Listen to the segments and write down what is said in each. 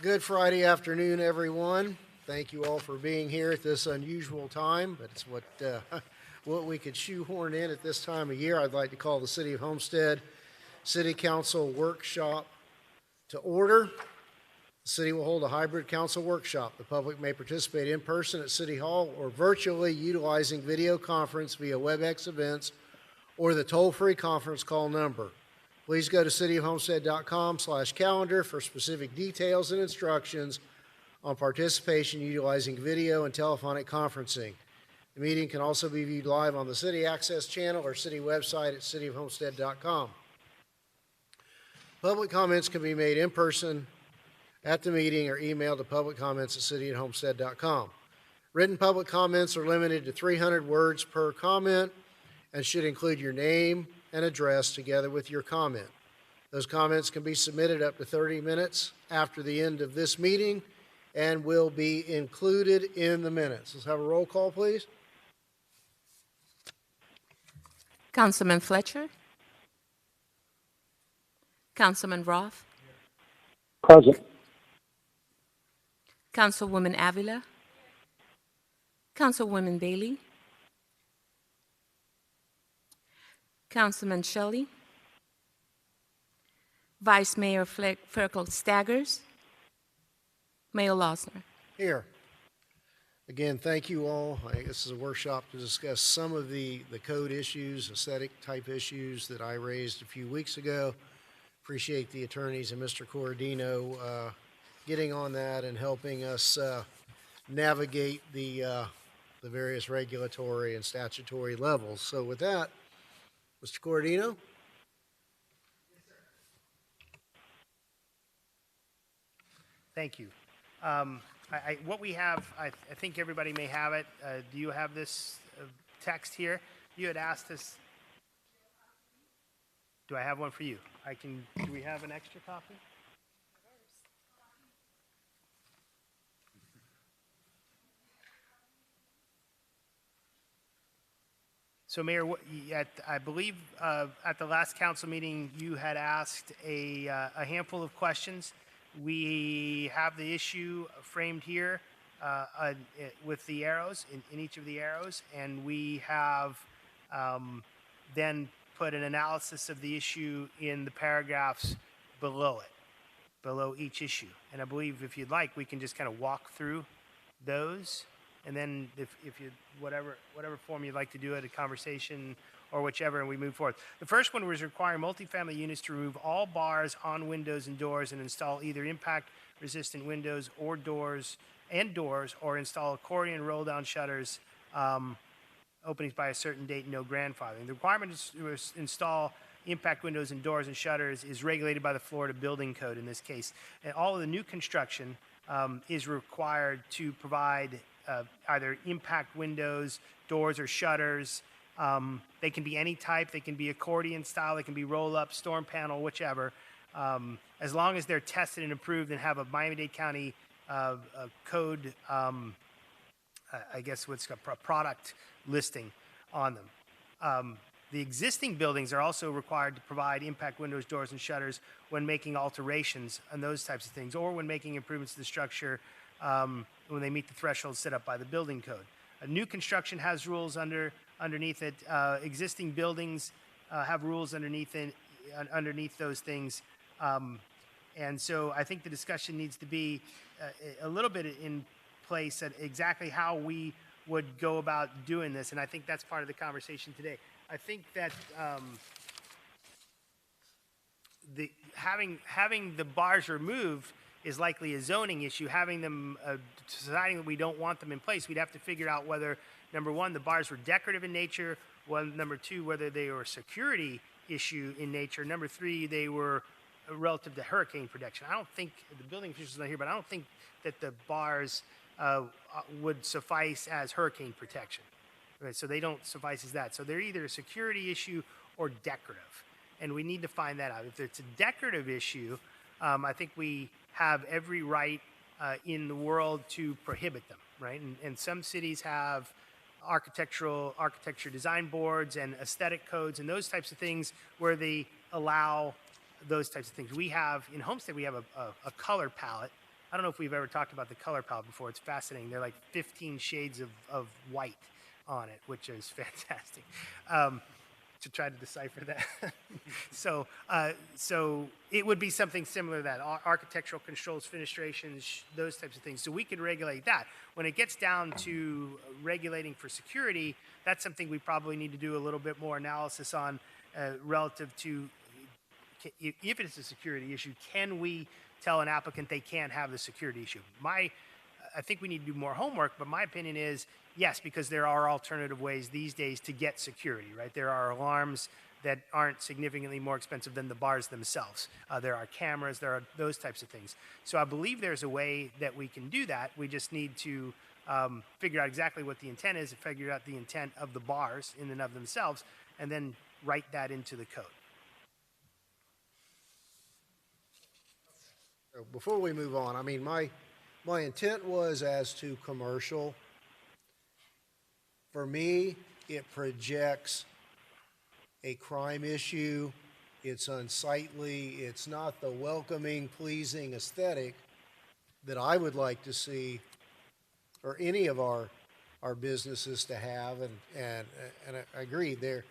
Good Friday afternoon, everyone. Thank you all for being here at this unusual time, but it's what we could shoehorn in at this time of year. I'd like to call the City of Homestead City Council Workshop to order. The city will hold a hybrid council workshop. The public may participate in person at City Hall or virtually utilizing video conference via WebEx events or the toll-free conference call number. Please go to cityofhomestead.com/calendar for specific details and instructions on participation utilizing video and telephonic conferencing. The meeting can also be viewed live on the City Access channel or city website at cityofhomestead.com. Public comments can be made in person at the meeting or emailed to publiccomments@cityofhomestead.com. Written public comments are limited to 300 words per comment and should include your name and address together with your comment. Those comments can be submitted up to 30 minutes after the end of this meeting and will be included in the minutes. Let's have a roll call, please. Councilman Fletcher. Councilman Roth. Present. Councilwoman Avila. Councilwoman Bailey. Councilman Shelley. Vice Mayor Ferkel Staggers. Mayor Losner. Here. Again, thank you all. This is a workshop to discuss some of the code issues, aesthetic type issues that I raised a few weeks ago. Appreciate the attorneys and Mr. Corradino getting on that and helping us navigate the various regulatory and statutory levels. So with that, Mr. Corradino? Thank you. What we have, I think everybody may have it. Do you have this text here? You had asked us. Do I have one for you? Do we have an extra copy? So, Mayor, I believe at the last council meeting, you had asked a handful of questions. We have the issue framed here with the arrows, in each of the arrows, and we have then put an analysis of the issue in the paragraphs below it, below each issue. And I believe if you'd like, we can just kind of walk through those. And then if you, whatever form you'd like to do it, a conversation or whichever, and we move forward. The first one was requiring multifamily units to remove all bars on windows and doors and install either impact-resistant windows or doors, or install accordion roll-down shutters, openings by a certain date, no grandfathering. The requirement to install impact windows and doors and shutters is regulated by the Florida Building Code in this case. And all of the new construction is required to provide either impact windows, doors, or shutters. They can be any type. They can be accordion style. They can be roll-up, storm panel, whichever. As long as they're tested and approved and have a Miami-Dade County code, I guess what's a product listing on them. The existing buildings are also required to provide impact windows, doors, and shutters when making alterations and those types of things, or when making improvements to the structure when they meet the threshold set up by the building code. A new construction has rules underneath it. Existing buildings have rules underneath those things. And so I think the discussion needs to be a little bit in place at exactly how we would go about doing this. And I think that's part of the conversation today. I think that having the bars removed is likely a zoning issue. Having them, deciding that we don't want them in place, we'd have to figure out whether, number one, the bars were decorative in nature, number two, whether they were a security issue in nature, number three, they were relative to hurricane protection. I don't think, the building officials are not here, but I don't think that the bars would suffice as hurricane protection. Right, so they don't suffice as that. So they're either a security issue or decorative, and we need to find that out. If it's a decorative issue, I think we have every right in the world to prohibit them, right? And some cities have architecture design boards and aesthetic codes and those types of things where they allow those types of things. We have, in Homestead, we have a color palette. I don't know if we've ever talked about the color palette before. It's fascinating. They're like 15 shades of white on it, which is fantastic. To try to decipher that. So it would be something similar to that, architectural controls, fenestrations, those types of things. So we could regulate that. When it gets down to regulating for security, that's something we probably need to do a little bit more analysis on relative to if it's a security issue, can we tell an applicant they can't have the security issue? I think we need to do more homework, but my opinion is yes, because there are alternative ways these days to get security, right? There are alarms that aren't significantly more expensive than the bars themselves. There are cameras, there are those types of things. So I believe there's a way that we can do that. We just need to figure out exactly what the intent is, and figure out the intent of the bars in and of themselves, and then write that into the code. So before we move on, I mean, my intent was as to commercial. For me, it projects a crime issue. It's unsightly. It's not the welcoming, pleasing aesthetic that I would like to see, or any of our businesses to have. And I agree, there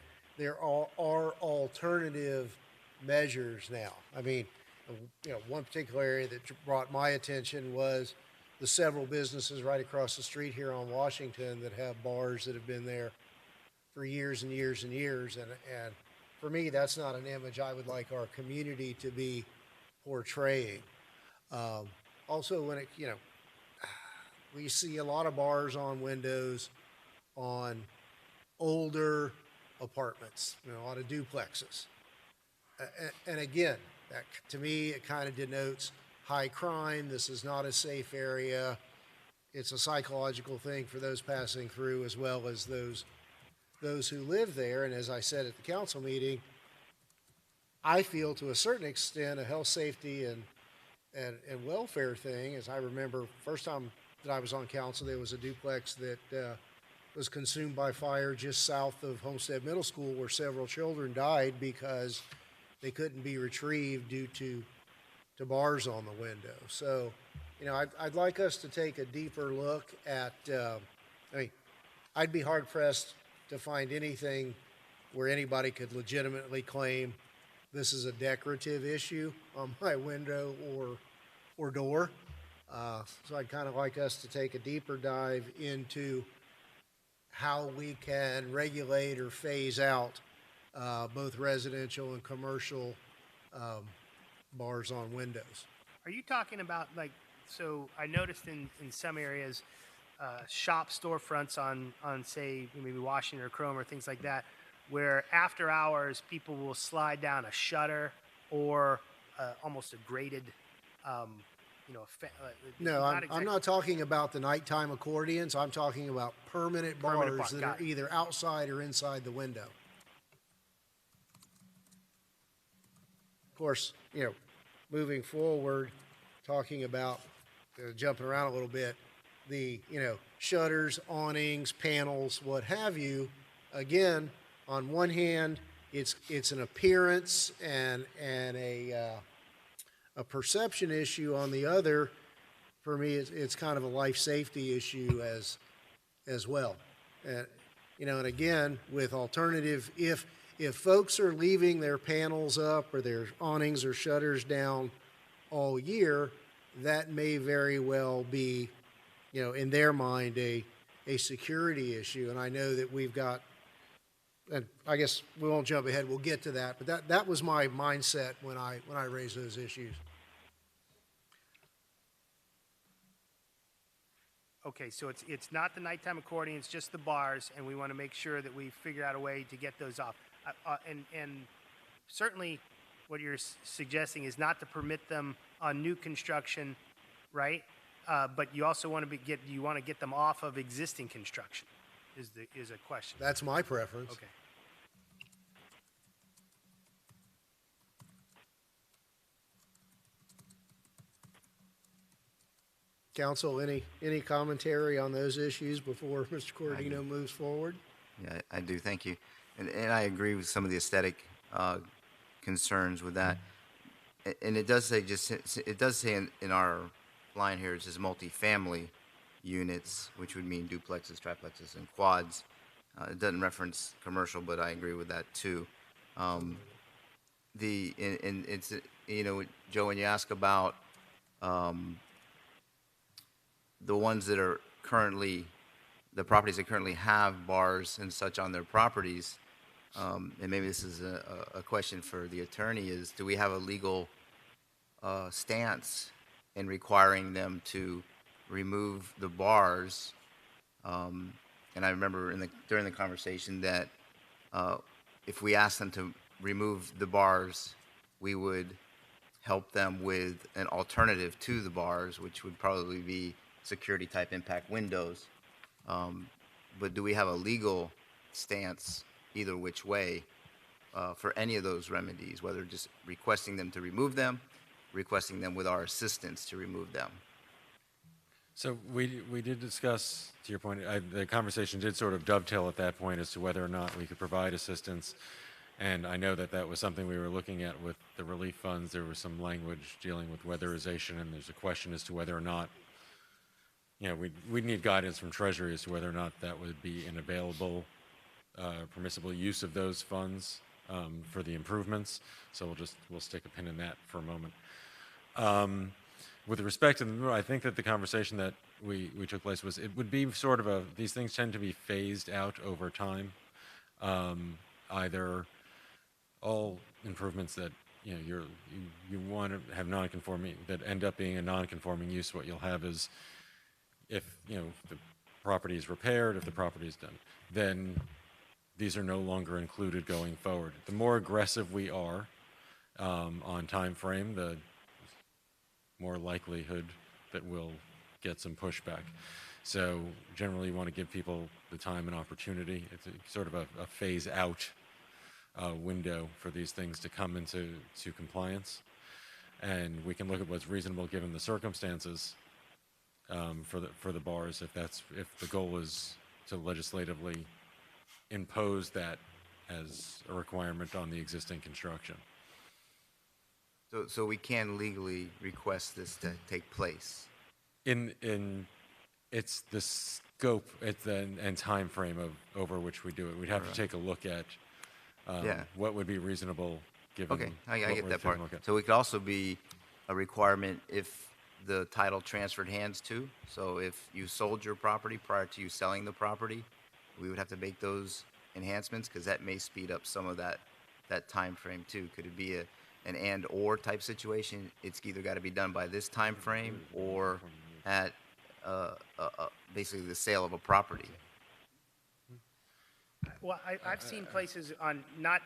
are alternative measures now. I mean, one particular area that brought my attention was the several businesses right across the street here on Washington that have bars that have been there for years and years and years. And for me, that's not an image I would like our community to be portraying. Also, when we see a lot of bars on windows on older apartments, a lot of duplexes. And again, that, to me, it kind of denotes high crime. This is not a safe area. It's a psychological thing for those passing through as well as those who live there. And as I said at the council meeting, I feel to a certain extent a health, safety, and welfare thing. As I remember, first time that I was on council, there was a duplex that was consumed by fire just south of Homestead Middle School, where several children died because they couldn't be retrieved due to bars on the window. So, I'd like us to take a deeper look at, I'd be hard pressed to find anything where anybody could legitimately claim this is a decorative issue on my window or door. So I'd kind of like us to take a deeper dive into how we can regulate or phase out both residential and commercial bars on windows. Are you talking about so I noticed in some areas, shop storefronts on say maybe Washington or Chrome or things like that, where after hours people will slide down a shutter or almost a grated, No, I'm not talking about the nighttime accordions. I'm talking about permanent bars that are either outside or inside the window. Of course, moving forward, talking about jumping around a little bit, the shutters, awnings, panels, what have you. Again, on one hand, it's an appearance and a perception issue. On the other, for me, it's kind of a life safety issue as well. And again, with alternative, if folks are leaving their panels up or their awnings or shutters down all year, that may very well be, in their mind, a security issue. And I know that we've got, and I guess we won't jump ahead, we'll get to that, but that was my mindset when I raised those issues. Okay, so it's not the nighttime accordion, it's just the bars, and we want to make sure that we figure out a way to get those off. And certainly what you're suggesting is not to permit them on new construction, right? But you also want to get them off of existing construction is a question. That's my preference. Okay. Council, any commentary on those issues before Mr. Cordino moves forward? Yeah, I do. Thank you. And I agree with some of the aesthetic concerns with that. And it does say in our line here, it says multifamily units, which would mean duplexes, triplexes, and quads. It doesn't reference commercial, but I agree with that too. And it's, Joe, when you ask about the ones that are currently, the properties that currently have bars and such on their properties, and maybe this is a question for the attorney, is do we have a legal stance in requiring them to remove the bars? And I remember during the conversation that if we asked them to remove the bars, we would help them with an alternative to the bars, which would probably be security type impact windows. But do we have a legal stance either which way for any of those remedies, whether just requesting them to remove them, requesting them with our assistance to remove them? So we did discuss, to your point, the conversation did sort of dovetail at that point as to whether or not we could provide assistance. And I know that that was something we were looking at with the relief funds. There was some language dealing with weatherization, and there's a question as to whether or not, we'd need guidance from Treasury as to whether or not that would be an available, permissible use of those funds for the improvements. So we'll stick a pin in that for a moment. With respect to I think that the conversation that we took place was it would be sort of these things tend to be phased out over time. Either all improvements that you want to have non-conforming that end up being a non-conforming use, what you'll have is if the property is repaired, if the property is done, then these are no longer included going forward. The more aggressive we are on time frame, the more likelihood that we'll get some pushback. So generally, you want to give people the time and opportunity. It's sort of a phase out window for these things to come into compliance, and we can look at what's reasonable given the circumstances for the bars. If the goal is to legislatively impose that as a requirement on the existing construction. So we can legally request this to take place. It's the scope and time frame over which we do it. We'd have to take a look at what would be reasonable given. Okay, I what get we're that part. taking a look at. So it could also be a requirement if the title transferred hands too. So if you sold your property prior to you selling the property, we would have to make those enhancements because that may speed up some of that time frame too. Could it be an and/or type situation? It's either got to be done by this time frame or at basically the sale of a property. Well, I've seen places on, not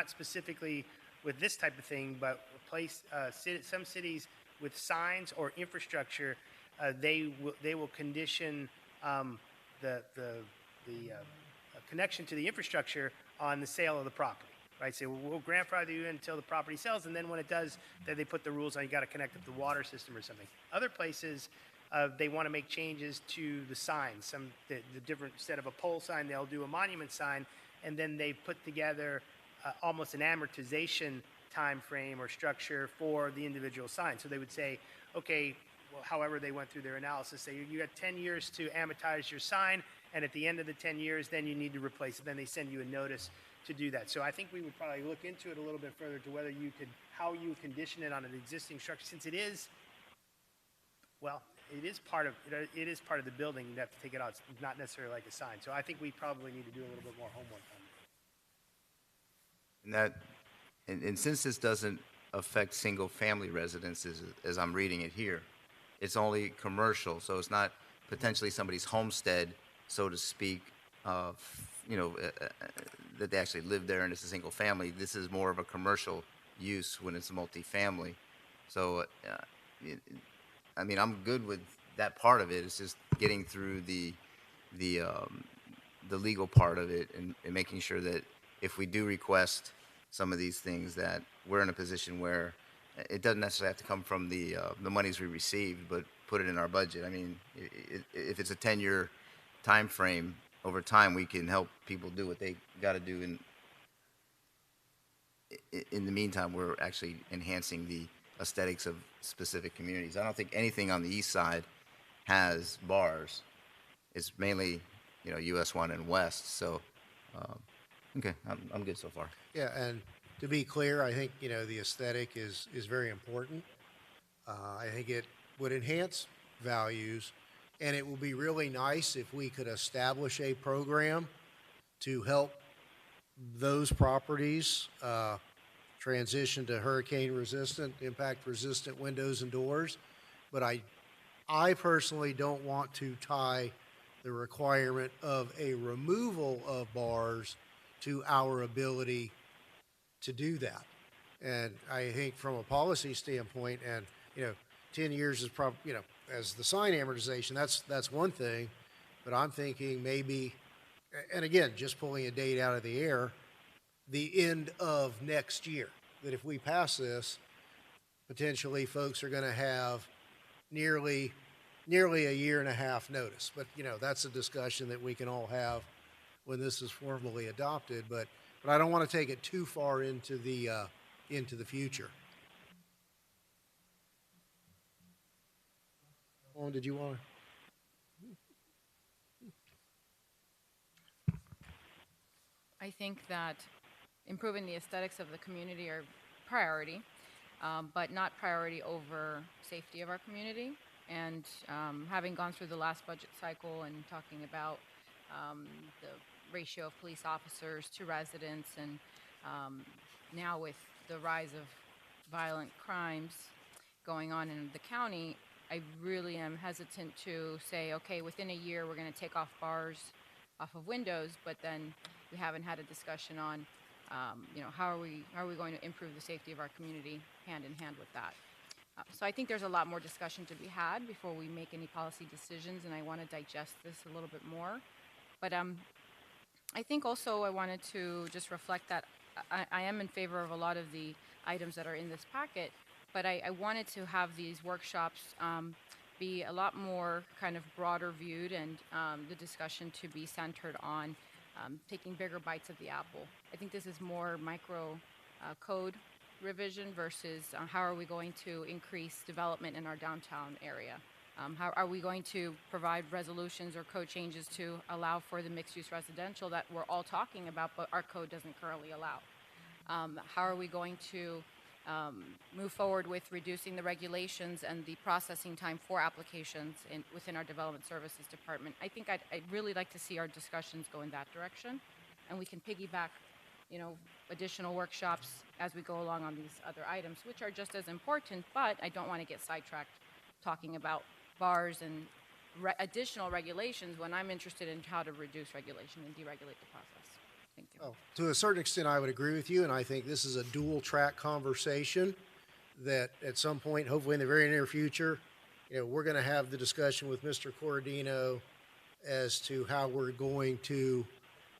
specifically with this type of thing, but some cities with signs or infrastructure, they will condition the connection to the infrastructure on the sale of the property, right? So we'll grandfather you in until the property sells, and then when it does, then they put the rules on you got to connect up the water system or something. Other places, they want to make changes to the signs. The different, instead of a pole sign, they'll do a monument sign, and then they put together almost an amortization time frame or structure for the individual sign. So they would say, okay, well, however they went through their analysis, say you got 10 years to amortize your sign, and at the end of the 10 years, then you need to replace it. Then they send you a notice to do that. So I think we would probably look into it a little bit further to whether you could, how you condition it on an existing structure, since it is, well, it is part of the building. You have to take it out. It's not necessarily like a sign. So I think we probably need to do a little bit more homework on it. And since this doesn't affect single-family residences, as I'm reading it here, it's only commercial. So it's not potentially somebody's homestead, so to speak, that they actually live there and it's a single family. This is more of a commercial use when it's a multifamily. So, I'm good with that part of it. It's just getting through the legal part of it and making sure that if we do request some of these things, that we're in a position where it doesn't necessarily have to come from the monies we received, but put it in our budget. If it's a 10-year time frame, over time we can help people do what they got to do. In the meantime, we're actually enhancing aesthetics of specific communities. I don't think anything on the east side has bars. It's mainly, US 1 and West. So, okay, I'm good so far. Yeah, and to be clear, I think, the aesthetic is very important. I think it would enhance values, and it would be really nice if we could establish a program to help those properties transition to hurricane-resistant, impact-resistant windows and doors. But I personally don't want to tie the requirement of a removal of bars to our ability to do that. And I think from a policy standpoint, and 10 years is probably, as the sign amortization, that's one thing. But I'm thinking maybe, and again, just pulling a date out of the air, the end of next year. That if we pass this, potentially folks are going to have nearly a year and a half notice. But that's a discussion that we can all have when this is formally adopted. But I don't want to take it too far into the future. Owen, did you want to? I think that improving the aesthetics of the community are priority, but not priority over safety of our community. And having gone through the last budget cycle and talking about the ratio of police officers to residents, and now with the rise of violent crimes going on in the county, I really am hesitant to say, okay, within a year we're going to take off bars off of windows, but then we haven't had a discussion on, how are we going to improve the safety of our community hand in hand with that. So I think there's a lot more discussion to be had before we make any policy decisions, and I want to digest this a little bit more. But I think also I wanted to just reflect that I am in favor of a lot of the items that are in this packet, but I wanted to have these workshops be a lot more kind of broader viewed, and the discussion to be centered on taking bigger bites of the apple. I think this is more micro code revision versus how are we going to increase development in our downtown area. How are we going to provide resolutions or code changes to allow for the mixed-use residential that we're all talking about, but our code doesn't currently allow? How are we going to move forward with reducing the regulations and the processing time for applications within our Development Services Department? I think I'd really like to see our discussions go in that direction, and we can piggyback, additional workshops as we go along on these other items, which are just as important, but I don't want to get sidetracked talking about bars and additional regulations when I'm interested in how to reduce regulation and deregulate the process. Thank you. Oh, to a certain extent, I would agree with you, and I think this is a dual-track conversation that at some point, hopefully in the very near future, we're going to have the discussion with Mr. Corradino as to how we're going to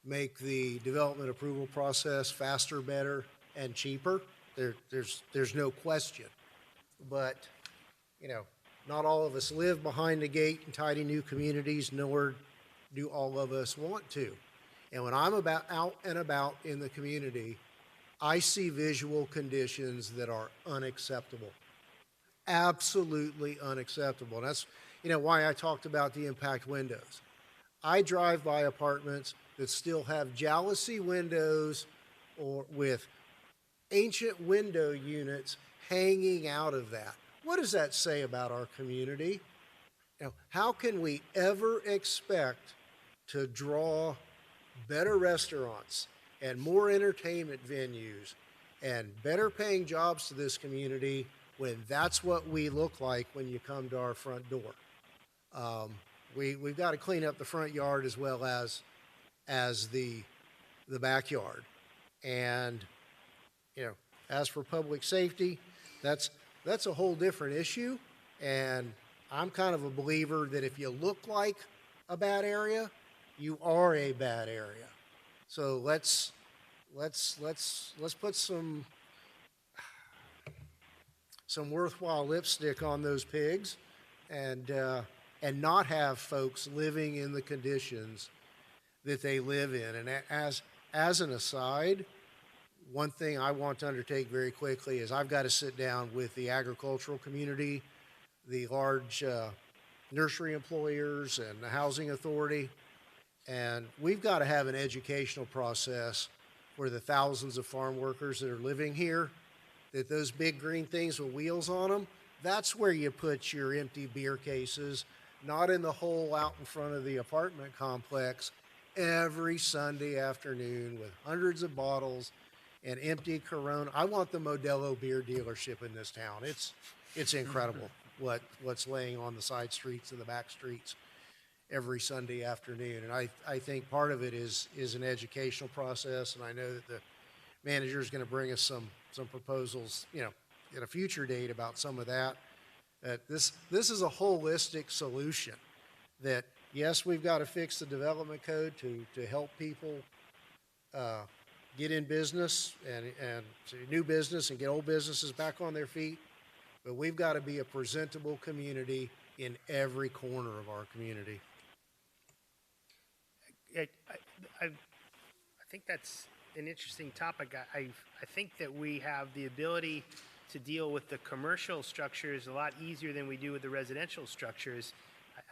make the development approval process faster, better, and cheaper. There's no question. But, not all of us live behind the gate in tidy new communities, nor do all of us want to. And when I'm out and about in the community, I see visual conditions that are unacceptable. Absolutely unacceptable. And that's, why I talked about the impact windows. I drive by apartments that still have jalousie windows or with ancient window units hanging out of that. What does that say about our community? How can we ever expect to draw better restaurants and more entertainment venues and better paying jobs to this community when that's what we look like when you come to our front door? We've got to clean up the front yard as well as the backyard. And, as for public safety, that's a whole different issue. And I'm kind of a believer that if you look like a bad area, you are a bad area. So let's put some worthwhile lipstick on those pigs, and not have folks living in the conditions that they live in. And as an aside, one thing I want to undertake very quickly is I've got to sit down with the agricultural community, the large nursery employers, and the housing authority. And we've got to have an educational process for the thousands of farm workers that are living here, that those big green things with wheels on them, that's where you put your empty beer cases, not in the hole out in front of the apartment complex every Sunday afternoon with hundreds of bottles and empty Corona. I want the Modelo beer dealership in this town. It's incredible what's laying on the side streets and the back streets every Sunday afternoon. And I think part of it is an educational process, and I know that the manager is going to bring us some proposals, at a future date about some of that. This is a holistic solution that, yes, we've got to fix the development code to help people get in business and to new business and get old businesses back on their feet. But we've got to be a presentable community in every corner of our community. I think that's an interesting topic. I think that we have the ability to deal with the commercial structures a lot easier than we do with the residential structures.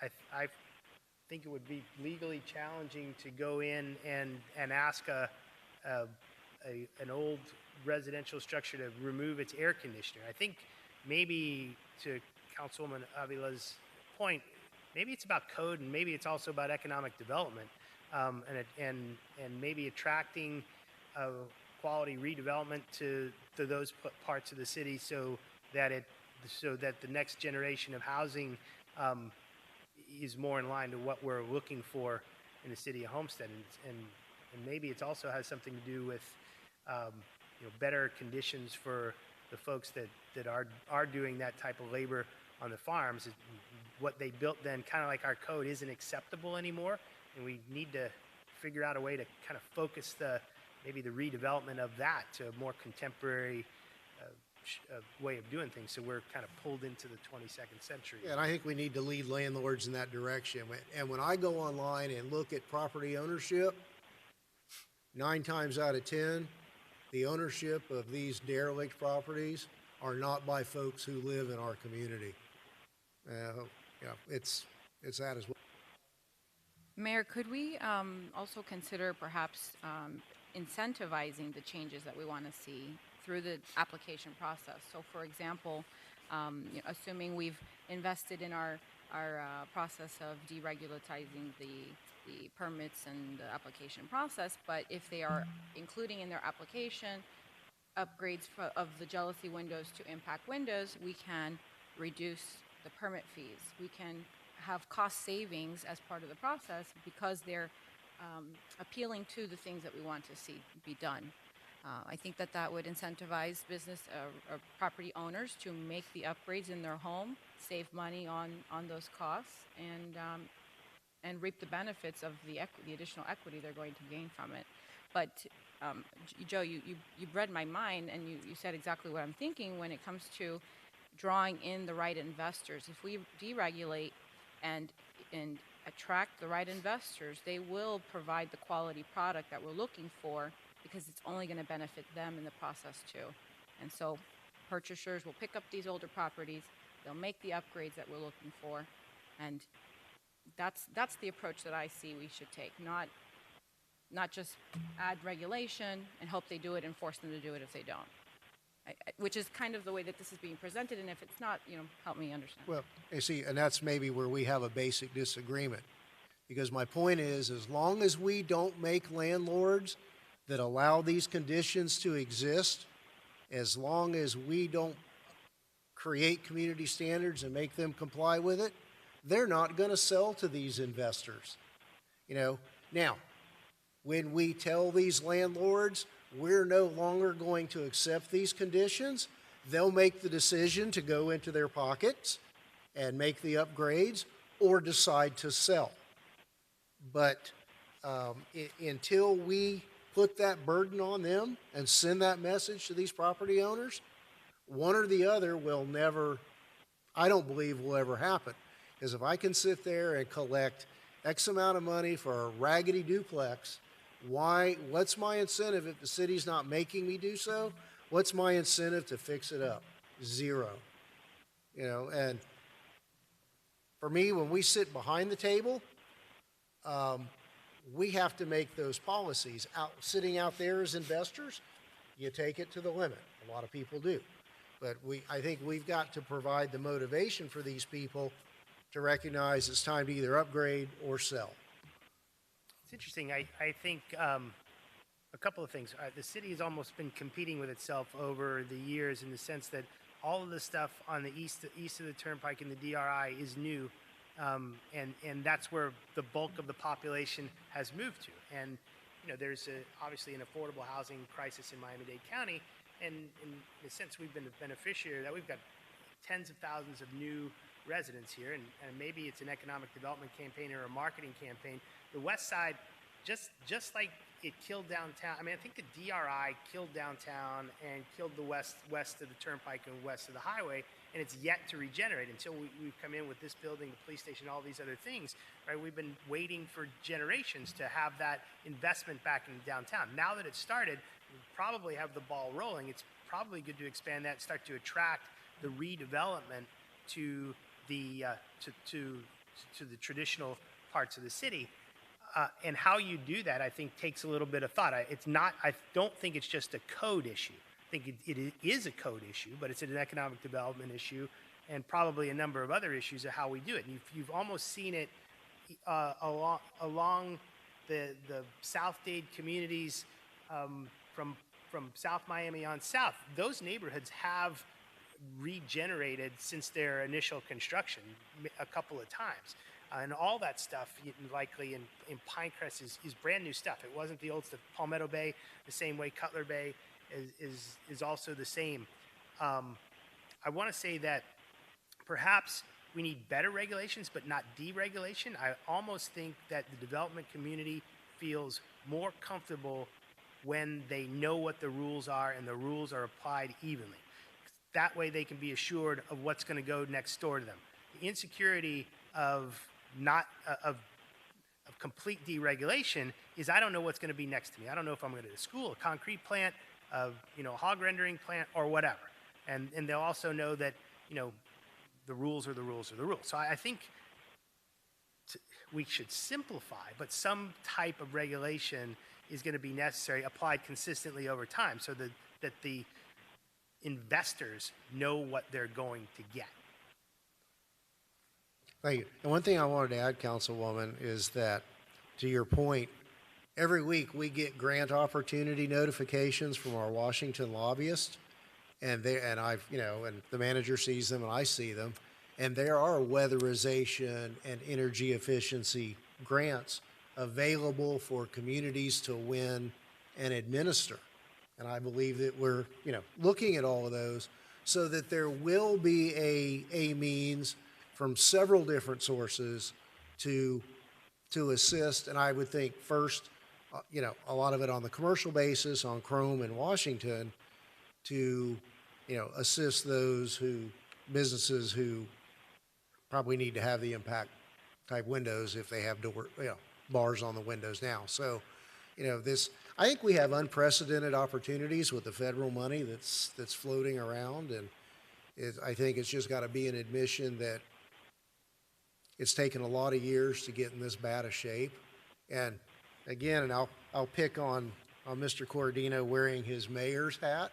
I think it would be legally challenging to go in and ask an old residential structure to remove its air conditioner. I think maybe, to Councilwoman Avila's point, maybe it's about code and maybe it's also about economic development, and maybe attracting quality redevelopment to those parts of the city so that the next generation of housing is more in line to what we're looking for in the city of Homestead, and maybe it also has something to do with better conditions for the folks that are doing that type of labor on the farms. What they built then, kind of like our code, isn't acceptable anymore, and we need to figure out a way to kind of focus maybe the redevelopment of that to a more contemporary way of doing things, so we're kind of pulled into the 22nd century. Yeah, and I think we need to lead landlords in that direction. And when I go online and look at property ownership, 9 times out of 10, the ownership of these derelict properties are not by folks who live in our community. It's that as well. Mayor, could we also consider perhaps incentivizing the changes that we want to see through the application process? So, for example, assuming we've invested in our process of deregulating the permits and the application process, but if they are including in their application upgrades of the jealousy windows to impact windows, we can reduce the permit fees. We can have cost savings as part of the process because they're appealing to the things that we want to see be done. I think that would incentivize business or property owners to make the upgrades in their home, save money on those costs, and reap the benefits of the additional equity they're going to gain from it. But Joe, you read my mind, and you said exactly what I'm thinking when it comes to drawing in the right investors. If we deregulate and attract the right investors, they will provide the quality product that we're looking for, because it's only going to benefit them in the process too. And so purchasers will pick up these older properties, they'll make the upgrades that we're looking for, and that's the approach that I see we should take, not just add regulation and hope they do it and force them to do it if they don't. Which is kind of the way that this is being presented, and if it's not, help me understand. Well, you see, and that's maybe where we have a basic disagreement, because my point is, as long as we don't make landlords that allow these conditions to exist, as long as we don't create community standards and make them comply with it, they're not going to sell to these investors. Now, when we tell these landlords we're no longer going to accept these conditions, they'll make the decision to go into their pockets and make the upgrades or decide to sell. But until we put that burden on them and send that message to these property owners, one or the other will never, I don't believe will ever happen. Because if I can sit there and collect X amount of money for a raggedy duplex what's my incentive if the city's not making me do so? What's my incentive to fix it up? Zero. And for me, when we sit behind the table, we have to make those policies. Sitting out there as investors, you take it to the limit. A lot of people do. But I think we've got to provide the motivation for these people to recognize it's time to either upgrade or sell. It's interesting. I think a couple of things. The city has almost been competing with itself over the years in the sense that all of the stuff on the east of the Turnpike and the DRI is new, and that's where the bulk of the population has moved to. And there's obviously an affordable housing crisis in Miami-Dade County, and in a sense, we've been a beneficiary of that. We've got tens of thousands of new residents here, and maybe it's an economic development campaign or a marketing campaign. The West Side, just like it killed downtown. I mean, I think the DRI killed downtown and killed the west of the Turnpike and west of the highway, and it's yet to regenerate until we've come in with this building, the police station, all these other things. Right? We've been waiting for generations to have that investment back in downtown. Now that it's started, we probably have the ball rolling. It's probably good to expand that, start to attract the redevelopment to the to the traditional parts of the city. And how you do that, I think, takes a little bit of thought. I don't think it's just a code issue. I think it is a code issue, but it's an economic development issue, and probably a number of other issues of how we do it. And you've almost seen it along the South Dade communities from South Miami on south. Those neighborhoods have regenerated since their initial construction a couple of times. And all that stuff, likely in Pinecrest, is brand new stuff. It wasn't the old stuff. Palmetto Bay, the same way. Cutler Bay is also the same. I want to say that perhaps we need better regulations, but not deregulation. I almost think that the development community feels more comfortable when they know what the rules are and the rules are applied evenly. That way they can be assured of what's going to go next door to them. The insecurity of complete deregulation is I don't know what's going to be next to me. I don't know if I'm going to a school, a concrete plant, a hog rendering plant, or whatever. And they'll also know that the rules are the rules are the rules. So I think we should simplify, but some type of regulation is going to be necessary, applied consistently over time, so that the investors know what they're going to get. Thank you. And one thing I wanted to add, Councilwoman, is that, to your point, every week we get grant opportunity notifications from our Washington lobbyists, and the manager sees them and I see them, and there are weatherization and energy efficiency grants available for communities to win and administer. And I believe that we're, looking at all of those so that there will be a means from several different sources to assist. And I would think first, a lot of it on the commercial basis on Chrome and Washington to, assist those businesses who probably need to have the impact type windows if they have bars on the windows now. So, I think we have unprecedented opportunities with the federal money that's floating around, and I think it's just got to be an admission that it's taken a lot of years to get in this bad a shape. And again, I'll pick on Mr. Cordino wearing his mayor's hat,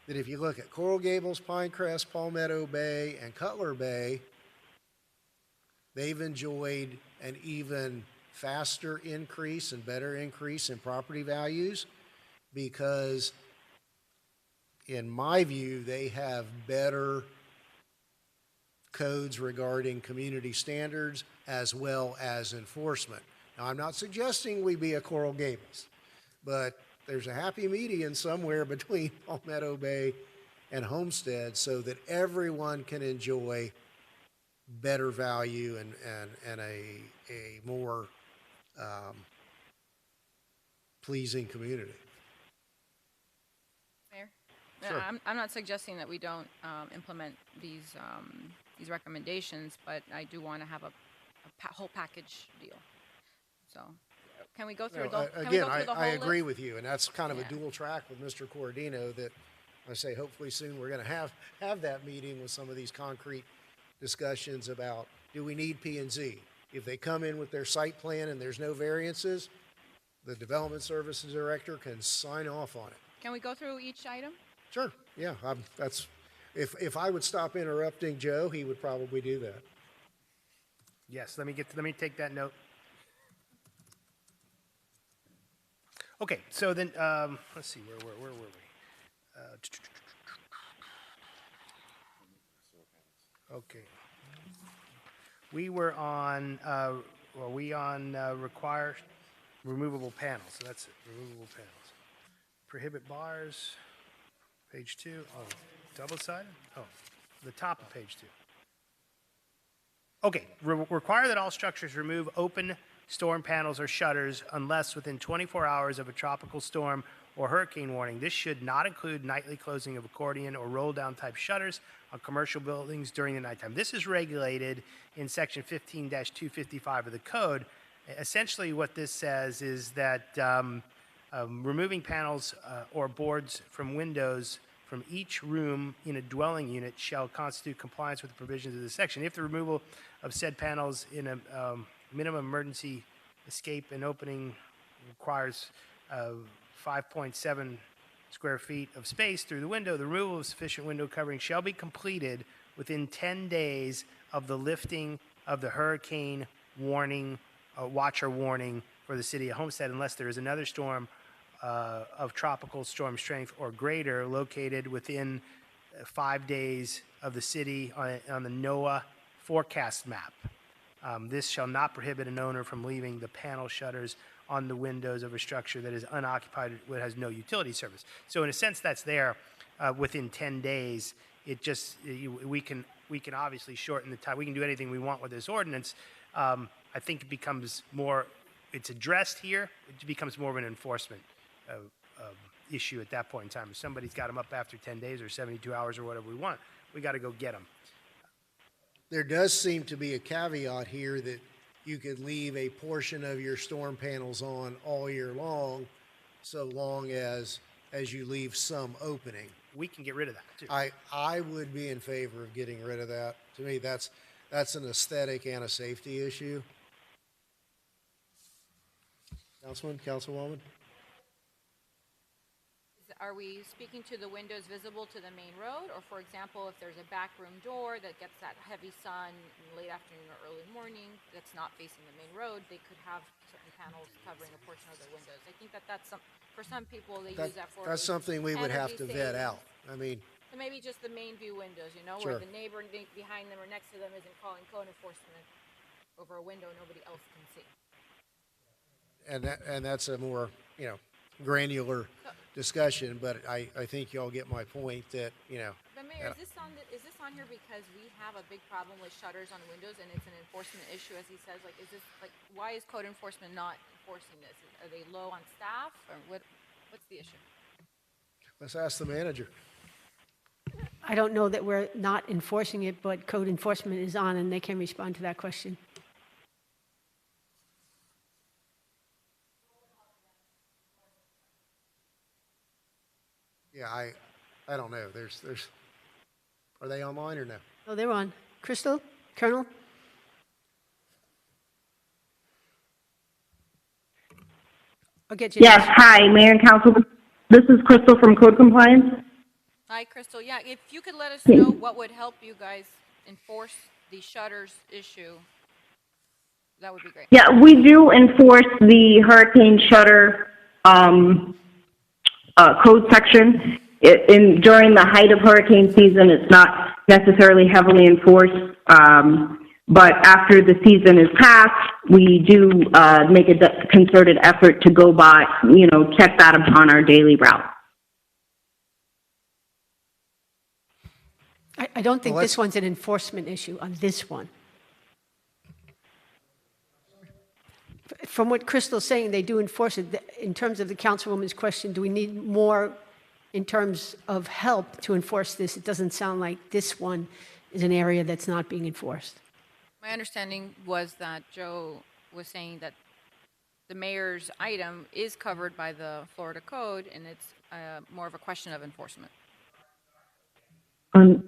that if you look at Coral Gables, Pinecrest, Palmetto Bay, and Cutler Bay, they've enjoyed an even faster increase and better increase in property values because, in my view, they have better codes regarding community standards as well as enforcement. Now, I'm not suggesting we be a Coral Gables, but there's a happy median somewhere between Palmetto Bay and Homestead so that everyone can enjoy better value and a more pleasing community. Mayor? Sure. I'm not suggesting that we don't implement these recommendations, but I do want to have a whole package deal. So, Can we go through No, the, can we again, go through the whole I agree list? with you, and that's kind of a Yeah. dual track with Mr. Corradino that I say hopefully soon we're going to have that meeting with some of these concrete discussions about, do we need P and Z? If they come in with their site plan and there's no variances, the Development Services Director can sign off on it. Can we go through each item? Sure, yeah, that's, if I would stop interrupting Joe, he would probably do that. Yes, let me take that note. Okay, so then, let's see, where were we? Okay. We were on, require removable panels, so that's it, removable panels. Prohibit bars, page 2, oh, double-sided? Oh, the top of page 2. Okay, require that all structures remove open storm panels or shutters unless within 24 hours of a tropical storm or hurricane warning. This should not include nightly closing of accordion or roll-down type shutters on commercial buildings during the nighttime. This is regulated in section 15-255 of the code. Essentially what this says is that removing panels or boards from windows from each room in a dwelling unit shall constitute compliance with the provisions of this section. If the removal of said panels in a minimum emergency escape and opening requires 5.7 square feet of space through the window, the removal of sufficient window covering shall be completed within 10 days of the lifting of the hurricane warning, watch or warning for the city of Homestead, unless there is another storm of tropical storm strength or greater located within 5 days of the city on the NOAA forecast map. This shall not prohibit an owner from leaving the panel shutters on the windows of a structure that is unoccupied, that has no utility service. So in a sense, that's there within 10 days. It just, we can obviously shorten the time. We can do anything we want with this ordinance. I think it becomes more, it's addressed here, it becomes more of an enforcement issue at that point in time. If somebody's got them up after 10 days or 72 hours or whatever we want, we got to go get them. There does seem to be a caveat here that you could leave a portion of your storm panels on all year long, so long as you leave some opening. We can get rid of that too. I would be in favor of getting rid of that. To me, that's an aesthetic and a safety issue. Councilman, Councilwoman? Are we speaking to the windows visible to the main road? Or for example, if there's a back room door that gets that heavy sun in late afternoon or early morning that's not facing the main road, they could have certain panels covering a portion of their windows. I think that's for some people, they use that for That's something we would have to energy vet savings. out. I mean, So maybe just the main view windows, where Sure. the neighbor behind them or next to them isn't calling code enforcement over a window nobody else can see. and that's a more, granular discussion, but I think y'all get my point that, But Mayor, is this on here because we have a big problem with shutters on windows and it's an enforcement issue, as he says? Like, is this why is code enforcement not enforcing this? Are they low on staff, or what's the issue? let's ask the manager. I don't know that we're not enforcing it, but code enforcement is on, and they can respond to that question. Yeah, I don't know. Are they online or no? Oh, they're on. Crystal? Colonel? I'll get you. Yes, hi, Mayor and Council. This is Crystal from Code Compliance. Hi, Crystal. Yeah, if you could let us know what would help you guys enforce the shutters issue, that would be great. Yeah, we do enforce the hurricane shutter code section. During the height of hurricane season, it's not necessarily heavily enforced, but after the season is passed, we do make a concerted effort to go by, check that upon our daily route. I don't think Well, this one's an enforcement issue on this one. From what Crystal's saying, they do enforce it. In terms of the Councilwoman's question, do we need more in terms of help to enforce this? It doesn't sound like this one is an area that's not being enforced. My understanding was that Joe was saying that the mayor's item is covered by the Florida code, and it's more of a question of enforcement. I mean,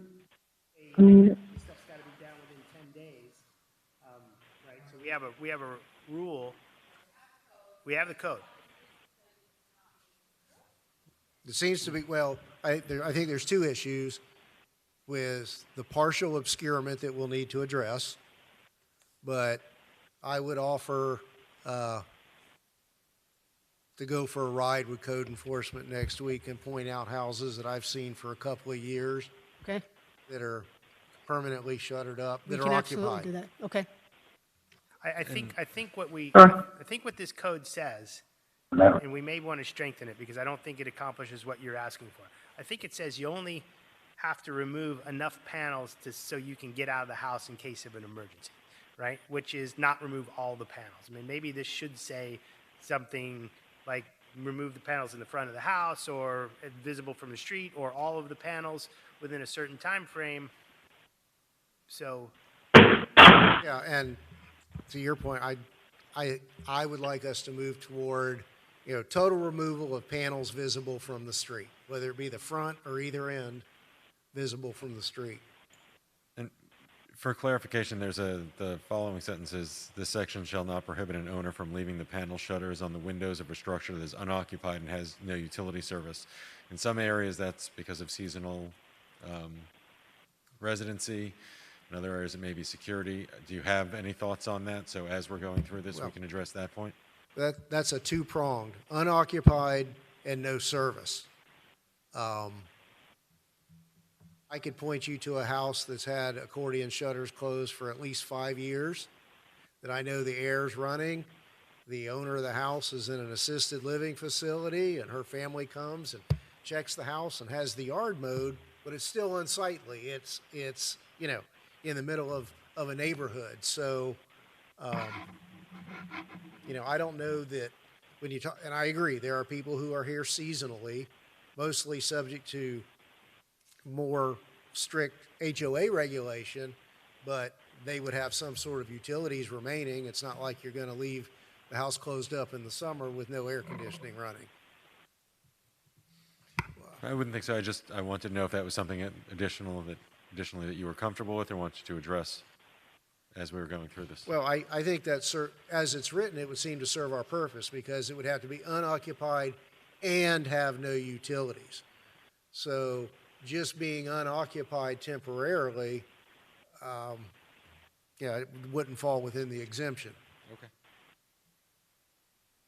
This stuff's got to be down within 10 days, right? So we have a rule. We have the code. It seems to be, well, I think there's two issues with the partial obscurement that we'll need to address, but I would offer to go for a ride with code enforcement next week and point out houses that I've seen for a couple of years Okay? that are permanently shuttered up, We that can are absolutely do occupied. that. Okay. I think what we, Sure. I think what this code says, and we may want to strengthen it because I don't think it accomplishes what you're asking for. I think it says you only have to remove enough panels so you can get out of the house in case of an emergency, right? Which is not remove all the panels. I mean, maybe this should say something like remove the panels in the front of the house or visible from the street or all of the panels within a certain time frame. So, Yeah, and to your point, I would like us to move toward, total removal of panels visible from the street, whether it be the front or either end, visible from the street. And for clarification, the following sentence is, this section shall not prohibit an owner from leaving the panel shutters on the windows of a structure that is unoccupied and has no utility service. In some areas, that's because of seasonal residency. In other areas, it may be security. Do you have any thoughts on that? So as we're going through this, we can address that point? That's a two-pronged, unoccupied and no service. I could point you to a house that's had accordion shutters closed for at least 5 years, that I know the air's running. The owner of the house is in an assisted living facility, and her family comes and checks the house and has the yard mowed, but it's still unsightly. It's in the middle of a neighborhood. So, I don't know that when you talk, and I agree, there are people who are here seasonally, mostly subject to more strict HOA regulation, but they would have some sort of utilities remaining. It's not like you're going to leave the house closed up in the summer with no air conditioning running. I wouldn't think so. I wanted to know if that was something additionally that you were comfortable with or wanted to address as we were going through this. Well, I think that as it's written, it would seem to serve our purpose because it would have to be unoccupied and have no utilities. So just being unoccupied temporarily, it wouldn't fall within the exemption. Okay.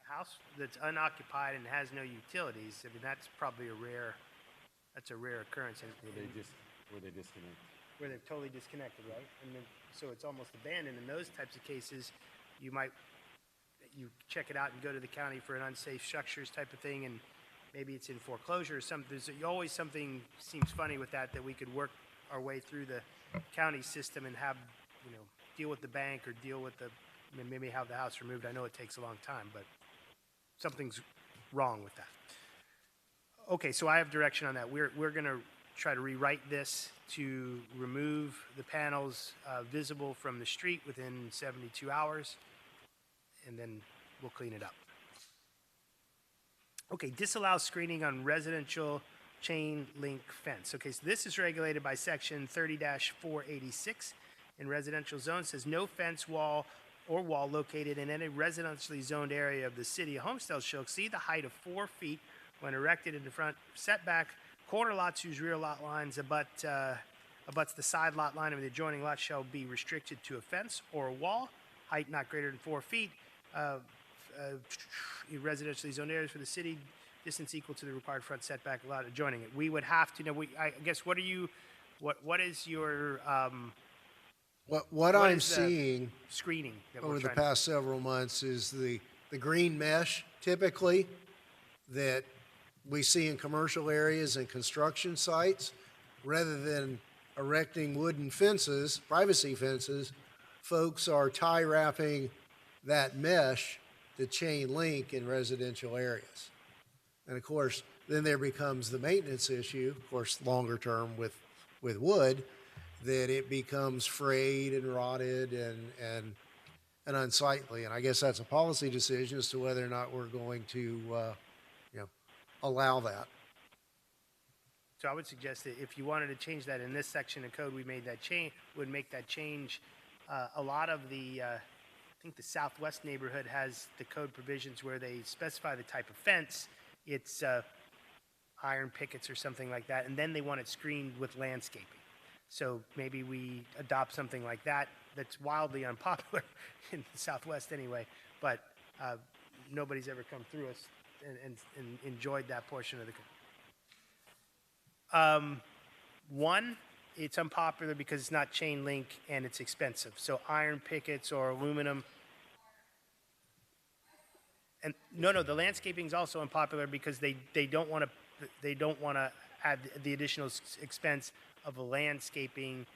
a house that's unoccupied and has no utilities, I mean, that's probably a rare occurrence. Where they disconnect. Where they're totally disconnected, right? And then, so it's almost abandoned. In those types of cases, you check it out and go to the county for an unsafe structures type of thing, and maybe it's in foreclosure or something. There's always something seems funny with that we could work our way through the county system and have, deal with the bank or deal with maybe have the house removed. I know it takes a long time, but something's wrong with that. Okay, so I have direction on that. We're going to try to rewrite this to remove the panels visible from the street within 72 hours, and then we'll clean it up. Okay, disallow screening on residential chain link fence. Okay, so this is regulated by section 30-486 in residential zones. Says no fence, wall, or wall located in any residentially zoned area of the city of Homestead shall exceed the height of 4 feet when erected in the front setback. Corner lots whose rear lot lines abuts the side lot line of the adjoining lot shall be restricted to a fence or a wall, height not greater than 4 feet. Residentially zoned areas for the city, distance equal to the required front setback lot adjoining it. We would have to know. I guess what is your What I'm seeing screening that we're over the trying to- past several months is the green mesh typically that we see in commercial areas and construction sites. Rather than erecting wooden fences, privacy fences, folks are tie wrapping that mesh to chain link in residential areas. And of course, then there becomes the maintenance issue, of course, longer term with wood, that it becomes frayed and rotted and and unsightly. And I guess that's a policy decision as to whether or not we're going to, allow that. So I would suggest that if you wanted to change that in this section of code, we made that change, would make that change. A lot of the, I think the Southwest neighborhood has the code provisions where they specify the type of fence. It's iron pickets or something like that, and then they want it screened with landscaping. So maybe we adopt something like that. That's wildly unpopular in the Southwest anyway, but nobody's ever come through us and enjoyed that portion of the code. One, it's unpopular because it's not chain link and it's expensive. So iron pickets or aluminum. And no, the landscaping is also unpopular because they don't want to add the additional expense of the landscaping,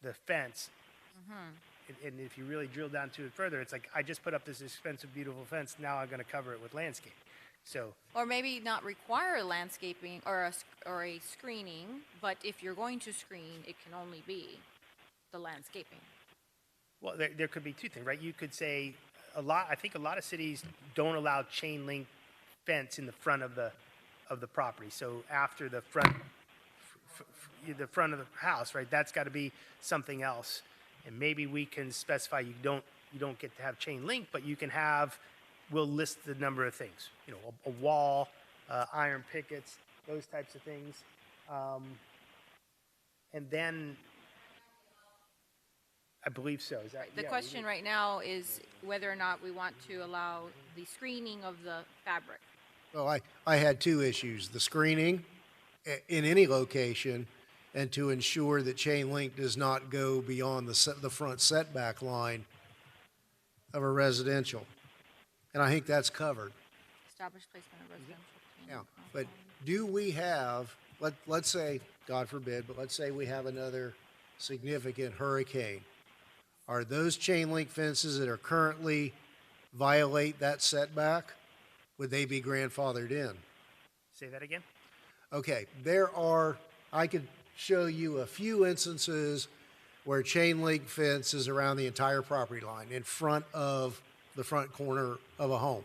the fence. And if you really drill down to it further, it's like, I just put up this expensive, beautiful fence. Now I'm going to cover it with landscape. So, Or maybe not require landscaping or a screening, but if you're going to screen, it can only be the landscaping. well, there could be two things, right? You could say I think a lot of cities don't allow chain link fence in the front of the property. So after the front of the house, right? That's got to be something else. And maybe we can specify you don't get to have chain link, but you can have. We'll list the number of things. You know, a wall, iron pickets, those types of things, and then I believe so. Is that The question right now is whether or not we want to allow the screening of the fabric. Well, I had two issues: the screening in any location, and to ensure that chain link does not go beyond the front setback line of a residential. And I think that's covered. Established placement of residential. Yeah, but do we have, let's say, God forbid, but let's say we have another significant hurricane. Are those chain link fences that are currently violate that setback, would they be grandfathered in? Say that again. Okay, I could show you a few instances where chain link fence is around the entire property line in front of the front corner of a home.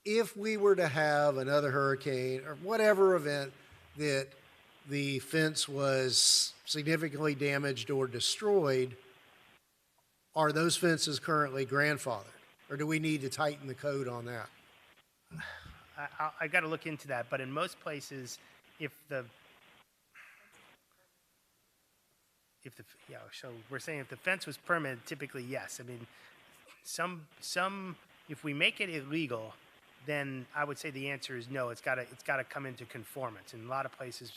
If we were to have another hurricane or whatever event that the fence was significantly damaged or destroyed, are those fences currently grandfathered? Or do we need to tighten the code on that? I got to look into that, but in most places, so we're saying if the fence was permanent, typically yes. I mean, if we make it illegal, then I would say the answer is no. It's got to come into conformance. In a lot of places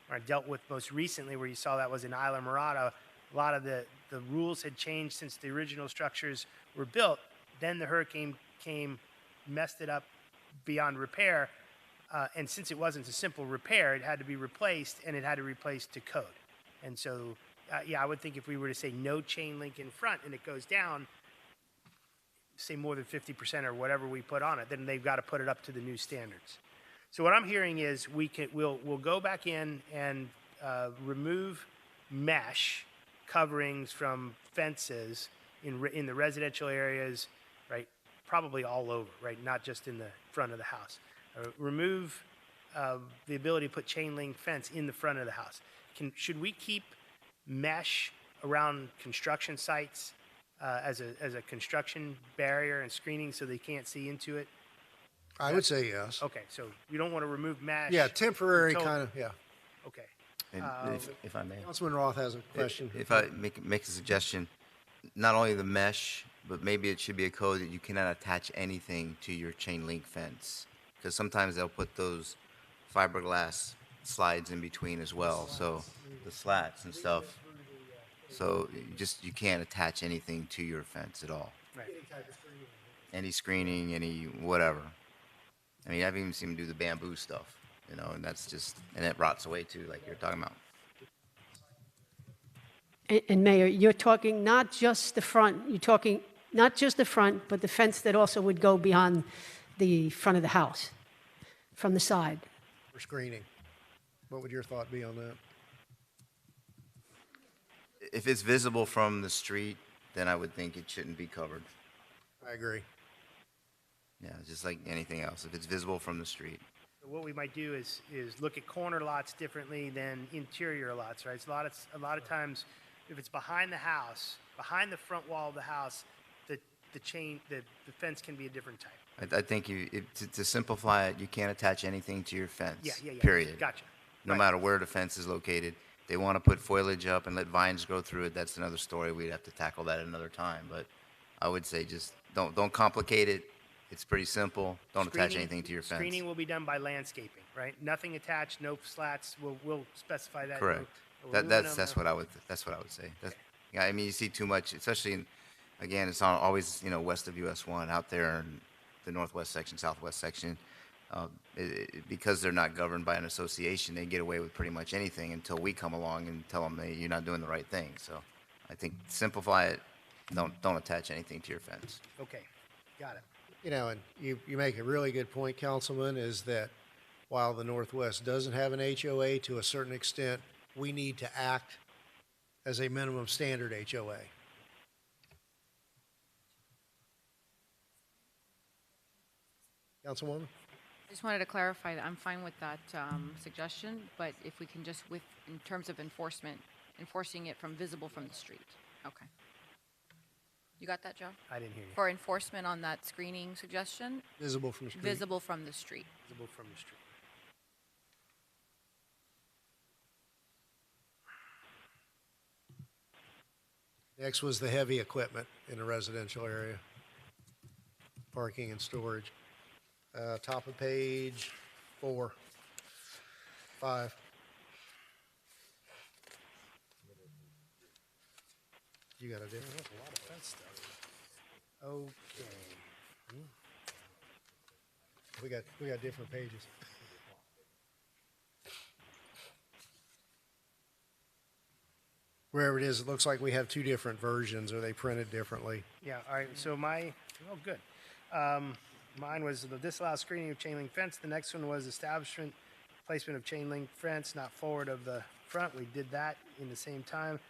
where I dealt with most recently, where you saw that was in Isla Morada, a lot of the rules had changed since the original structures were built. Then the hurricane came, messed it up beyond repair, and since it wasn't a simple repair, it had to be replaced, and it had to replace to code. And so, I would think if we were to say no chain link in front and it goes down, say more than 50% or whatever we put on it, then they've got to put it up to the new standards. So what I'm hearing is we'll go back in and remove mesh coverings from fences in the residential areas, right? Probably all over, right? Not just in the front of the house. Remove the ability to put chain link fence in the front of the house. Should we keep mesh around construction sites as a construction barrier and screening so they can't see into it? I would say yes. Okay, so we don't want to remove mesh. Yeah, temporary until- kind of, yeah. Okay. And if I may, Councilman Roth has a question. if I make a suggestion, not only the mesh, but maybe it should be a code that you cannot attach anything to your chain link fence, because sometimes they'll put those fiberglass slides in between as well. So the slats and stuff. So you can't attach anything to your fence at all. Right. Any screening, any whatever. I mean, I've even seen them do the bamboo stuff, and and it rots away too, like you're talking about. And Mayor, you're talking not just the front, you're talking not just the front, but the fence that also would go beyond the front of the house, from the side. For screening. What would your thought be on that? If it's visible from the street, then I would think it shouldn't be covered. I agree. Yeah, just like anything else, if it's visible from the street. So what we might do is look at corner lots differently than interior lots, right? So a lot of times, if it's behind the house, behind the front wall of the house, the fence can be a different type. I think to simplify it, you can't attach anything to your fence. Yeah. Period. Gotcha. No Right. matter where the fence is located. They want to put foliage up and let vines grow through it. That's another story. We'd have to tackle that at another time. But I would say just don't complicate it. It's pretty simple. Don't attach anything to your fence. Screening will be done by landscaping, right? Nothing attached, no slats. We'll specify that. Correct. No aluminum, That's what I would say. Yeah, I mean, you see too much, especially again, it's not always west of US 1 out there in the northwest section, southwest section. Because they're not governed by an association, they get away with pretty much anything until we come along and tell them, hey, you're not doing the right thing. So I think simplify it. Don't attach anything to your fence. Okay, got it. And you make a really good point, Councilman, is that while the Northwest doesn't have an HOA to a certain extent, we need to act as a minimum standard HOA. Councilwoman? I just wanted to clarify that I'm fine with that suggestion, but if we can just, in terms of enforcing it from visible from the street. Okay. You got that, Joe? I didn't hear you. For enforcement on that screening suggestion, Visible from the street. visible from the street. Visible from the street. Next was the heavy equipment in the residential area. Parking and storage. Top of page 4, 5. You got a different? There's a lot of fence stuff. Okay. We got different pages. Wherever it is, it looks like we have two different versions. Are they printed differently? Yeah, all right, so good. Mine was the disallowed screening of chain link fence. The next one was establishment, placement of chain link fence, not forward of the front. We did that in the same time.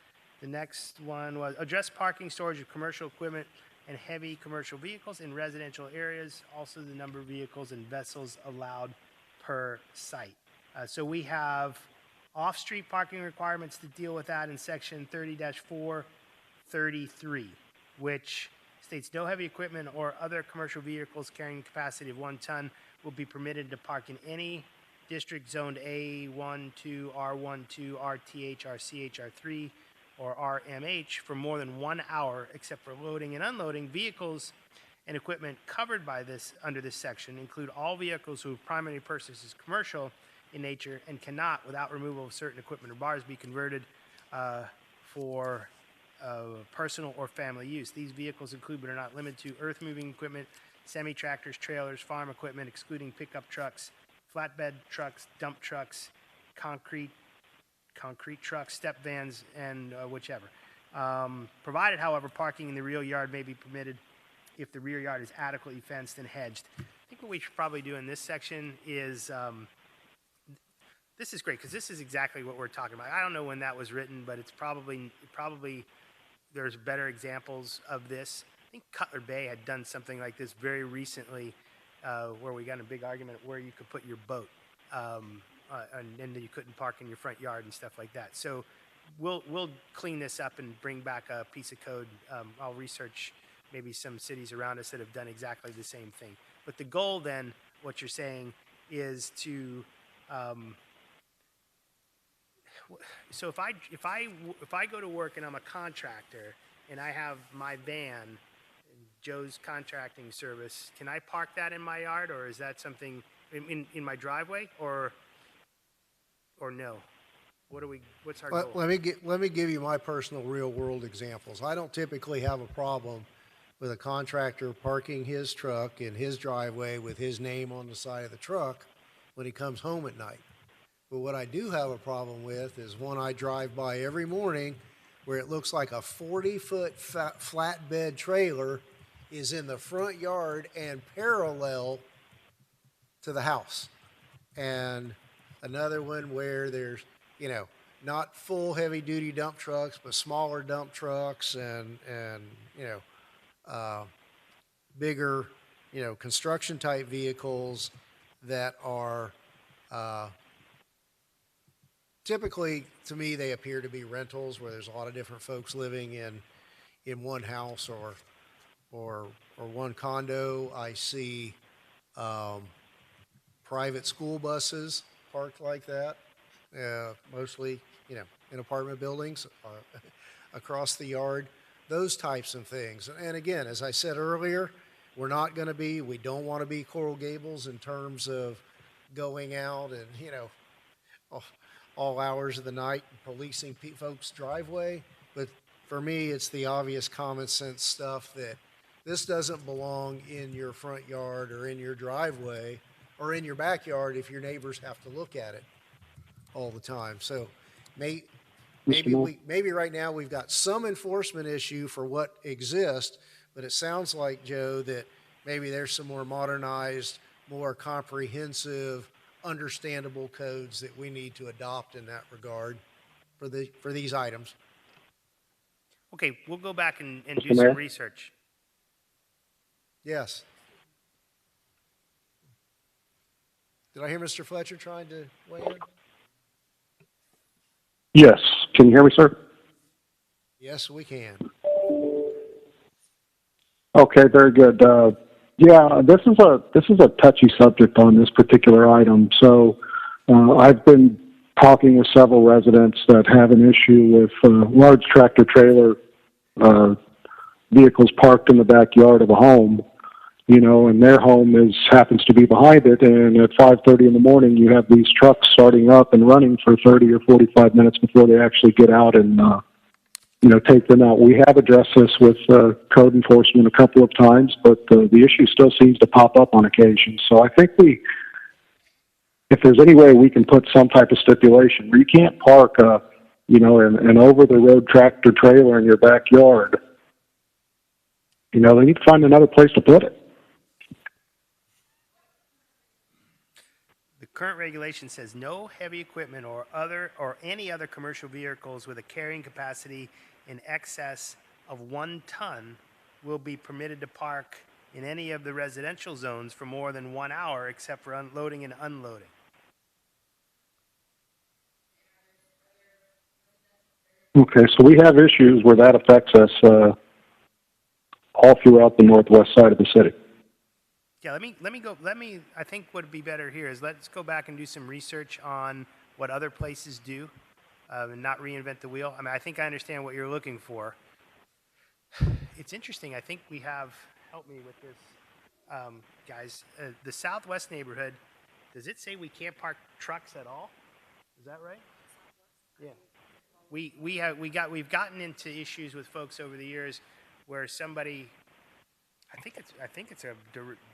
The next one was address parking, storage of commercial equipment and heavy commercial vehicles in residential areas. Also the number of vehicles and vessels allowed per site. So we have off-street parking requirements to deal with that in section 30-433, which states no heavy equipment or other commercial vehicles carrying capacity of 1 ton will be permitted to park in any district zoned A1, 2, R1, 2, RTH, RCH, R3, or RMH for more than 1 hour, except for loading and unloading. Vehicles and equipment covered by this under this section include all vehicles whose primary purpose is commercial in nature and cannot, without removal of certain equipment or bars, be converted for personal or family use. These vehicles include but are not limited to earth-moving equipment, semi-tractors, trailers, farm equipment, excluding pickup trucks, flatbed trucks, dump trucks, concrete trucks, step vans, and whichever. Provided, however, parking in the rear yard may be permitted if the rear yard is adequately fenced and hedged. I think what we should probably do in this section is, this is great because this is exactly what we're talking about. I don't know when that was written, but it's probably there's better examples of this. I think Cutler Bay had done something like this very recently, where we got in a big argument where you could put your boat, and then you couldn't park in your front yard and stuff like that. So we'll clean this up and bring back a piece of code. I'll research maybe some cities around us that have done exactly the same thing. But the goal then, what you're saying, is to so if I go to work and I'm a contractor and I have my van, Joe's Contracting Service, can I park that in my yard, or is that something in my driveway, or no? What's our goal? Let me give you my personal real world examples. I don't typically have a problem with a contractor parking his truck in his driveway with his name on the side of the truck when he comes home at night. But what I do have a problem with is one I drive by every morning where it looks like a 40-foot flatbed trailer is in the front yard and parallel to the house. And another one where there's, not full heavy-duty dump trucks, but smaller dump trucks and bigger, construction-type vehicles that are typically, to me, they appear to be rentals where there's a lot of different folks living in one house or one condo. I see private school buses parked like that, mostly, in apartment buildings across the yard, those types of things. And again, as I said earlier, we don't want to be Coral Gables in terms of going out and, all hours of the night policing folks' driveway. But for me, it's the obvious common sense stuff that this doesn't belong in your front yard or in your driveway or in your backyard if your neighbors have to look at it all the time. So maybe right now we've got some enforcement issue for what exists, but it sounds like, Joe, that maybe there's some more modernized, more comprehensive, understandable codes that we need to adopt in that regard for these items. Okay, we'll go back and do Mr. some Mayor? research. Yes. Did I hear Mr. Fletcher trying to weigh in? Yes. Can you hear me, sir? Yes, we can. Okay, very good. Yeah, this is a touchy subject on this particular item. So I've been talking with several residents that have an issue with large tractor trailer vehicles parked in the backyard of a home, and their home happens to be behind it, and at 5:30 in the morning you have these trucks starting up and running for 30 or 45 minutes before they actually get out and take them out. We have addressed this with code enforcement a couple of times, but the issue still seems to pop up on occasion. So I think if there's any way we can put some type of stipulation where you can't park an over-the-road tractor trailer in your backyard, they need to find another place to put it. The current regulation says no heavy equipment or any other commercial vehicles with a carrying capacity in excess of 1 ton will be permitted to park in any of the residential zones for more than 1 hour, except for unloading and unloading. Okay, so we have issues where that affects us all throughout the northwest side of the city. Yeah, I think what would be better here is let's go back and do some research on what other places do and not reinvent the wheel. I mean, I think I understand what you're looking for. It's interesting. I think we have, help me with this, guys. The southwest neighborhood, does it say we can't park trucks at all? Is that right? Yeah. We've gotten into issues with folks over the years where somebody, I think it's a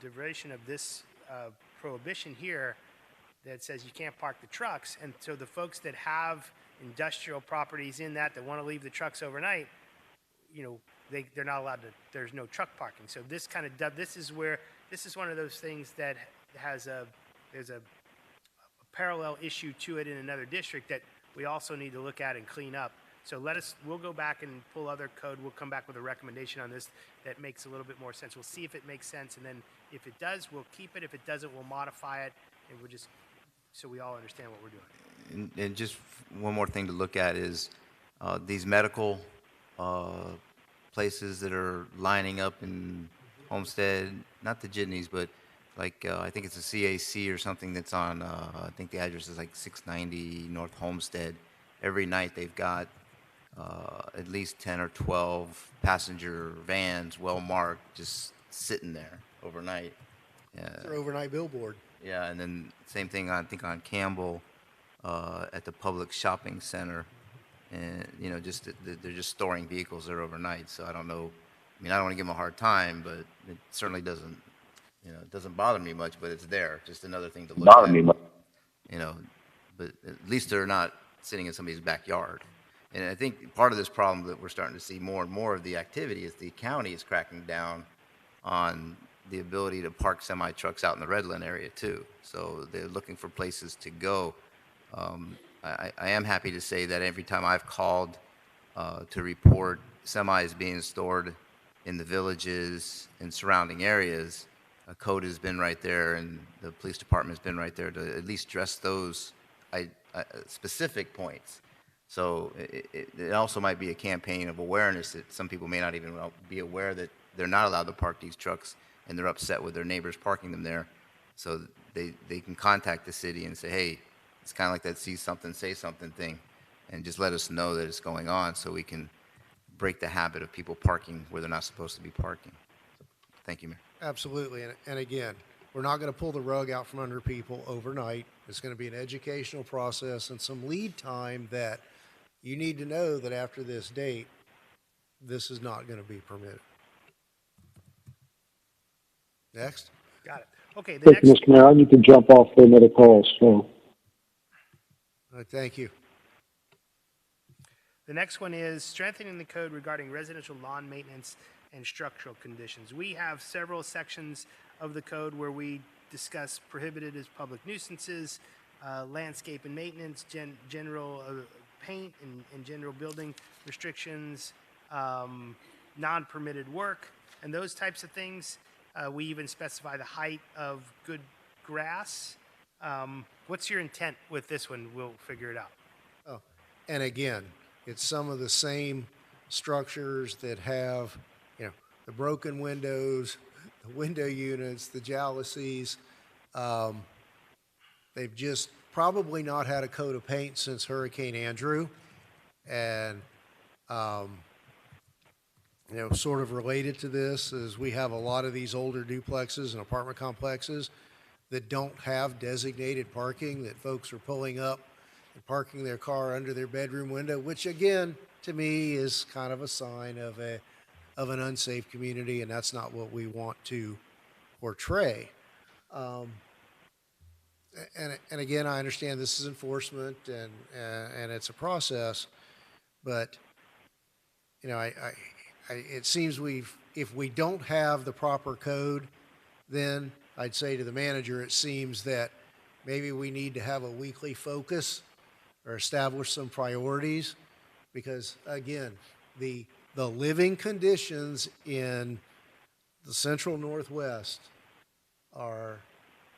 derivation of this prohibition here that says you can't park the trucks, and so the folks that have industrial properties in that want to leave the trucks overnight, they're not allowed to. There's no truck parking. So this is one of those things that there's a parallel issue to it in another district that we also need to look at and clean up. So we'll go back and pull other code. We'll come back with a recommendation on this that makes a little bit more sense. We'll see if it makes sense, and then if it does, we'll keep it. If it doesn't, we'll modify it, and we'll just, so we all understand what we're doing. And just one more thing to look at is these medical places that are lining up in Homestead, not the Jitneys, but like I think it's a CAC or something that's on, I think the address is like 690 North Homestead. Every night they've got at least 10 or 12 passenger vans, well marked, just sitting there overnight. It's their overnight billboard. Yeah, and then same thing I think on Campbell at the public shopping center, and they're just storing vehicles there overnight. So I don't know. I mean, I don't want to give them a hard time, but it certainly doesn't. It doesn't bother me much, but it's there. Just another thing to look at. But at least they're not sitting in somebody's backyard. And I think part of this problem that we're starting to see more and more of the activity is the county is cracking down on the ability to park semi trucks out in the Redland area too. So they're looking for places to go. I am happy to say that every time I've called to report semis being stored in the villages and surrounding areas, a code has been right there, and the police department's been right there to at least address those specific points. So it also might be a campaign of awareness that some people may not even be aware that they're not allowed to park these trucks, and they're upset with their neighbors parking them there. So they can contact the city and say, hey, it's kind of like that see something, say something thing, and just let us know that it's going on so we can break the habit of people parking where they're not supposed to be parking. Thank you, Mayor. Absolutely. And again, we're not going to pull the rug out from under people overnight. It's going to be an educational process and some lead time that you need to know that after this date, this is not going to be permitted. Next. Got it. Okay, the Thank you, next, Mr. Mayor. I need to jump off for another call, so. All right, thank you. the next one is strengthening the code regarding residential lawn maintenance and structural conditions. We have several sections of the code where we discuss prohibited as public nuisances, landscape and maintenance, general paint and general building restrictions, non-permitted work, and those types of things. We even specify the height of good grass. What's your intent with this one? We'll figure it out. Oh, and again, it's some of the same structures that have, you know, the broken windows, the window units, the jalousies. They've just probably not had a coat of paint since Hurricane Andrew. And, you know, sort of related to this is we have a lot of these older duplexes and apartment complexes that don't have designated parking, that folks are pulling up and parking their car under their bedroom window, which again, to me, is kind of a sign of an unsafe community, and that's not what we want to portray. And again, I understand this is enforcement and it's a process, but you know, it seems if we don't have the proper code, then I'd say to the manager, it seems that maybe we need to have a weekly focus or establish some priorities, because again, the living conditions in the central Northwest are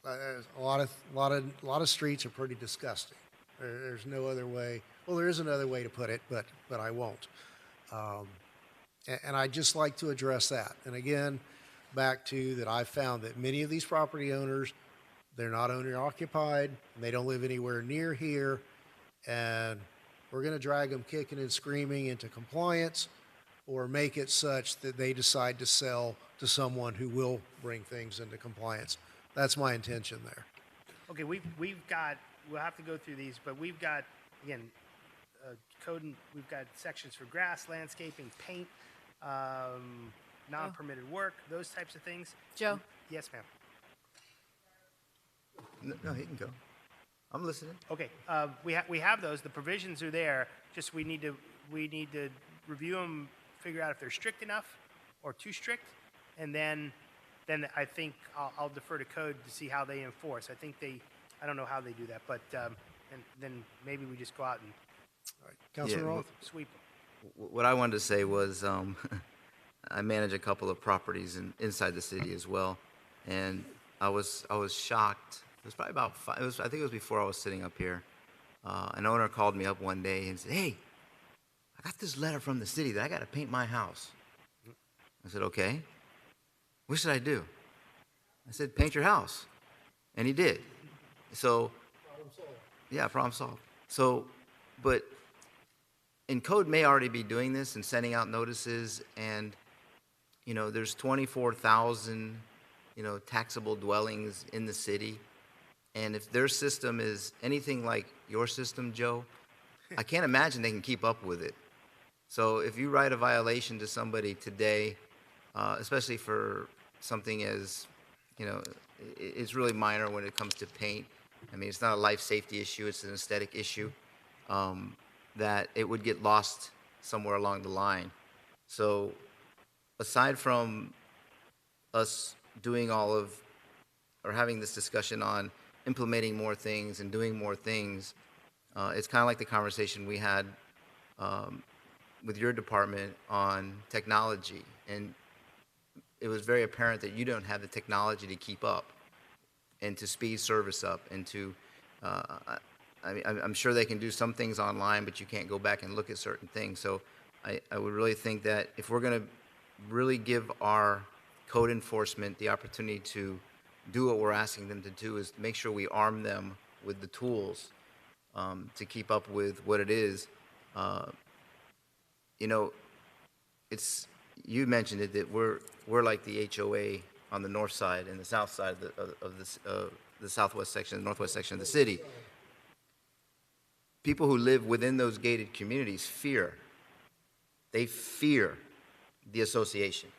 a lot of streets are pretty disgusting. There's no other way. Well, there is another way to put it, but I won't. And I'd just like to address that. And again, back to that, I've found that many of these property owners, they're not owner occupied, and they don't live anywhere near here, and we're going to drag them kicking and screaming into compliance, or make it such that they decide to sell to someone who will bring things into compliance. That's my intention there. Okay, we've got, we'll have to go through these, but we've got, again, code, and we've got sections for grass, landscaping, paint, non-permitted work, those types of things. Joe? Yes, ma'am. No, he can go. I'm listening. Okay, we have those. The provisions are there. Just we need to review them, figure out if they're strict enough or too strict, and then I think I'll defer to code to see how they enforce. I don't know how they do that, but and then maybe we just go out and Councilor Yeah, Roth? sweep them. What I wanted to say was I manage a couple of properties inside the city as well, and I was shocked. It was probably about I think it was before I was sitting up here. An owner called me up one day and said, "Hey, I got this letter from the city that I got to paint my house." I said, "Okay, what should I do?" I said, "Paint your house," and he did. So, yeah, problem solved. So, but. And code may already be doing this and sending out notices, and, you know, there's 24,000, you know, taxable dwellings in the city. And if their system is anything like your system, Joe, I can't imagine they can keep up with it. So if you write a violation to somebody today, especially for something as, you know, it's really minor when it comes to paint. I mean, it's not a life safety issue, it's an aesthetic issue. That it would get lost somewhere along the line. So aside from us doing or having this discussion on implementing more things and doing more things, It's kind of like the conversation we had with your department on technology, and it was very apparent that you don't have the technology to keep up and to speed service up and to I mean, I'm sure they can do some things online, but you can't go back and look at certain things. So I would really think that if we're going to really give our code enforcement the opportunity to do what we're asking them to do, is make sure we arm them with the tools to keep up with what it is. You know, it's, you mentioned it, that we're like the HOA on the north side and the south side of the southwest section, the northwest section of the city. People who live within those gated communities fear. They fear the association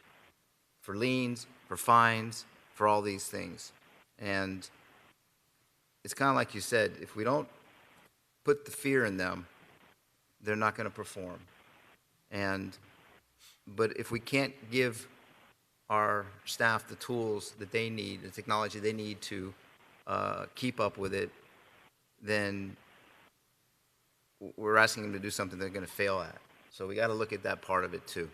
for liens, for fines, for all these things. And it's kind of like you said, if we don't put the fear in them, they're not going to perform. But if we can't give our staff the tools that they need, the technology they need to keep up with it, then we're asking them to do something they're going to fail at. So we got to look at that part of it too.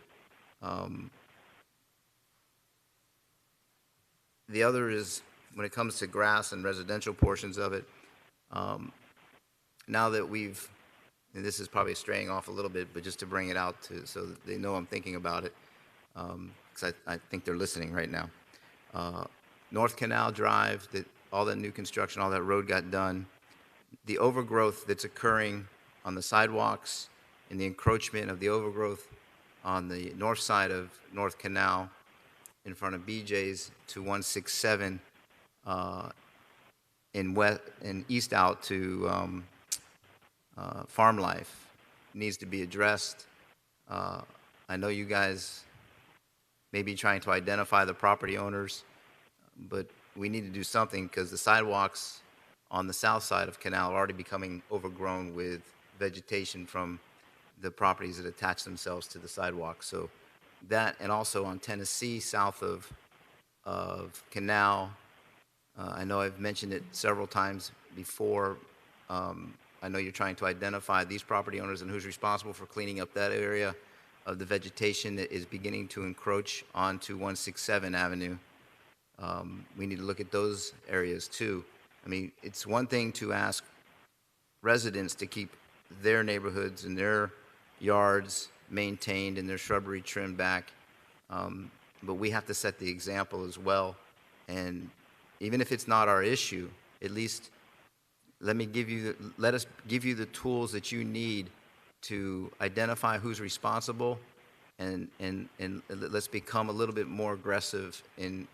The other is when it comes to grass and residential portions of it, now that we've, and this is probably straying off a little bit, but just to bring it out to, so that they know I'm thinking about it, because I think they're listening right now. North Canal Drive, all that new construction, all that road got done. The overgrowth that's occurring on the sidewalks and the encroachment of the overgrowth on the north side of North Canal in front of BJ's to 167 and east out to Farm Life needs to be addressed. I know you guys may be trying to identify the property owners, but we need to do something because the sidewalks on the south side of Canal are already becoming overgrown with vegetation from the properties that attach themselves to the sidewalk. So that, and also on Tennessee, south of Canal, I know I've mentioned it several times before. I know you're trying to identify these property owners and who's responsible for cleaning up that area of the vegetation that is beginning to encroach onto 167 Avenue. We need to look at those areas too. I mean, it's one thing to ask residents to keep their neighborhoods and their yards maintained and their shrubbery trimmed back, but we have to set the example as well. And even if it's not our issue, at least let us give you the tools that you need to identify who's responsible, and let's become a little bit more aggressive in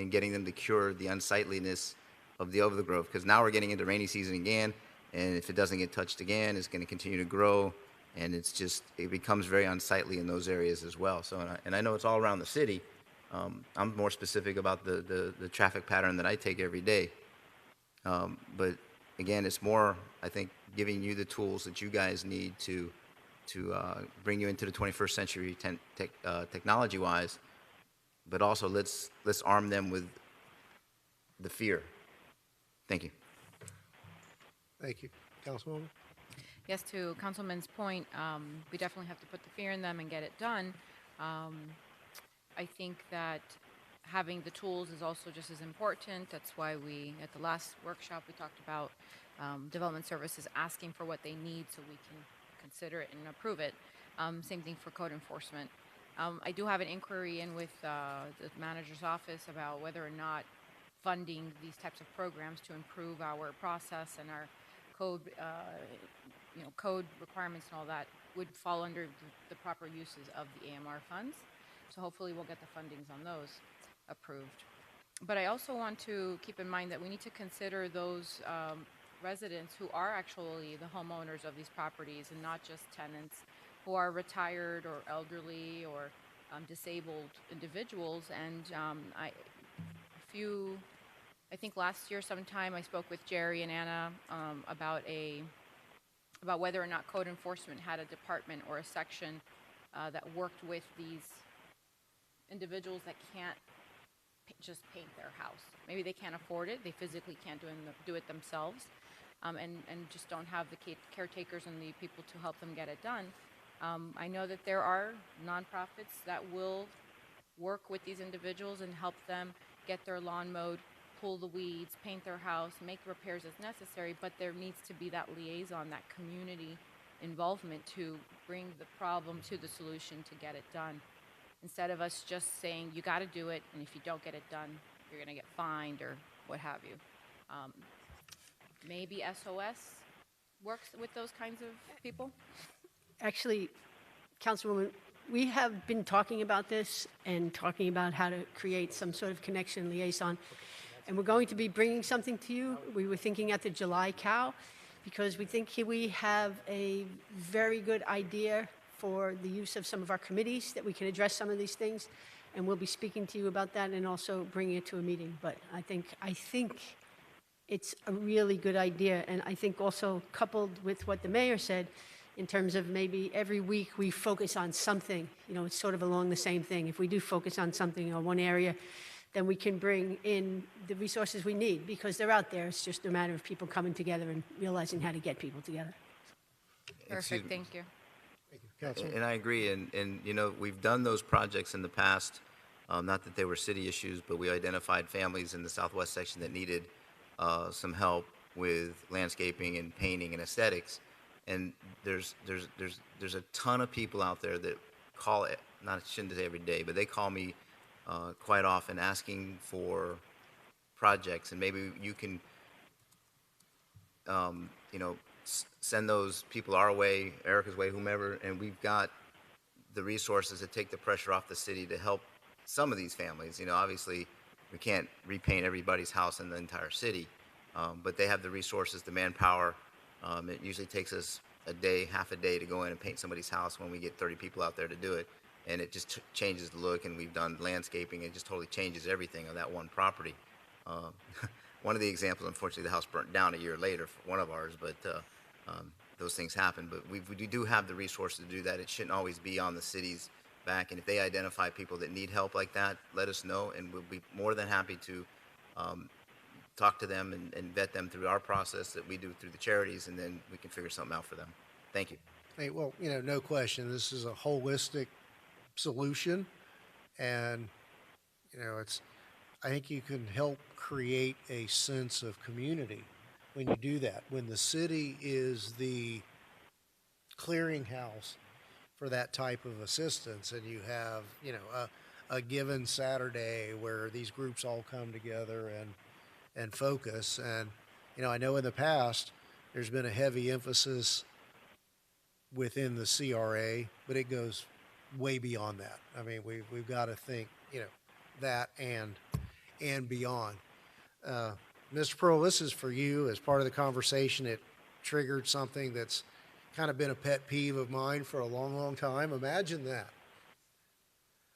getting them to cure the unsightliness of the overgrowth, because now we're getting into rainy season again, and if it doesn't get touched again, it's going to continue to grow, and it becomes very unsightly in those areas as well. So, and I know it's all around the city. I'm more specific about the traffic pattern that I take every day. But again, it's more, I think, giving you the tools that you guys need to bring you into the 21st century technology-wise, but also let's arm them with the fear. Thank you. Thank you. Councilwoman? Yes, to Councilman's point, we definitely have to put the fear in them and get it done. I think that having the tools is also just as important. That's why at the last workshop, we talked about development services asking for what they need so we can consider it and approve it. Same thing for code enforcement. I do have an inquiry in with the manager's office about whether or not funding these types of programs to improve our process and our code, code requirements and all that would fall under the proper uses of the AMR funds. So hopefully we'll get the fundings on those approved. But I also want to keep in mind that we need to consider those residents who are actually the homeowners of these properties and not just tenants who are retired or elderly or disabled individuals. And I think last year sometime I spoke with Jerry and Anna about whether or not code enforcement had a department or a section that worked with these individuals that can't just paint their house. Maybe they can't afford it, they physically can't do it themselves, and just don't have the caretakers and the people to help them get it done. I know that there are nonprofits that will work with these individuals and help them get their lawn mowed, pull the weeds, paint their house, make repairs as necessary, but there needs to be that liaison, that community involvement to bring the problem to the solution to get it done. Instead of us just saying, you got to do it, and if you don't get it done, you're going to get fined or what have you. Maybe SOS works with those kinds of people? Actually, Councilwoman, we have been talking about this and talking about how to create some sort of connection liaison. And we're going to be bringing something to you. We were thinking at the July Cow, because we think we have a very good idea for the use of some of our committees, that we can address some of these things. And we'll be speaking to you about that and also bringing it to a meeting. But I think it's a really good idea. And I think also coupled with what the mayor said, in terms of maybe every week we focus on something, it's sort of along the same thing. If we do focus on something or one area, then we can bring in the resources we need, because they're out there. It's just a matter of people coming together and realizing how to get people together. Perfect, thank you. And I agree, and we've done those projects in the past, not that they were city issues, but we identified families in the southwest section that needed some help with landscaping and painting and aesthetics. And there's a ton of people out there that call it, not shouldn't say every day, but they call me quite often asking for projects, and maybe you can send those people our way, Erica's way, whomever, and we've got the resources to take the pressure off the city to help some of these families. Obviously we can't repaint everybody's house in the entire city, but they have the resources, the manpower. It usually takes us a day, half a day to go in and paint somebody's house when we get 30 people out there to do it. And it just changes the look, and we've done landscaping. It just totally changes everything on that one property. One of the examples, unfortunately, the house burnt down a year later for one of ours, but those things happen. But we do have the resources to do that. It shouldn't always be on the city's back. And if they identify people that need help like that, let us know, and we'll be more than happy to talk to them and vet them through our process that we do through the charities, and then we can figure something out for them. Thank you. Hey, well, no question, this is a holistic solution, and I think you can help create a sense of community when you do that, when the city is the clearinghouse for that type of assistance, and you have a given Saturday where these groups all come together and focus. And I know in the past there's been a heavy emphasis within the CRA, but it goes way beyond that. I mean, we've got to think, that and beyond. Mr. Pearl, this is for you. As part of the conversation, it triggered something that's kind of been a pet peeve of mine for a long, long time. Imagine that.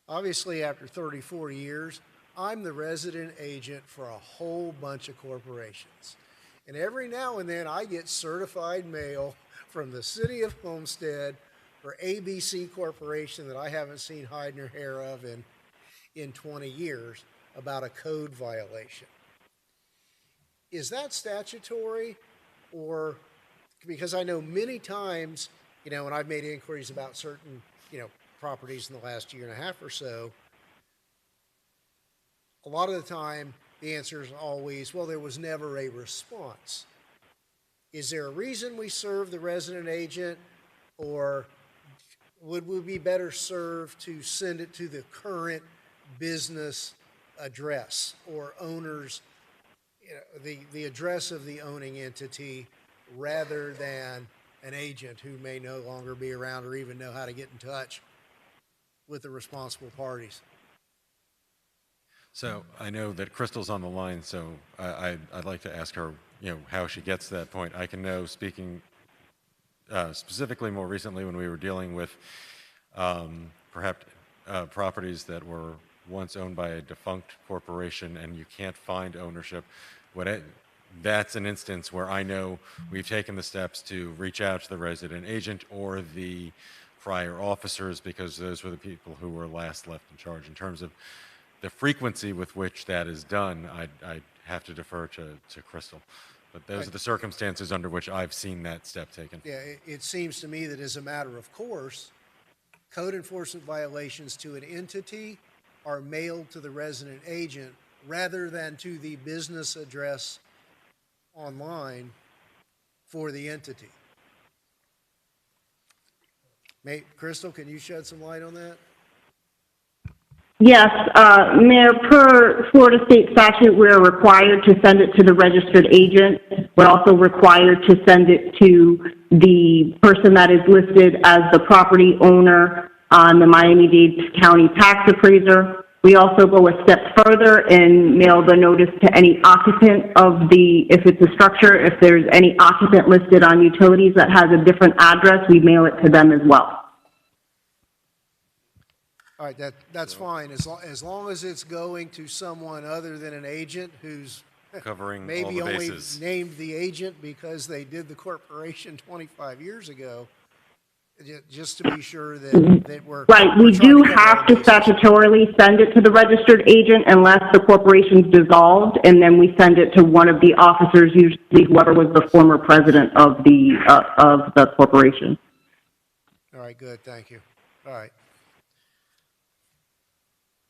Obviously, after 34 years, I'm the resident agent for a whole bunch of corporations. And every now and then I get certified mail from the city of Homestead or ABC Corporation that I haven't seen hide nor hair of in 20 years about a code violation. Is that statutory? Or, because I know many times, when I've made inquiries about certain, properties in the last year and a half or so, a lot of the time the answer is always, well, there was never a response. Is there a reason we serve the resident agent, or would we be better served to send it to the current business address or owner's, the address of the owning entity, rather than an agent who may no longer be around or even know how to get in touch with the responsible parties? So I know that Crystal's on the line, so I'd like to ask her, how she gets to that point. I can know, speaking specifically more recently when we were dealing with perhaps properties that were once owned by a defunct corporation and you can't find ownership, that's an instance where I know we've taken the steps to reach out to the resident agent or the prior officers, because those were the people who were last left in charge. In terms of the frequency with which that is done, I'd have to defer to Crystal. But those are the circumstances under which I've seen that step taken. Yeah, it seems to me that as a matter of course, code enforcement violations to an entity are mailed to the resident agent rather than to the business address online for the entity. Crystal, can you shed some light on that? Yes, Mayor, per Florida state statute, we're required to send it to the registered agent. We're also required to send it to the person that is listed as the property owner on the Miami-Dade County tax appraiser. We also go a step further and mail the notice to any occupant of if it's a structure, if there's any occupant listed on utilities that has a different address, we mail it to them as well. All right, that's fine, as long as it's going to someone other than an agent who's Covering all maybe the only bases. named the agent because they did the corporation 25 years ago, just to be sure that we're... Right, we're we trying do to cover have all to bases. statutorily send it to the registered agent unless the corporation's dissolved, and then we send it to one of the officers, usually whoever was the former president of the corporation. All right, good, thank you. All right.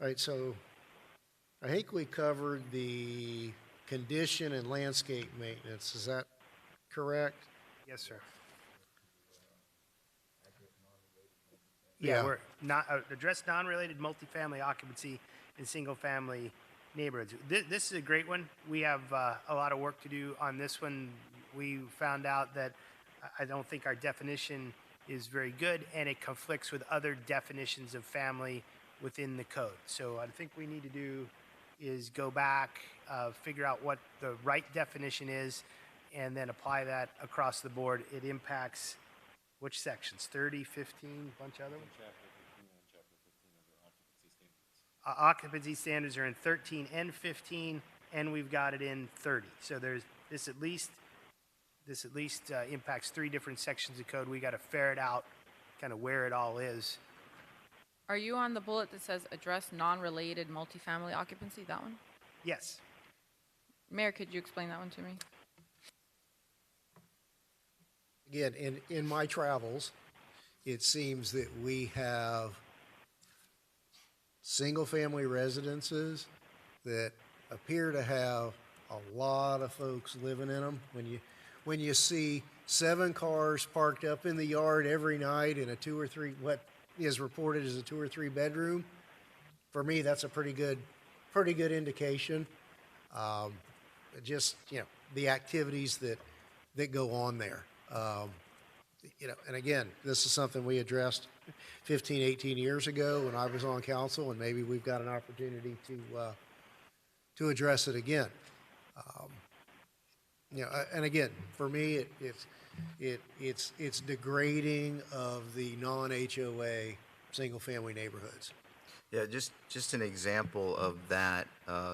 All right, so I think we covered the condition and landscape maintenance. Is that correct? Yes, sir. Yeah. Yeah, we're not, address non-related multifamily occupancy in single-family neighborhoods. This is a great one. We have a lot of work to do on this one. We found out that I don't think our definition is very good, and it conflicts with other definitions of family within the code. So I think we need to do is go back, figure out what the right definition is, and then apply that across the board. It impacts which sections? 30, 15, bunch of other ones? Occupancy standards are in 13 and 15, and we've got it in 30. So there's this at least impacts 3 different sections of code. We got to ferret out kind of where it all is. Are you on the bullet that says address non-related multifamily occupancy, that one? Yes. Mayor, could you explain that one to me? Again, in my travels, it seems that we have single-family residences that appear to have a lot of folks living in them. When you see 7 cars parked up in the yard every night in a 2 or 3, what is reported as a 2 or 3 bedroom, for me, that's a pretty good indication. Just, the activities that go on there. And again, this is something we addressed 15, 18 years ago when I was on council, and maybe we've got an opportunity to address it again. And again, for me, it's degrading of the non-HOA single-family neighborhoods. Yeah, just an example of that.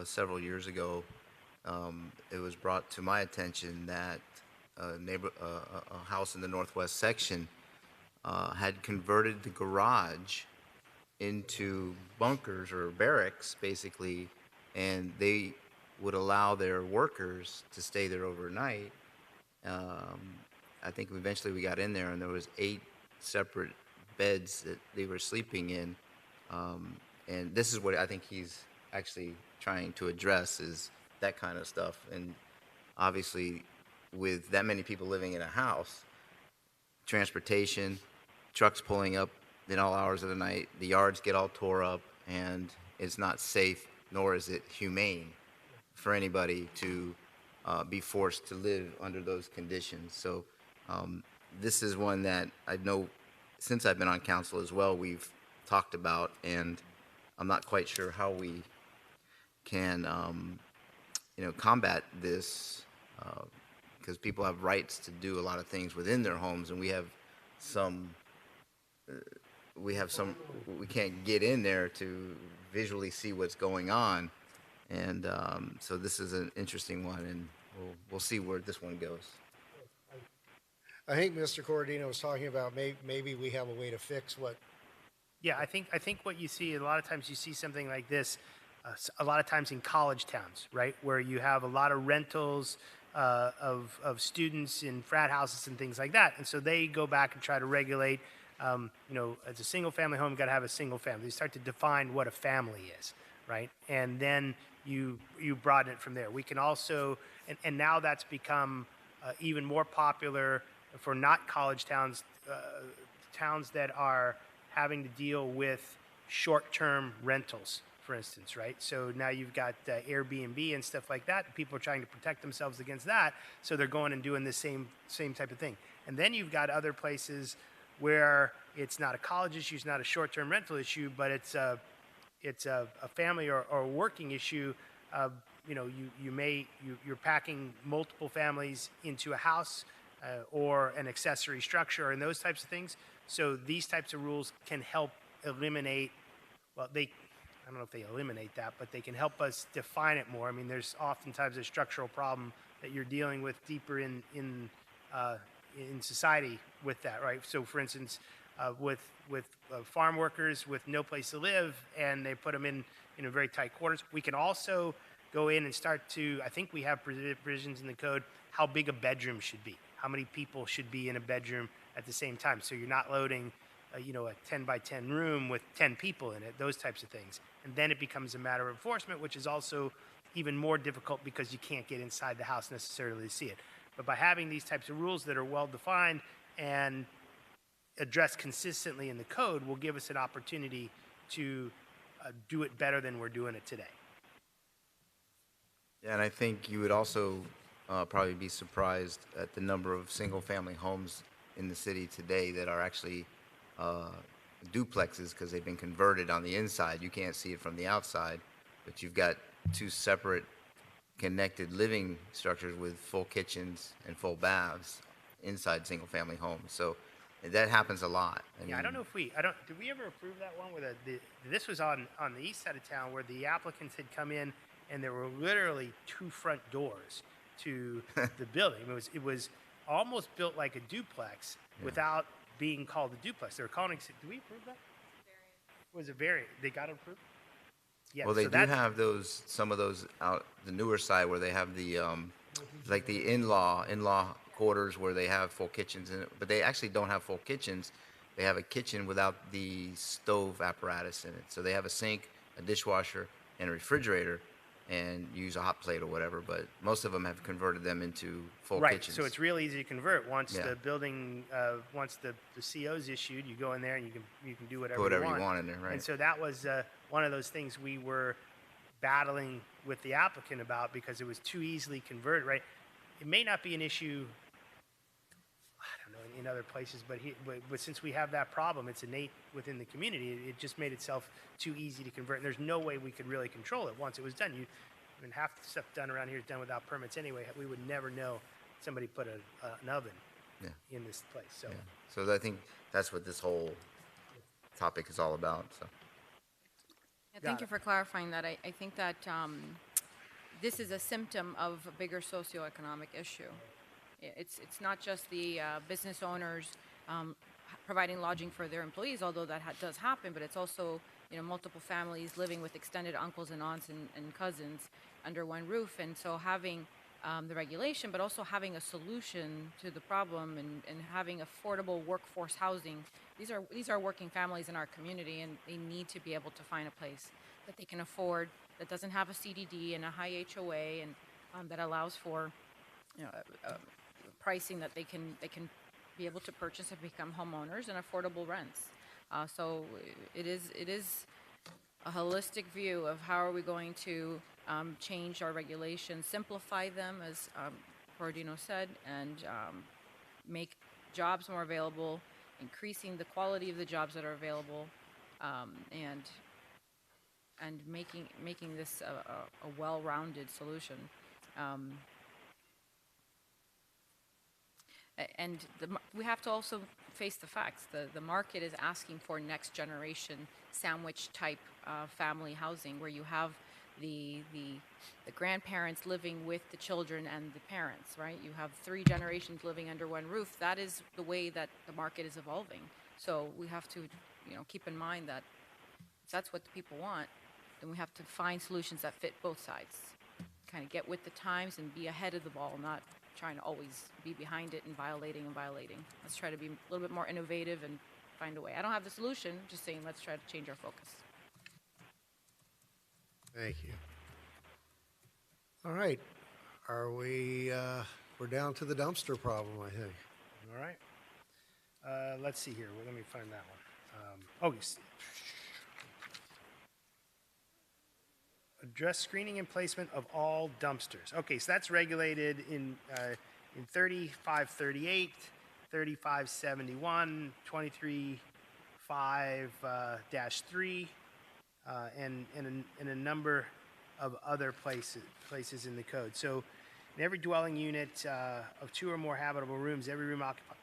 Several years ago, it was brought to my attention that a house in the northwest section had converted the garage into bunkers or barracks, basically, and they would allow their workers to stay there overnight. I think eventually we got in there, and there was 8 separate beds that they were sleeping in. And this is what I think he's actually trying to address, is that kind of stuff. And obviously, with that many people living in a house, transportation, trucks pulling up in all hours of the night, the yards get all tore up, and it's not safe, nor is it humane for anybody to be forced to live under those conditions. So this is one that I know since I've been on council as well, we've talked about, and I'm not quite sure how we can, combat this, because people have rights to do a lot of things within their homes, and we can't get in there to visually see what's going on. And so this is an interesting one, and we'll see where this one goes. I think Mr. Corradino was talking about maybe we have a way to fix what. Yeah, I think what you see, a lot of times you see something like this, a lot of times in college towns, right, where you have a lot of rentals, of students in frat houses and things like that. And so they go back and try to regulate, as a single family home, you got to have a single family. You start to define what a family is, right? And then you broaden it from there. We can also, and now that's become even more popular for not college towns, towns that are having to deal with short-term rentals, for instance, right? So now you've got Airbnb and stuff like that. People are trying to protect themselves against that, so they're going and doing the same type of thing. And then you've got other places where it's not a college issue, it's not a short-term rental issue, but it's a family or a working issue. You're packing multiple families into a house or an accessory structure and those types of things. So these types of rules can help eliminate, I don't know if they eliminate that, but they can help us define it more. I mean, there's oftentimes a structural problem that you're dealing with deeper in society with that, right? So for instance, with farm workers with no place to live, and they put them in very tight quarters. We can also go in and start to, I think we have provisions in the code, how big a bedroom should be, how many people should be in a bedroom at the same time. So you're not loading, a 10 by 10 room with 10 people in it, those types of things. And then it becomes a matter of enforcement, which is also even more difficult because you can't get inside the house necessarily to see it. But by having these types of rules that are well defined and addressed consistently in the code will give us an opportunity to do it better than we're doing it today. Yeah, and I think you would also probably be surprised at the number of single-family homes in the city today that are actually duplexes because they've been converted on the inside. You can't see it from the outside, but you've got two separate connected living structures with full kitchens and full baths inside single-family homes. So that happens a lot. I don't know if did we ever approve that one where this was on the east side of town where the applicants had come in and there were literally two front doors to the building. It was almost built like a duplex without being called a duplex. They were calling it, did we approve that? Was it variant? They got it approved? Yeah. Well, they do have some of those out the newer side where they have the like the in-law quarters where they have full kitchens in it, but they actually don't have full kitchens. They have a kitchen without the stove apparatus in it. So they have a sink, a dishwasher, and a refrigerator, and use a hot plate or whatever. But most of them have converted them into full kitchens. So it's real easy to convert once the building, once the CO is issued. You go in there and you can do whatever, you want in there, right? And so that was one of those things we were battling with the applicant about because it was too easily converted, right? It may not be an issue, I don't know, in other places, but since we have that problem, it's innate within the community. It just made itself too easy to convert, and there's no way we could really control it once it was done. Half the stuff done around here is done without permits anyway. We would never know somebody put an oven in this place. So, so I think that's what this whole topic is all about. So. Yeah, thank you for clarifying that. I think that this is a symptom of a bigger socioeconomic issue. It's not just the business owners providing lodging for their employees, although that does happen, but it's also multiple families living with extended uncles and aunts and cousins under one roof. And so having the regulation, but also having a solution to the problem and having affordable workforce housing. These are working families in our community, and they need to be able to find a place that they can afford, that doesn't have a CDD and a high HOA, and that allows for pricing that they can be able to purchase and become homeowners and affordable rents. So it is a holistic view of how are we going to change our regulations, simplify them, as Corradino said, and make jobs more available, increasing the quality of the jobs that are available, and making this a well-rounded solution. And we have to also face the facts. The market is asking for next generation sandwich type family housing, where you have the grandparents living with the children and the parents, right? You have 3 generations living under one roof. That is the way that the market is evolving. So we have to, keep in mind that if that's what the people want, then we have to find solutions that fit both sides. kind of get with the times and be ahead of the ball, not trying to always be behind it and violating and violating. Let's try to be a little bit more innovative and find a way. I don't have the solution, just saying let's try to change our focus. Thank you. All right. Are we, we're down to the dumpster problem, I think. All right. Let's see here. Well, let me find that one. Yes. Address screening and placement of all dumpsters. Okay, so that's regulated in 3538, 3571, 23.5-3, and a number of other places in the code. So in every dwelling unit of 2 or more habitable rooms, every room occupied.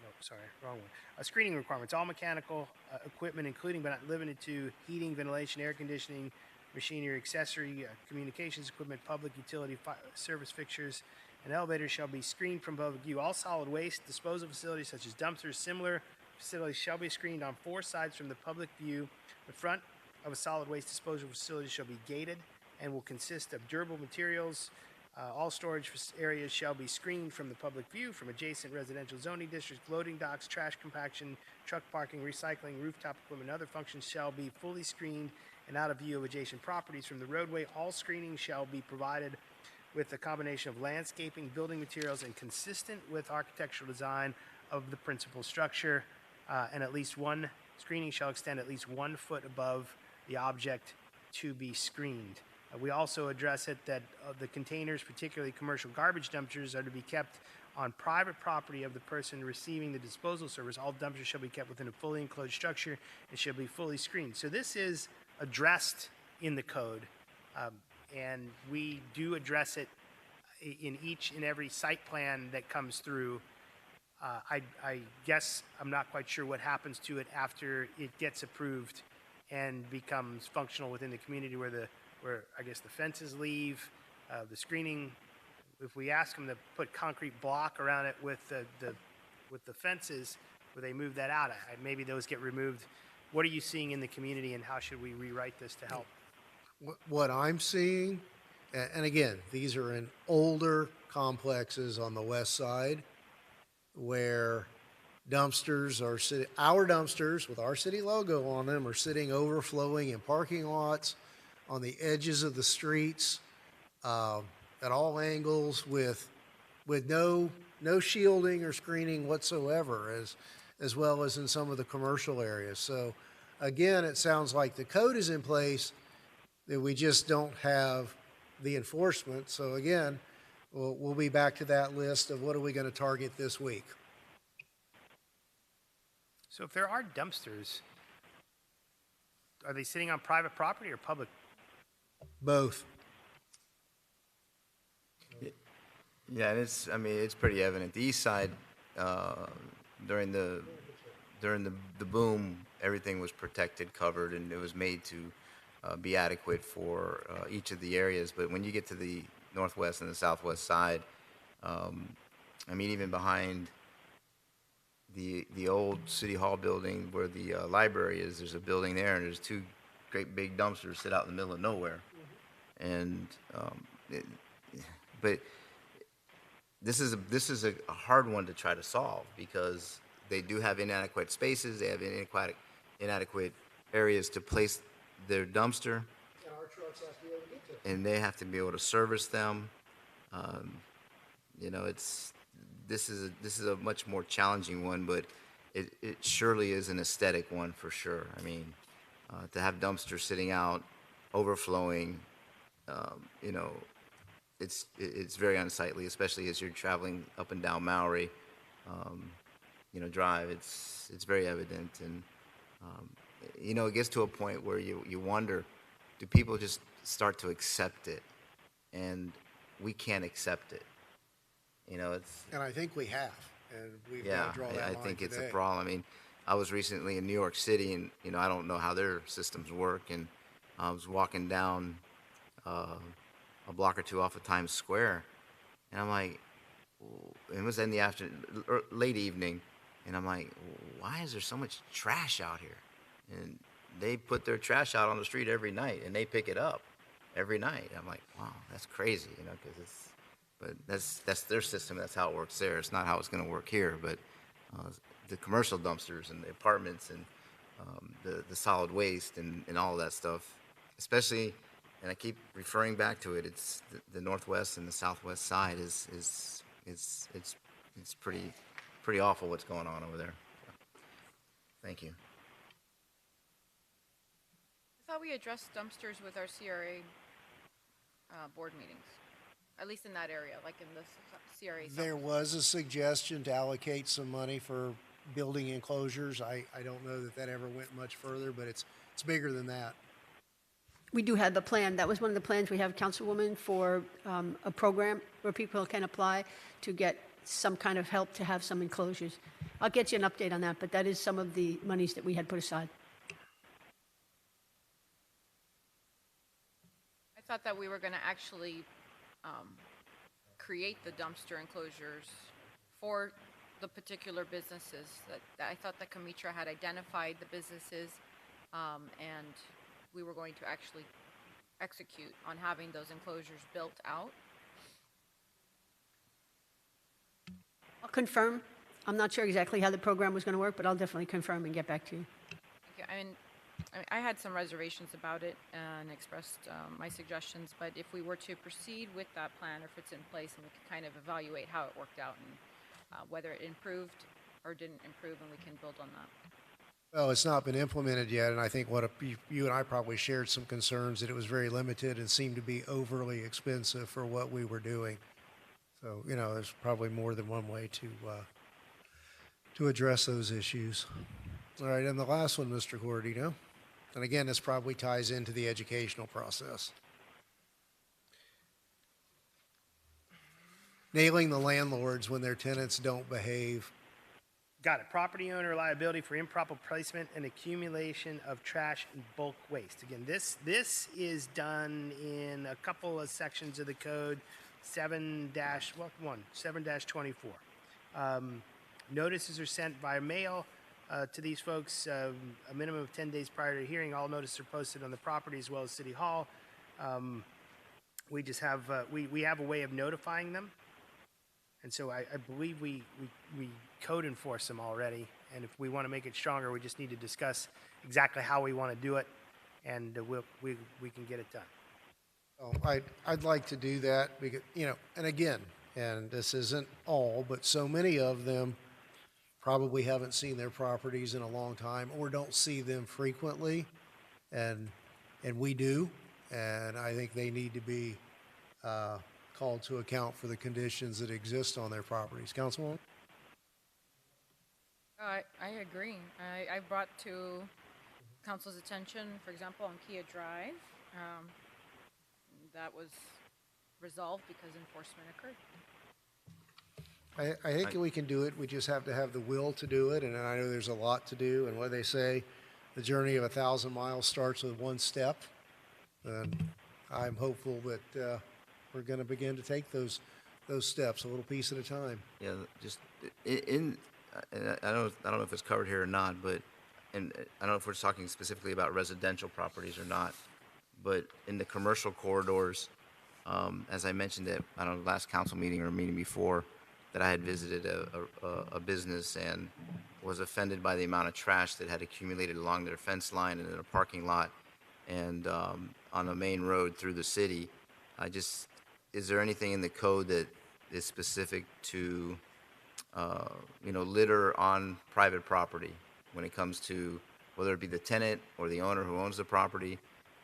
No, sorry, wrong one. Screening requirements: all mechanical equipment, including but not limited to heating, ventilation, air conditioning, machinery, accessory, communications equipment, public utility service fixtures, and elevators shall be screened from public view. All solid waste disposal facilities such as dumpsters, similar facilities shall be screened on 4 sides from the public view. The front of a solid waste disposal facility shall be gated and will consist of durable materials. All storage areas shall be screened from the public view from adjacent residential zoning districts. Loading docks, trash compaction, truck parking, recycling, rooftop equipment, and other functions shall be fully screened and out of view of adjacent properties from the roadway. All screening shall be provided with a combination of landscaping, building materials, and consistent with architectural design of the principal structure. And at least one screening shall extend at least 1 foot above the object to be screened. We also address it that the containers, particularly commercial garbage dumpsters, are to be kept on private property of the person receiving the disposal service. All dumpsters shall be kept within a fully enclosed structure and shall be fully screened. So this is addressed in the code, and we do address it in each and every site plan that comes through. I guess I'm not quite sure what happens to it after it gets approved and becomes functional within the community, where I guess the fences leave, the screening. If we ask them to put concrete block around it with the fences, where they move that out, maybe those get removed. What are you seeing in the community, and how should we rewrite this to help? What I'm seeing, and again, these are in older complexes on the west side, where dumpsters are sitting, our dumpsters with our city logo on them are sitting overflowing in parking lots, on the edges of the streets, at all angles, with no shielding or screening whatsoever, as well as in some of the commercial areas. So again, it sounds like the code is in place, that we just don't have the enforcement. So again, we'll be back to that list of what are we going to target this week. So if there are dumpsters, are they sitting on private property or public? Both. Yeah, and it's pretty evident. The east side, during the boom, everything was protected, covered, and it was made to be adequate for each of the areas. But when you get to the northwest and the southwest side, even behind the old city hall building where the library is, there's a building there, and there's 2 great big dumpsters sit out in the middle of nowhere. And but this is a hard one to try to solve, because they do have inadequate spaces, they have inadequate areas to place their dumpster, And our trucks have to be able to get to. and they have to be able to service them. This is a much more challenging one, but it surely is an aesthetic one for sure. To have dumpsters sitting out, overflowing, it's very unsightly, especially as you're traveling up and down Maury, Drive. It's very evident, and it gets to a point where you wonder, do people just start to accept it? And we can't accept it. And I think we have, and we've got Yeah, to draw that line I think it's a today. problem. I was recently in New York City, and I don't know how their systems work, and I was walking down a block or 2 off of Times Square, and I'm like, it was in the afternoon, late evening, and I'm like, why is there so much trash out here? And they put their trash out on the street every night, and they pick it up. every night. I'm like, wow, that's crazy, you know, but that's their system. That's how it works there. It's not how it's going to work here. But the commercial dumpsters and the apartments and the solid waste and all of that stuff, especially, and I keep referring back to it. It's the northwest and the southwest side it's pretty awful what's going on over there. So, thank you. I thought we addressed dumpsters with our CRA board meetings, at least in that area, like in the CRA. There was a suggestion to allocate some money for building enclosures. I don't know that that ever went much further, but it's bigger than that. We do have the plan. That was one of the plans we have, Councilwoman, for a program where people can apply to get some kind of help to have some enclosures. I'll get you an update on that, but that is some of the monies that we had put aside. I thought that we were going to actually create the dumpster enclosures for the particular businesses. That I thought that Kamitra had identified the businesses, and we were going to actually execute on having those enclosures built out. I'll confirm. I'm not sure exactly how the program was going to work, but I'll definitely confirm and get back to you. Okay, I had some reservations about it and expressed my suggestions, but if we were to proceed with that plan, or if it's in place, and we can kind of evaluate how it worked out and whether it improved or didn't improve, and we can build on that. Well, it's not been implemented yet, and I think you and I probably shared some concerns that it was very limited and seemed to be overly expensive for what we were doing. So, you know, there's probably more than one way to address those issues. All right, and the last one, Mr. Gordino. And again, this probably ties into the educational process. Nailing the landlords when their tenants don't behave. Got it. Property owner liability for improper placement and accumulation of trash and bulk waste. Again, this is done in a couple of sections of the code, 7-24. Notices are sent via mail to these folks a minimum of 10 days prior to hearing. All notices are posted on the property as well as City Hall. We just have we have a way of notifying them, and so I believe we code enforce them already. And if we want to make it stronger, we just need to discuss exactly how we want to do it, and we can get it done. Oh, I'd like to do that because, you know, and again, and this isn't all, but so many of them probably haven't seen their properties in a long time or don't see them frequently, and we do, and I think they need to be called to account for the conditions that exist on their properties. Councilwoman? I agree. I brought to council's attention, for example, on Kia Drive, that was resolved because enforcement occurred. I think we can do it. We just have to have the will to do it, and I know there's a lot to do. And what they say, the journey of 1,000 miles starts with one step. And I'm hopeful that we're going to begin to take those steps a little piece at a time. Yeah, just and I don't know if it's covered here or not, but and I don't know if we're talking specifically about residential properties or not, but in the commercial corridors, as I mentioned at I don't know last council meeting or a meeting before, that I had visited a business and was offended by the amount of trash that had accumulated along their fence line and in a parking lot and on a main road through the city. Is there anything in the code that is specific to, litter on private property when it comes to whether it be the tenant or the owner who owns the property,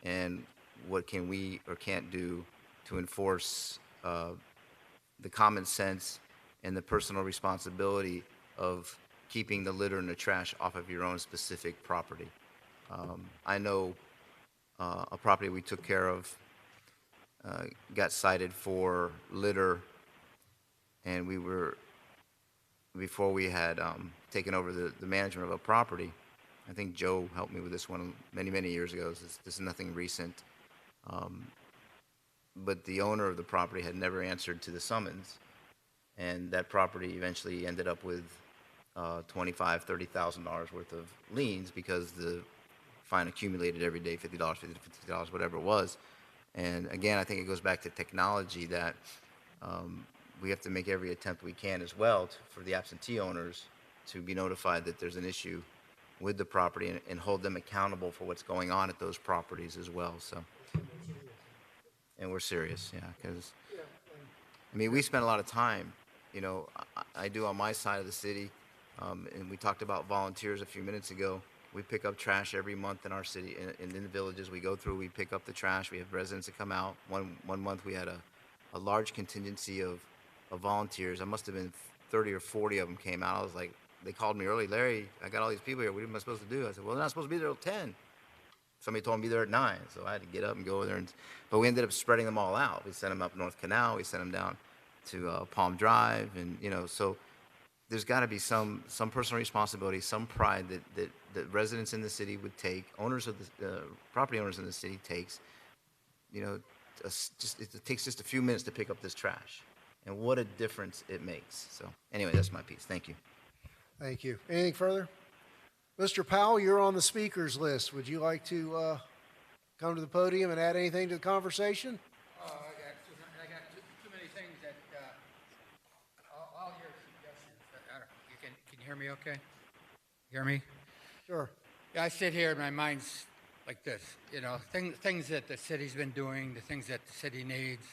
and what can we or can't do to enforce the common sense and the personal responsibility of keeping the litter and the trash off of your own specific property. I know a property we took care of got cited for litter, and before we had taken over the management of a property, I think Joe helped me with this one many, many years ago. This is nothing recent. But the owner of the property had never answered to the summons, and that property eventually ended up with $25,000, $30,000 worth of liens because the fine accumulated every day, $50, $50, whatever it was. And again, I think it goes back to technology that we have to make every attempt we can as well for the absentee owners to be notified that there's an issue with the property and hold them accountable for what's going on at those properties as well. So, and we're serious, yeah, because I mean, we spend a lot of time, you know, I do on my side of the city, and we talked about volunteers a few minutes ago. We pick up trash every month in our city, in the villages we go through, we pick up the trash. We have residents that come out. One month we had a large contingency of volunteers. I must have been 30 or 40 of them came out. I was like, they called me early, Larry, I got all these people here. What am I supposed to do? I said, well, they're not supposed to be there till 10. Somebody told me to be there at 9, so I had to get up and go over there. But we ended up spreading them all out. We sent them up North Canal. We sent them down to Palm Drive, and you know, so there's got to be some personal responsibility, some pride that residents in the city would take, owners of the property owners in the city takes. You know, it takes just a few minutes to pick up this trash, and what a difference it makes. So anyway, that's my piece. Thank you. Thank you. Anything further? Mr. Powell, you're on the speakers list. Would you like to come to the podium and add anything to the conversation? I got too many things that, all your suggestions. Can you hear me okay? Hear me? Sure. Yeah, I sit here and my mind's like this, you know, things that the city's been doing, the things that the city needs.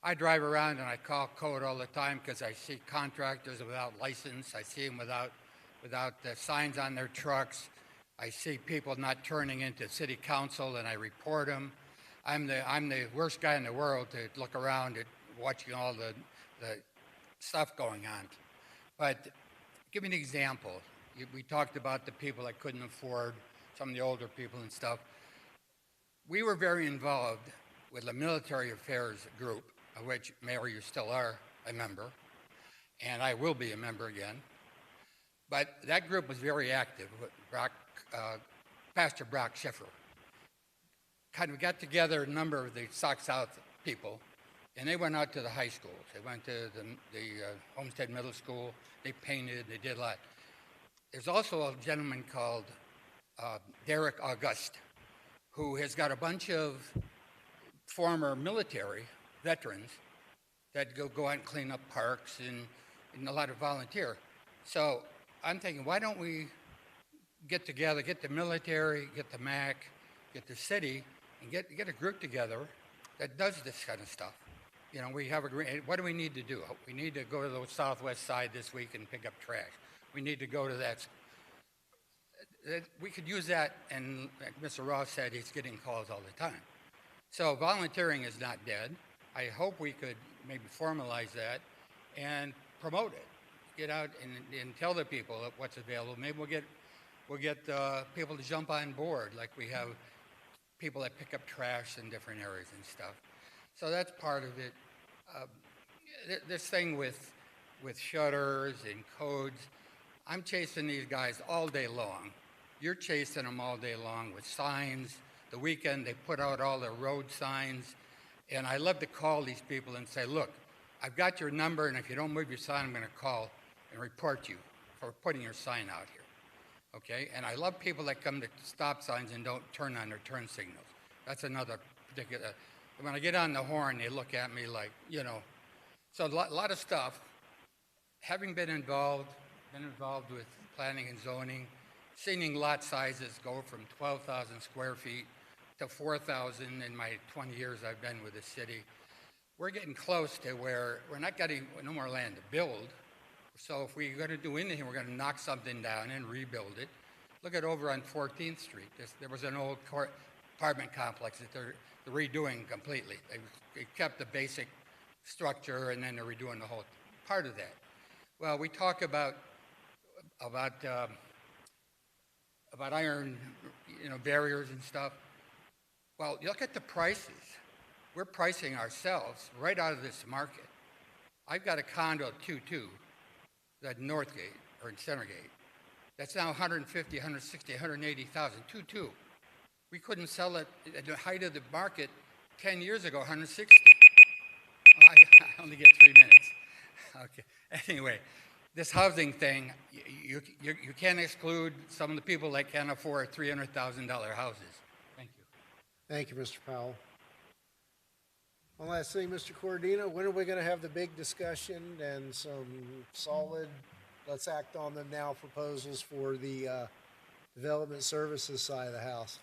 I drive around and I call code all the time because I see contractors without license. I see them without the signs on their trucks. I see people not turning into city council, and I report them. I'm the worst guy in the world to look around at watching all the stuff going on. But give me an example. We talked about the people that couldn't afford, some of the older people and stuff. We were very involved with the military affairs group, of which, Mayor, you still are a member, and I will be a member again. But that group was very active with Pastor Brock Schiffer. Kind of got together a number of the Sock South people, and they went out to the high schools. They went to the Homestead Middle School. They painted. They did a lot. There's also a gentleman called Derek August, who has got a bunch of former military veterans that go out and clean up parks and a lot of volunteer. So I'm thinking, why don't we get together, get the military, get the MAC, get the city, and get a group together that does this kind of stuff. You know, we have what do we need to do? We need to go to the southwest side this week and pick up trash. We need to go to that. We could use that, and like Mr. Ross said, he's getting calls all the time. So volunteering is not dead. I hope we could maybe formalize that and promote it. Get out and tell the people what's available. Maybe we'll get people to jump on board, like we have people that pick up trash in different areas and stuff. So that's part of it. This thing with shutters and codes, I'm chasing these guys all day long. You're chasing them all day long with signs. The weekend they put out all the road signs. And I love to call these people and say, look, I've got your number, and if you don't move your sign, I'm going to call and report you for putting your sign out here. Okay? And I love people that come to stop signs and don't turn on their turn signals. That's another particular. When I get on the horn, they look at me like, you know. So a lot of stuff. Having been involved with planning and zoning, seeing lot sizes go from 12,000 square feet to 4,000 in my 20 years I've been with the city. We're getting close to where we're not getting no more land to build. So if we're going to do anything, we're going to knock something down and rebuild it. Look at over on 14th Street. There was an old apartment complex that they're redoing completely. They kept the basic structure, and then they're redoing the whole part of that. Well, we talk about iron, barriers and stuff. Well, you look at the prices. We're pricing ourselves right out of this market. I've got a condo at 2.2 at Northgate or in Centergate. That's now 150, 160, 180,000, 2.2. We couldn't sell it at the height of the market 10 years ago, 160. I only get 3 minutes. Okay. Anyway, this housing thing, you can't exclude some of the people that can't afford $300,000 houses. Thank you. Thank you, Mr. Powell. One last thing, Mr. Cordino, when are we going to have the big discussion and some solid, let's act on them now proposals for the development services side of the house?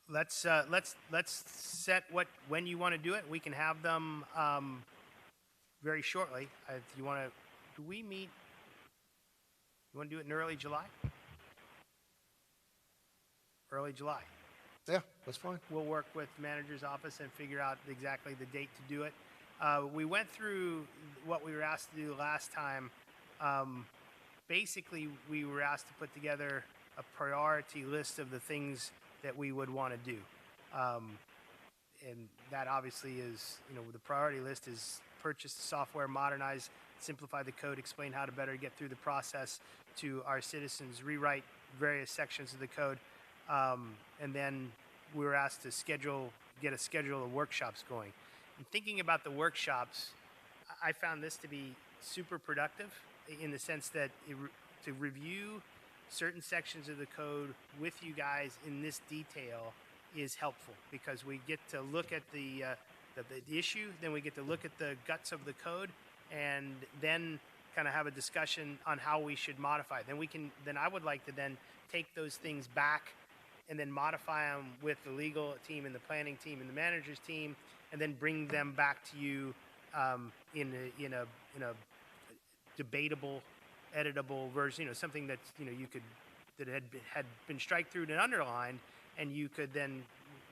Let's set when you want to do it. We can have them very shortly. If you want to, do we meet? You want to do it in early July? Early July. Yeah, that's fine. We'll work with the manager's office and figure out exactly the date to do it. We went through what we were asked to do last time. Basically, we were asked to put together a priority list of the things that we would want to do. And that obviously is, the priority list is purchase the software, modernize, simplify the code, explain how to better get through the process to our citizens, rewrite various sections of the code. And then we were asked to get a schedule of workshops going. And thinking about the workshops, I found this to be super productive in the sense that to review certain sections of the code with you guys in this detail is helpful because we get to look at the issue, then we get to look at the guts of the code, and then kind of have a discussion on how we should modify it. Then I would like to then take those things back and then modify them with the legal team and the planning team and the manager's team, and then bring them back to you in a debatable, editable version. Something that that had been strike through and underlined, and you could then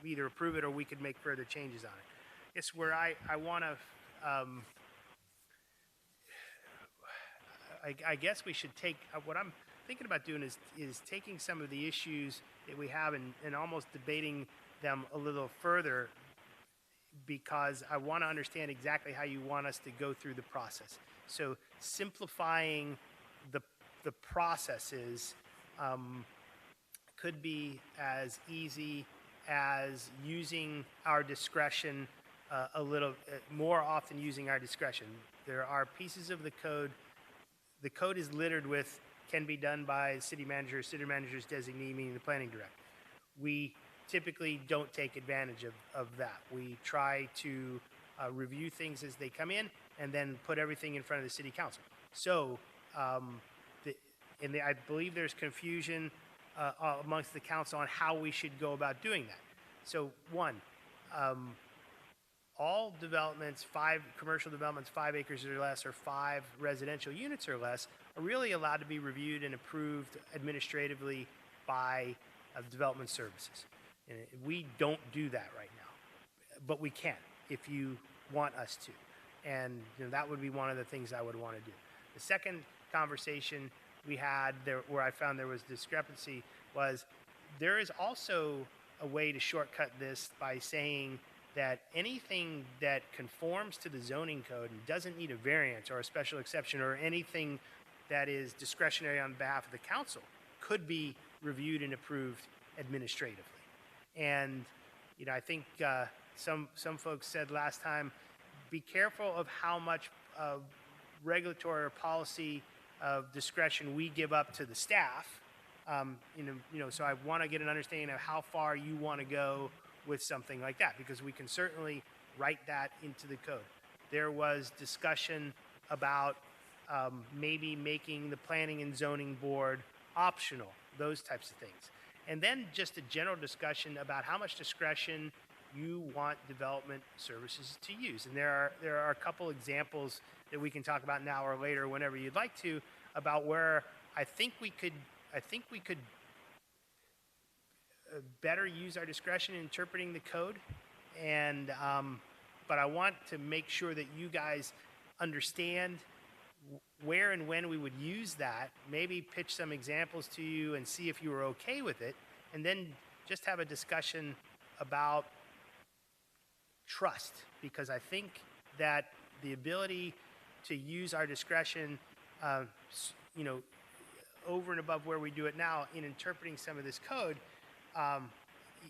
either approve it or we could make further changes on it. It's where I want to. I guess we should take what I'm thinking about doing is taking some of the issues that we have and almost debating them a little further, because I want to understand exactly how you want us to go through the process. So simplifying the processes could be as easy as using our discretion a little more often, using our discretion. There are pieces of the code. The code is littered with can be done by city manager's designee, meaning the planning director. We typically don't take advantage of that. We try to review things as they come in and then put everything in front of the city council. So, I believe there's confusion amongst the council on how we should go about doing that. So, one, all developments, 5 commercial developments, 5 acres or less, or 5 residential units or less, are really allowed to be reviewed and approved administratively by development services. And we don't do that right now, but we can if you want us to. And that would be one of the things I would want to do. The second conversation we had there, where I found there was discrepancy, was there is also a way to shortcut this by saying that anything that conforms to the zoning code and doesn't need a variance or a special exception or anything that is discretionary on behalf of the council could be reviewed and approved administratively. And I think some folks said last time, be careful of how much regulatory or policy of discretion we give up to the staff. So I want to get an understanding of how far you want to go with something like that, because we can certainly write that into the code. There was discussion about maybe making the planning and zoning board optional, those types of things. And then just a general discussion about how much discretion you want development services to use. And there are a couple examples that we can talk about now or later, whenever you'd like to, about where I think we could better use our discretion in interpreting the code. And but I want to make sure that you guys understand where and when we would use that, maybe pitch some examples to you and see if you were okay with it, and then just have a discussion about trust, because I think that the ability to use our discretion, over and above where we do it now in interpreting some of this code,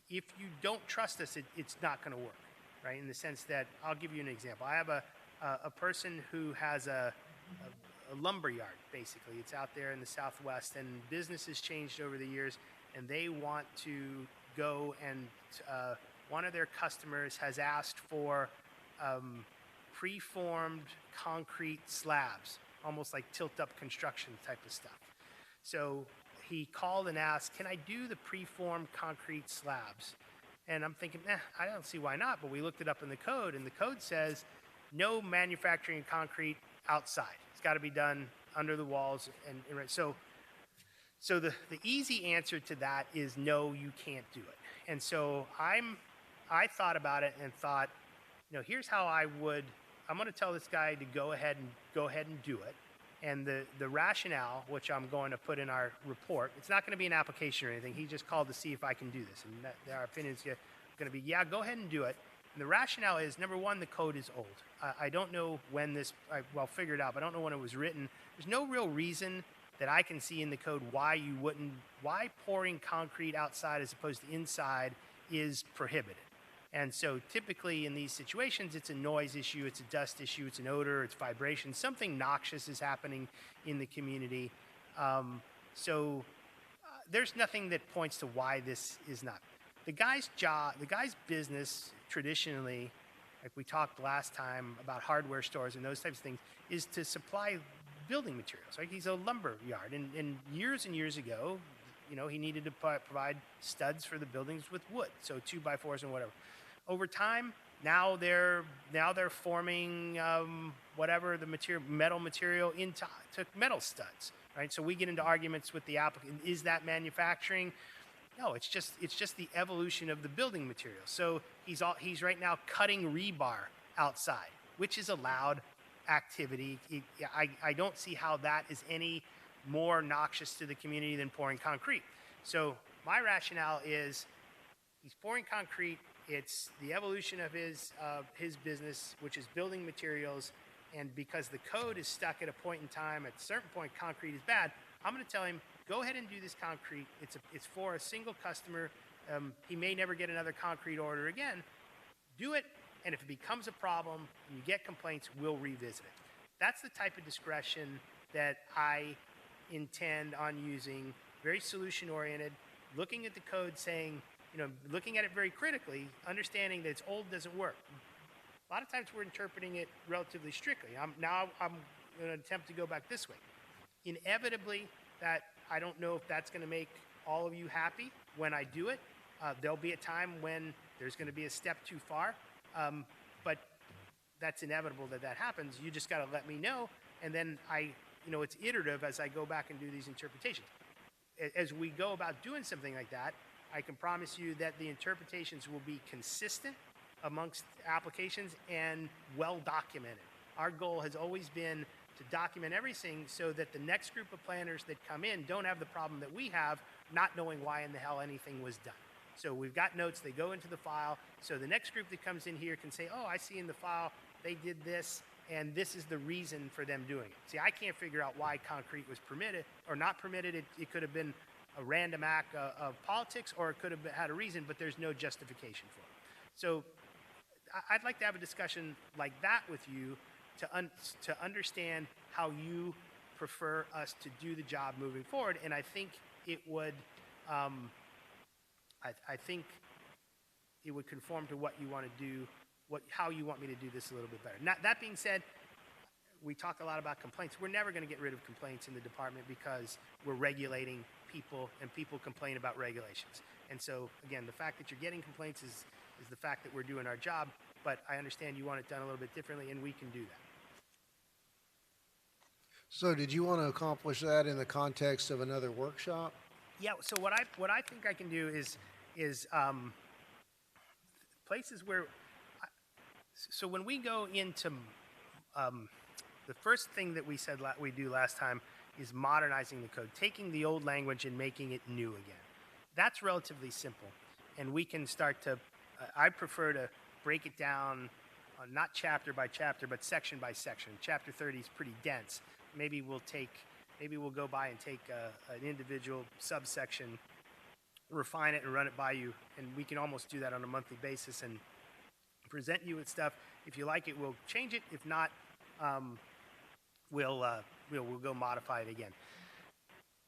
if you don't trust us, it's not going to work, right? In the sense that, I'll give you an example. I have a person who has a lumber yard, basically. It's out there in the Southwest, and business has changed over the years, and they want to go and one of their customers has asked for preformed concrete slabs, almost like tilt-up construction type of stuff. So he called and asked, can I do the preformed concrete slabs? And I'm thinking, I don't see why not, but we looked it up in the code, and the code says no manufacturing concrete outside. It's got to be done under the walls. So the easy answer to that is no, you can't do it. And so I thought about it and thought, here's how I'm going to tell this guy to go ahead and do it. And the rationale, which I'm going to put in our report, it's not going to be an application or anything. He just called to see if I can do this. And our opinion is going to be, yeah, go ahead and do it. And the rationale is, number one, the code is old. I don't know when I'll figure it out, but I don't know when it was written. There's no real reason that I can see in the code why pouring concrete outside as opposed to inside is prohibited. And so typically in these situations, it's a noise issue, it's a dust issue, it's an odor, it's vibration, something noxious is happening in the community. There's nothing that points to why this is not. The guy's business traditionally, like we talked last time about hardware stores and those types of things, is to supply building materials. Right? He's a lumber yard, and years ago, he needed to provide studs for the buildings with wood, so 2x4s and whatever. Over time, now they're forming whatever the metal material into metal studs, right? So we get into arguments with the applicant. Is that manufacturing? No, it's just the evolution of the building material. So he's right now cutting rebar outside, which is allowed activity. I don't see how that is any more noxious to the community than pouring concrete. So my rationale is he's pouring concrete. It's the evolution of his business, which is building materials. And because the code is stuck at a point in time, at a certain point, concrete is bad, I'm going to tell him, go ahead and do this concrete. It's for a single customer. He may never get another concrete order again. Do it, and if it becomes a problem and you get complaints, we'll revisit it. That's the type of discretion that I intend on using, very solution-oriented, looking at the code saying, looking at it very critically, understanding that it's old doesn't work. A lot of times we're interpreting it relatively strictly. I'm going to attempt to go back this way. Inevitably, that I don't know if that's going to make all of you happy when I do it. There'll be a time when there's going to be a step too far, but that's inevitable that happens. You just got to let me know, and then it's iterative as I go back and do these interpretations. As we go about doing something like that, I can promise you that the interpretations will be consistent amongst applications and well documented. Our goal has always been to document everything so that the next group of planners that come in don't have the problem that we have, not knowing why in the hell anything was done. So we've got notes, they go into the file, so the next group that comes in here can say, oh, I see in the file they did this, and this is the reason for them doing it. See, I can't figure out why concrete was permitted or not permitted. It could have been a random act of politics, or it could have had a reason, but there's no justification for it. So I'd like to have a discussion like that with you to understand how you prefer us to do the job moving forward, and I think it would conform to what you want to do, how you want me to do this a little bit better. Now, that being said, we talk a lot about complaints. We're never going to get rid of complaints in the department because we're regulating people and people complain about regulations. And so, again, the fact that you're getting complaints is the fact that we're doing our job, but I understand you want it done a little bit differently, and we can do that. So did you want to accomplish that in the context of another workshop? Yeah, so what I think I can do is places where, so when we go into, the first thing that we said we do last time is modernizing the code, taking the old language and making it new again. That's relatively simple, and we can start to, I prefer to break it down, not chapter by chapter, but section by section. Chapter 30 is pretty dense. Maybe we'll go by and take an individual subsection, refine it, and run it by you, and we can almost do that on a monthly basis and present you with stuff. If you like it, we'll change it. If not, we'll go modify it again.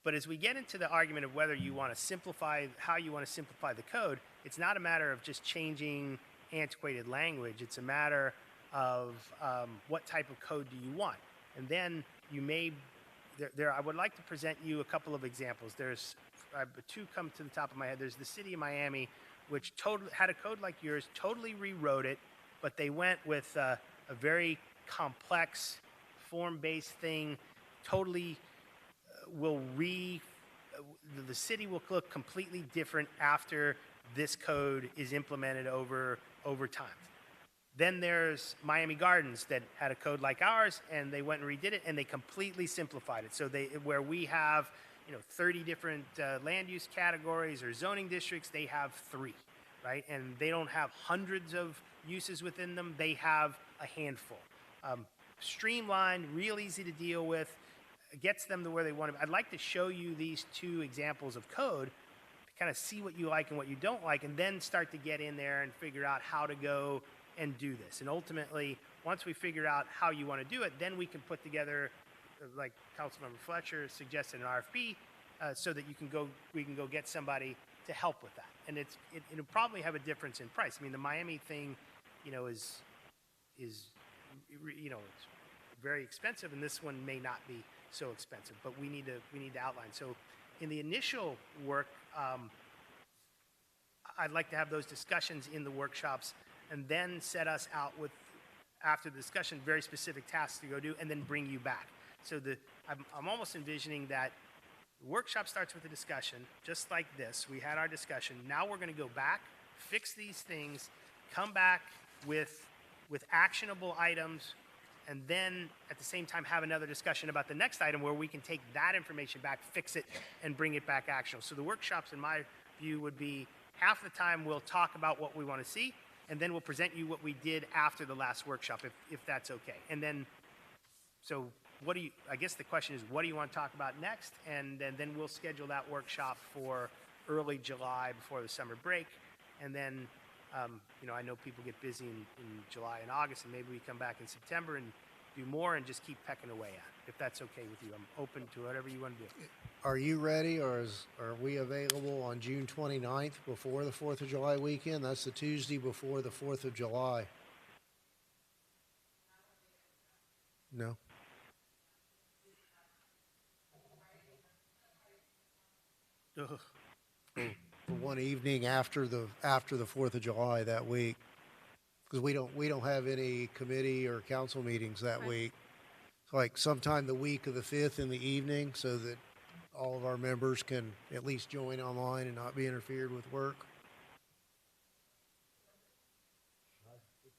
But as we get into the argument of whether you want to simplify, how you want to simplify the code, it's not a matter of just changing antiquated language. It's a matter of what type of code do you want. And then you may, I would like to present you a couple of examples. There's two come to the top of my head. There's the city of Miami, which totally had a code like yours, totally rewrote it, but they went with a very complex form-based thing, totally the city will look completely different after this code is implemented over time. Then there's Miami Gardens that had a code like ours, and they went and redid it, and they completely simplified it. So where we have 30 different land use categories or zoning districts, they have 3, right? And they don't have hundreds of uses within them. They have a handful. Streamlined, real easy to deal with, gets them to where they want to be. I'd like to show you these 2 examples of code to kind of see what you like and what you don't like, and then start to get in there and figure out how to go and do this. And ultimately, once we figure out how you want to do it, then we can put together, like Councilmember Fletcher suggested, an RFP so that we can go get somebody to help with that. And it'll probably have a difference in price. I mean, the Miami thing, is it's very expensive, and this one may not be so expensive, but we need to outline. So in the initial work, I'd like to have those discussions in the workshops and then set us out with, after the discussion, very specific tasks to go do, and then bring you back. So I'm almost envisioning that the workshop starts with a discussion, just like this. We had our discussion. Now we're going to go back, fix these things, come back with actionable items, and then at the same time have another discussion about the next item where we can take that information back, fix it, and bring it back actionable. So the workshops, in my view, would be half the time we'll talk about what we want to see, and then we'll present you what we did after the last workshop, if that's okay. And then, so I guess the question is, what do you want to talk about next? And then we'll schedule that workshop for early July before the summer break. And then, I know people get busy in July and August, and maybe we come back in September and do more and just keep pecking away at it, if that's okay with you. I'm open to whatever you want to do. Are you ready, or are we available on June 29th before the 4th of July weekend? That's the Tuesday before the 4th of July. No? Ugh. For one evening after the 4th of July that week, because we don't have any committee or council meetings that week. So like sometime the week of the 5th in the evening, so that all of our members can at least join online and not be interfered with work.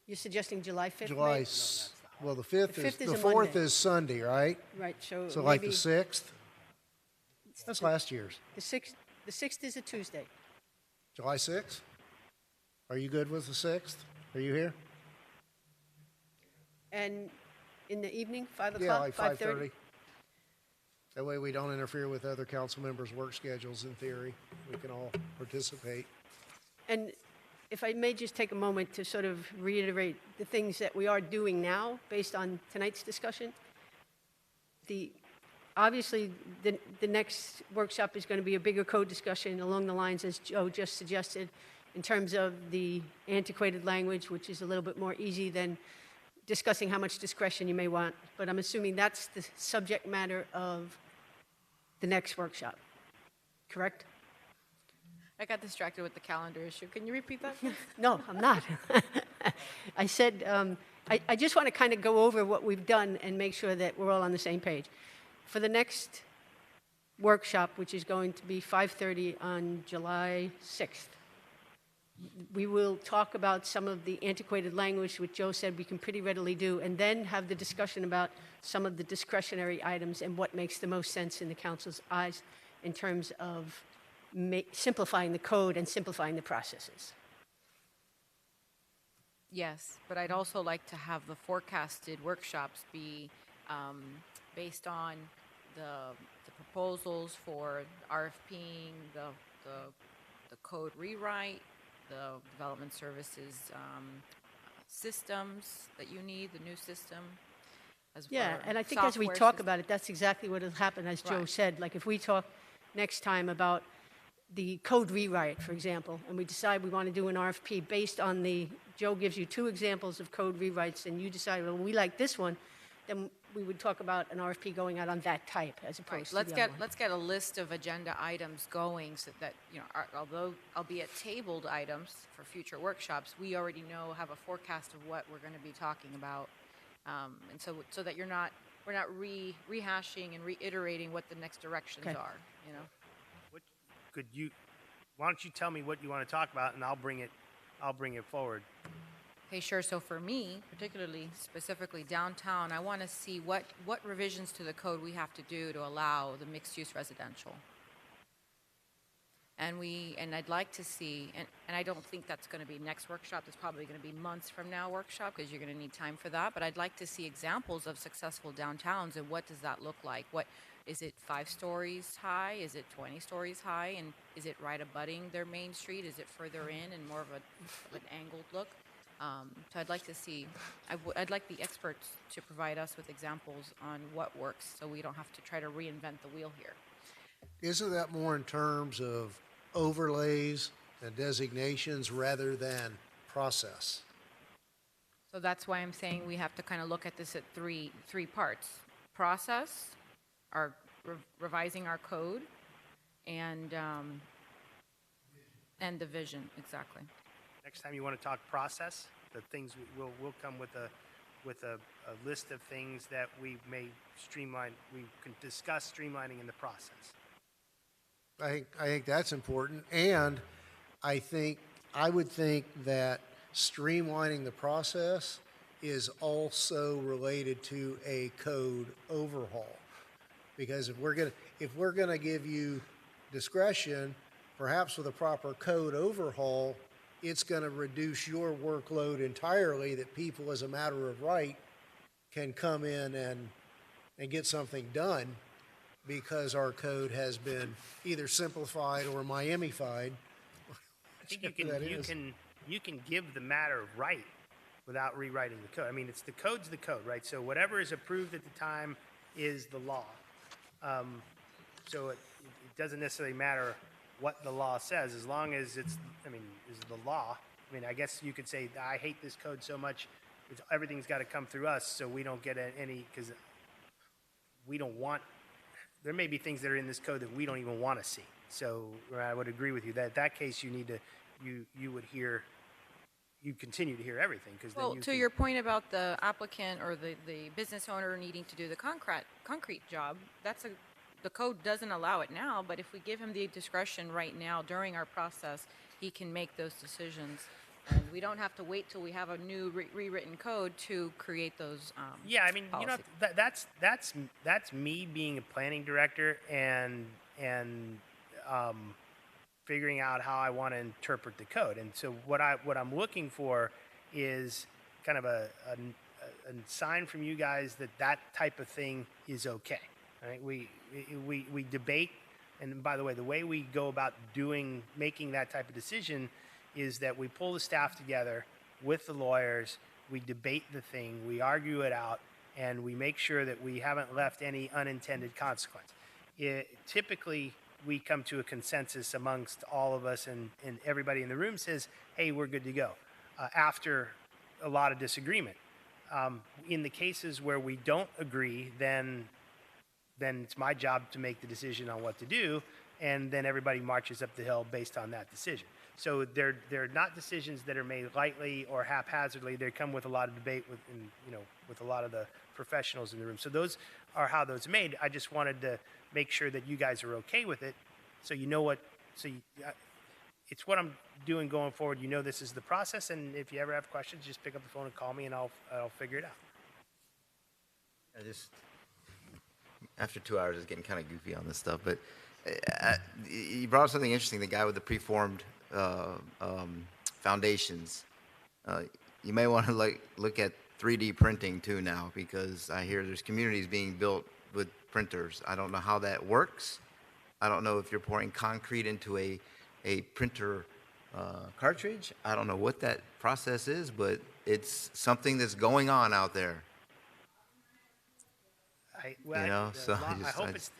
You're suggesting July 5th? July, maybe? well, the 5th The 5th is, is the a 4th Monday. is Sunday, right? Right, so So like the maybe 6th? That's last year's. the 6th is a Tuesday. July 6th? Are you good with the 6th? Are you here? And in the evening, 5 o'clock? Yeah, like 5:30? 5:30. That way we don't interfere with other council members' work schedules in theory. We can all participate. And if I may just take a moment to sort of reiterate the things that we are doing now based on tonight's discussion. Obviously, the next workshop is going to be a bigger code discussion along the lines, as Joe just suggested, in terms of the antiquated language, which is a little bit more easy than discussing how much discretion you may want. But I'm assuming that's the subject matter of the next workshop, correct? I got distracted with the calendar issue. Can you repeat that? No, I'm not. I said, I just want to kind of go over what we've done and make sure that we're all on the same page. For the next workshop, which is going to be 5:30 on July 6th, we will talk about some of the antiquated language, which Joe said we can pretty readily do, and then have the discussion about some of the discretionary items and what makes the most sense in the council's eyes in terms of simplifying the code and simplifying the processes. Yes, but I'd also like to have the forecasted workshops be based on the proposals for RFPing, the code rewrite, the development services systems that you need, the new system. Yeah, and I think as we talk about it, that's exactly what will happen, as Joe Right. said. Like if we talk next time about the code rewrite, for example, and we decide we want to do an RFP based on the Joe gives you 2 examples of code rewrites, and you decide, well, we like this one, then we would talk about an RFP going out on that type as opposed to the other one. Let's get a list of agenda items going so that, although albeit tabled items for future workshops, we already have a forecast of what we're going to be talking about. And so that we're not rehashing and reiterating what the next directions Okay. are, Why don't you tell me what you want to talk about, and I'll bring it forward. Okay, sure. So for me, particularly, specifically downtown, I want to see what revisions to the code we have to do to allow the mixed-use residential. And I'd like to see, and I don't think that's going to be next workshop. It's probably going to be months from now workshop because you're going to need time for that. But I'd like to see examples of successful downtowns and what does that look like? What is it 5 stories high? Is it 20 stories high? And is it right abutting their main street? Is it further in and more of an angled look? So I'd like to see, I'd like the experts to provide us with examples on what works so we don't have to try to reinvent the wheel here. Isn't that more in terms of overlays and designations rather than process? So that's why I'm saying we have to kind of look at this at three parts. Process, our revising our code, and the vision, exactly. Next time you want to talk process, the things we'll come with a list of things that we may streamline. We can discuss streamlining in the process. I think that's important, and I would think that streamlining the process is also related to a code overhaul. Because if we're gonna give you discretion, perhaps with a proper code overhaul, it's gonna reduce your workload entirely, that people as a matter of right can come in and get something done because our code has been either simplified or Miami-fied. I think you can give the matter of right without rewriting the code. I mean, the code's the code, right? So whatever is approved at the time is the law. So it doesn't necessarily matter what the law says, as long as is the law. I mean, I guess you could say, I hate this code so much, everything's got to come through us, so we don't get any, because we don't want, there may be things that are in this code that we don't even want to see. So I would agree with you that in that case you continue to hear everything, because Well, to your point about the applicant or the business owner needing to do the concrete job, the code doesn't allow it now, but if we give him the discretion right now during our process, he can make those decisions. And we don't have to wait till we have a new rewritten code to create those Yeah, I mean, policies. that's me being a planning director and figuring out how I want to interpret the code. And so what I'm looking for is kind of a sign from you guys that type of thing is okay. Right? We debate, and by the way, the way we go about making that type of decision is that we pull the staff together with the lawyers, we debate the thing, we argue it out, and we make sure that we haven't left any unintended consequence. Typically, we come to a consensus amongst all of us, and everybody in the room says, hey, we're good to go, after a lot of disagreement. In the cases where we don't agree, then it's my job to make the decision on what to do, and then everybody marches up the hill based on that decision. So they're not decisions that are made lightly or haphazardly. They come with a lot of debate with a lot of the professionals in the room. So those are how those are made. I just wanted to make sure that you guys are okay with it, so you know what. It's what I'm doing going forward. You know this is the process, and if you ever have questions, just pick up the phone and call me, and I'll figure it out. After 2 hours, it's getting kind of goofy on this stuff, but you brought up something interesting, the guy with the preformed foundations. You may want to look at 3D printing too now, because I hear there's communities being built with printers. I don't know how that works. I don't know if you're pouring concrete into a printer cartridge. I don't know what that process is, but it's something that's going on out there. I hope it's.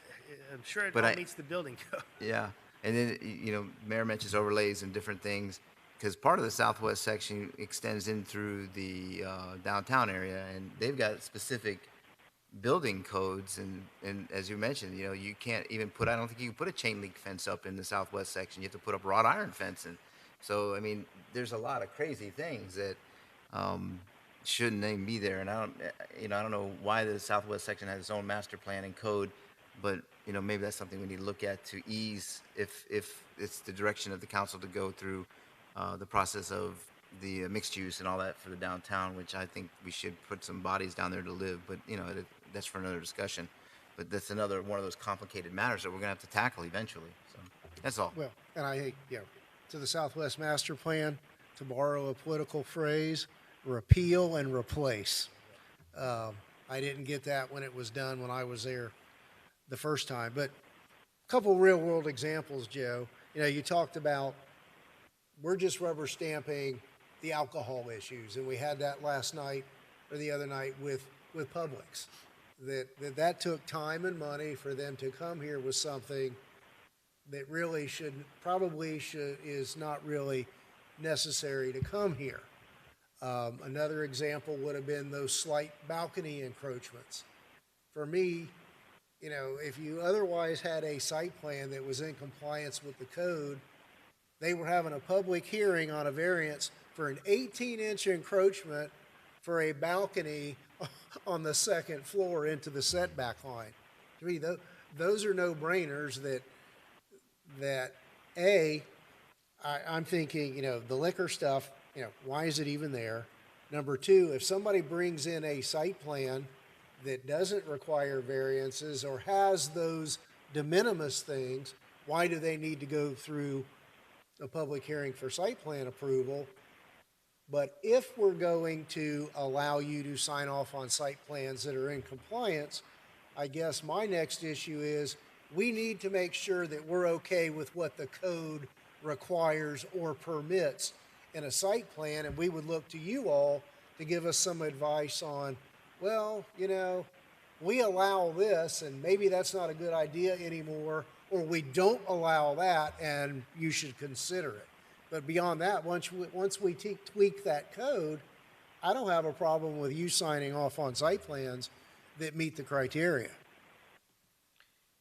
I'm sure it all meets the building code. Yeah, and then Mayor mentions overlays and different things. because part of the southwest section extends in through the downtown area, and they've got specific building codes, and as you mentioned, you know, you can't even put, I don't think you can put a chain link fence up in the southwest section. You have to put up wrought iron fencing. So, I mean, there's a lot of crazy things that shouldn't even be there. And I don't know why the southwest section has its own master plan and code, but, you know, maybe that's something we need to look at to ease if it's the direction of the council to go through the process of the mixed use and all that for the downtown, which I think we should put some bodies down there to live. But, you know, that's for another discussion. But that's another one of those complicated matters that we're going to have to tackle eventually. So that's all. Well, and I hate, to the Southwest Master Plan, to borrow a political phrase, repeal and replace. I didn't get that when it was done when I was there the first time. But a couple real world examples, Joe. You know, you talked about we're just rubber stamping the alcohol issues, and we had that last night or the other night with Publix. That took time and money for them to come here with something that really is not really necessary to come here. Another example would have been those slight balcony encroachments. For me, you know, if you otherwise had a site plan that was in compliance with the code, they were having a public hearing on a variance for an 18-inch encroachment for a balcony on the second floor into the setback line. To me, those are no-brainers that I'm thinking, you know, the liquor stuff, you know, why is it even there? Number two, if somebody brings in a site plan that doesn't require variances or has those de minimis things, why do they need to go through a public hearing for site plan approval? But if we're going to allow you to sign off on site plans that are in compliance, I guess my next issue is we need to make sure that we're okay with what the code requires or permits in a site plan, and we would look to you all to give us some advice on, well, you know, we allow this and maybe that's not a good idea anymore, or we don't allow that and you should consider it. But beyond that, once we tweak that code, I don't have a problem with you signing off on site plans that meet the criteria.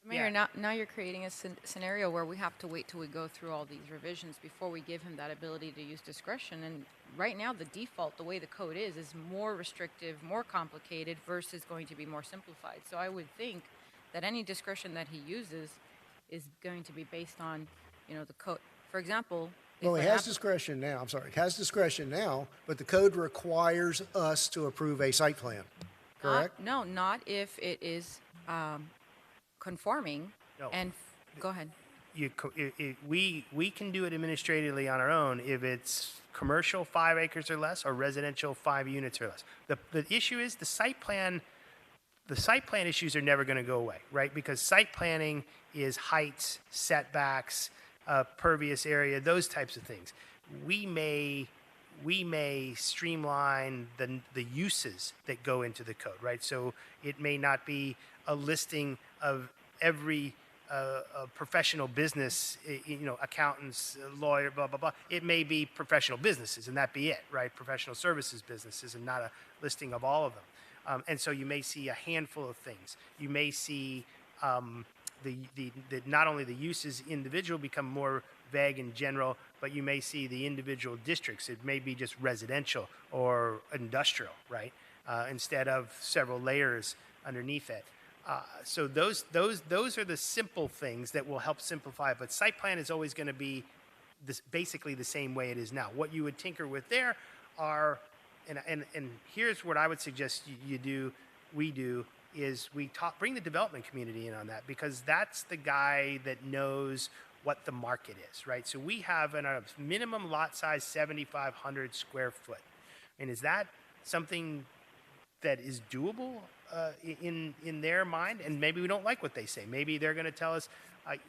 Mayor, now you're creating a scenario where we have to wait till we go through all these revisions before we give him that ability to use discretion. And right now, the default, the way the code is more restrictive, more complicated versus going to be more simplified. So I would think that any discretion that he uses is going to be based on, you know, the code. For example, well, he has discretion now. He has discretion now, but the code requires us to approve a site plan, correct? No, not if it is conforming. No. And go ahead. We can do it administratively on our own if it's commercial 5 acres or less or residential 5 units or less. The issue is the site plan issues are never going to go away, right? Because site planning is heights, setbacks, pervious area, those types of things. We may streamline the uses that go into the code, right? So it may not be a listing of every professional business, you know, accountants, lawyer, blah, blah, blah. It may be professional businesses, and that be it, right? Professional services businesses, and not a listing of all of them. And so you may see a handful of things. You may see not only the uses individual become more vague and general, but you may see the individual districts. It may be just residential or industrial, right? Instead of several layers underneath it. So those are the simple things that will help simplify it. But site plan is always going to be basically the same way it is now. What you would tinker with there are, and here's what I would suggest we do, is bring the development community in on that, because that's the guy that knows what the market is, right? So we have a minimum lot size 7,500 square foot. And is that something that is doable in their mind? And maybe we don't like what they say. Maybe they're going to tell us,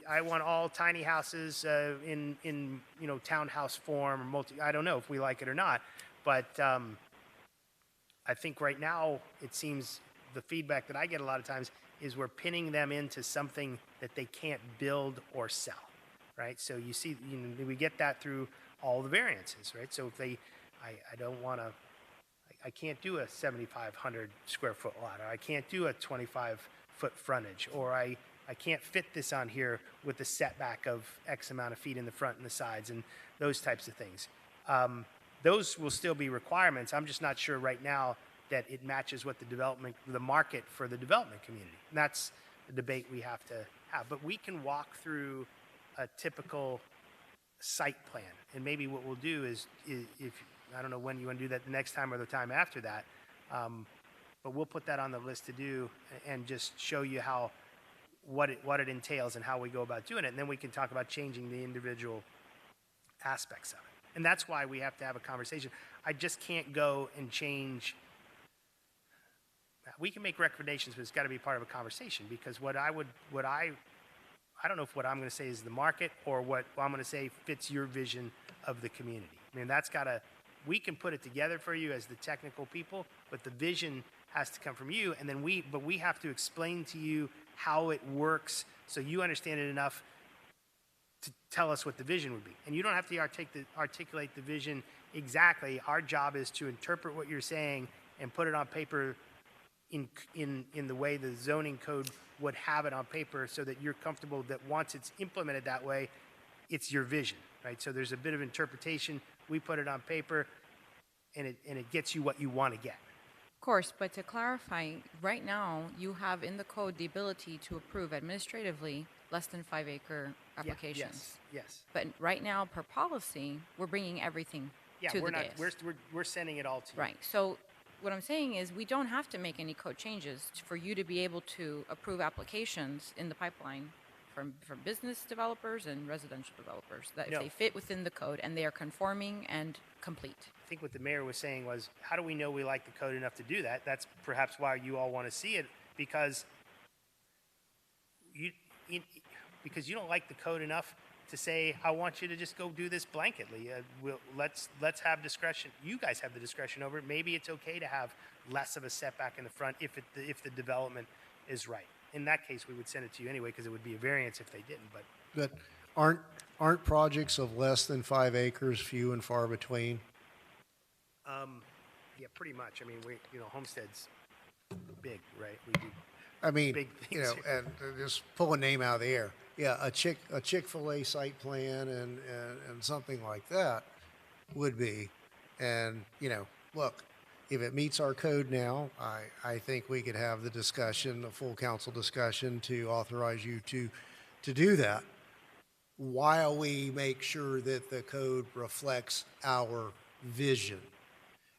I want all tiny houses in you know, townhouse form or multi. I don't know if we like it or not, but I think right now it seems the feedback that I get a lot of times is we're pinning them into something that they can't build or sell, right? So you see, we get that through all the variances, right? So if they, I don't want to, I can't do a 7,500 square foot lot, or I can't do a 25-foot frontage, or I can't fit this on here with the setback of X amount of feet in the front and the sides and those types of things. Those will still be requirements. I'm just not sure right now that it matches what the market for the development community. And that's the debate we have to have. But we can walk through a typical site plan. And maybe what we'll do is if, I don't know when you want to do that, the next time or the time after that, but we'll put that on the list to do and just show you how, what it entails and how we go about doing it. And then we can talk about changing the individual aspects of it. And that's why we have to have a conversation. I just can't go and change. We can make recommendations, but it's got to be part of a conversation, because I don't know if what I'm going to say is the market or what I'm going to say fits your vision of the community. I mean, we can put it together for you as the technical people, but the vision has to come from you. And then we have to explain to you how it works so you understand it enough to tell us what the vision would be. And you don't have to articulate the vision exactly. Our job is to interpret what you're saying and put it on paper in the way the zoning code would have it on paper, so that you're comfortable that once it's implemented that way, it's your vision, right? So there's a bit of interpretation. We put it on paper, and it gets you what you want to get. Of course, but to clarify, right now, you have in the code the ability to approve administratively less than 5-acre applications. Yes. But right now, per policy, we're bringing everything to the dais. We're sending it all to you. Right. So what I'm saying is we don't have to make any code changes for you to be able to approve applications in the pipeline from business developers and residential developers that if No. they fit within the code and they are conforming and complete. I think what the mayor was saying was, how do we know we like the code enough to do that? That's perhaps why you all want to see it, because you don't like the code enough to say, I want you to just go do this blanketly. Let's have discretion. You guys have the discretion over it. Maybe it's okay to have less of a setback in the front if the development is right. In that case, we would send it to you anyway, because it would be a variance if they didn't. But Aren't projects of less than 5 acres few and far between? yeah, pretty much. I mean, Homestead's big, right? We do. I mean, Big you things know, here. and just pull a name out of the air. Yeah, a Chick-fil-A site plan and something like that would be. And, look, if it meets our code now, I think we could have the discussion, a full council discussion to authorize you to do that, while we make sure that the code reflects our vision.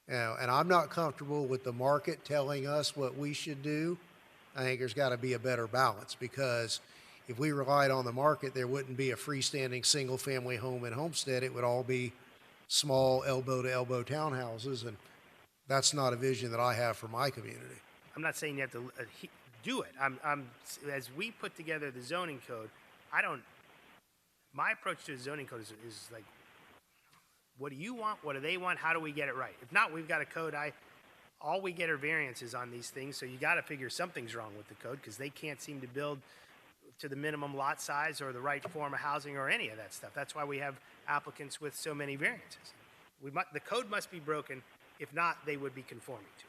And I'm not comfortable with the market telling us what we should do. I think there's got to be a better balance, because if we relied on the market, there wouldn't be a freestanding single-family home in Homestead. It would all be small elbow-to-elbow townhouses, and that's not a vision that I have for my community. I'm not saying you have to do it. As we put together the zoning code, my approach to the zoning code is like, what do you want? What do they want? How do we get it right? If not, we've got a code. All we get are variances on these things, so you got to figure something's wrong with the code, because they can't seem to build to the minimum lot size or the right form of housing or any of that stuff. That's why we have applicants with so many variances. The code must be broken. If not, they would be conforming to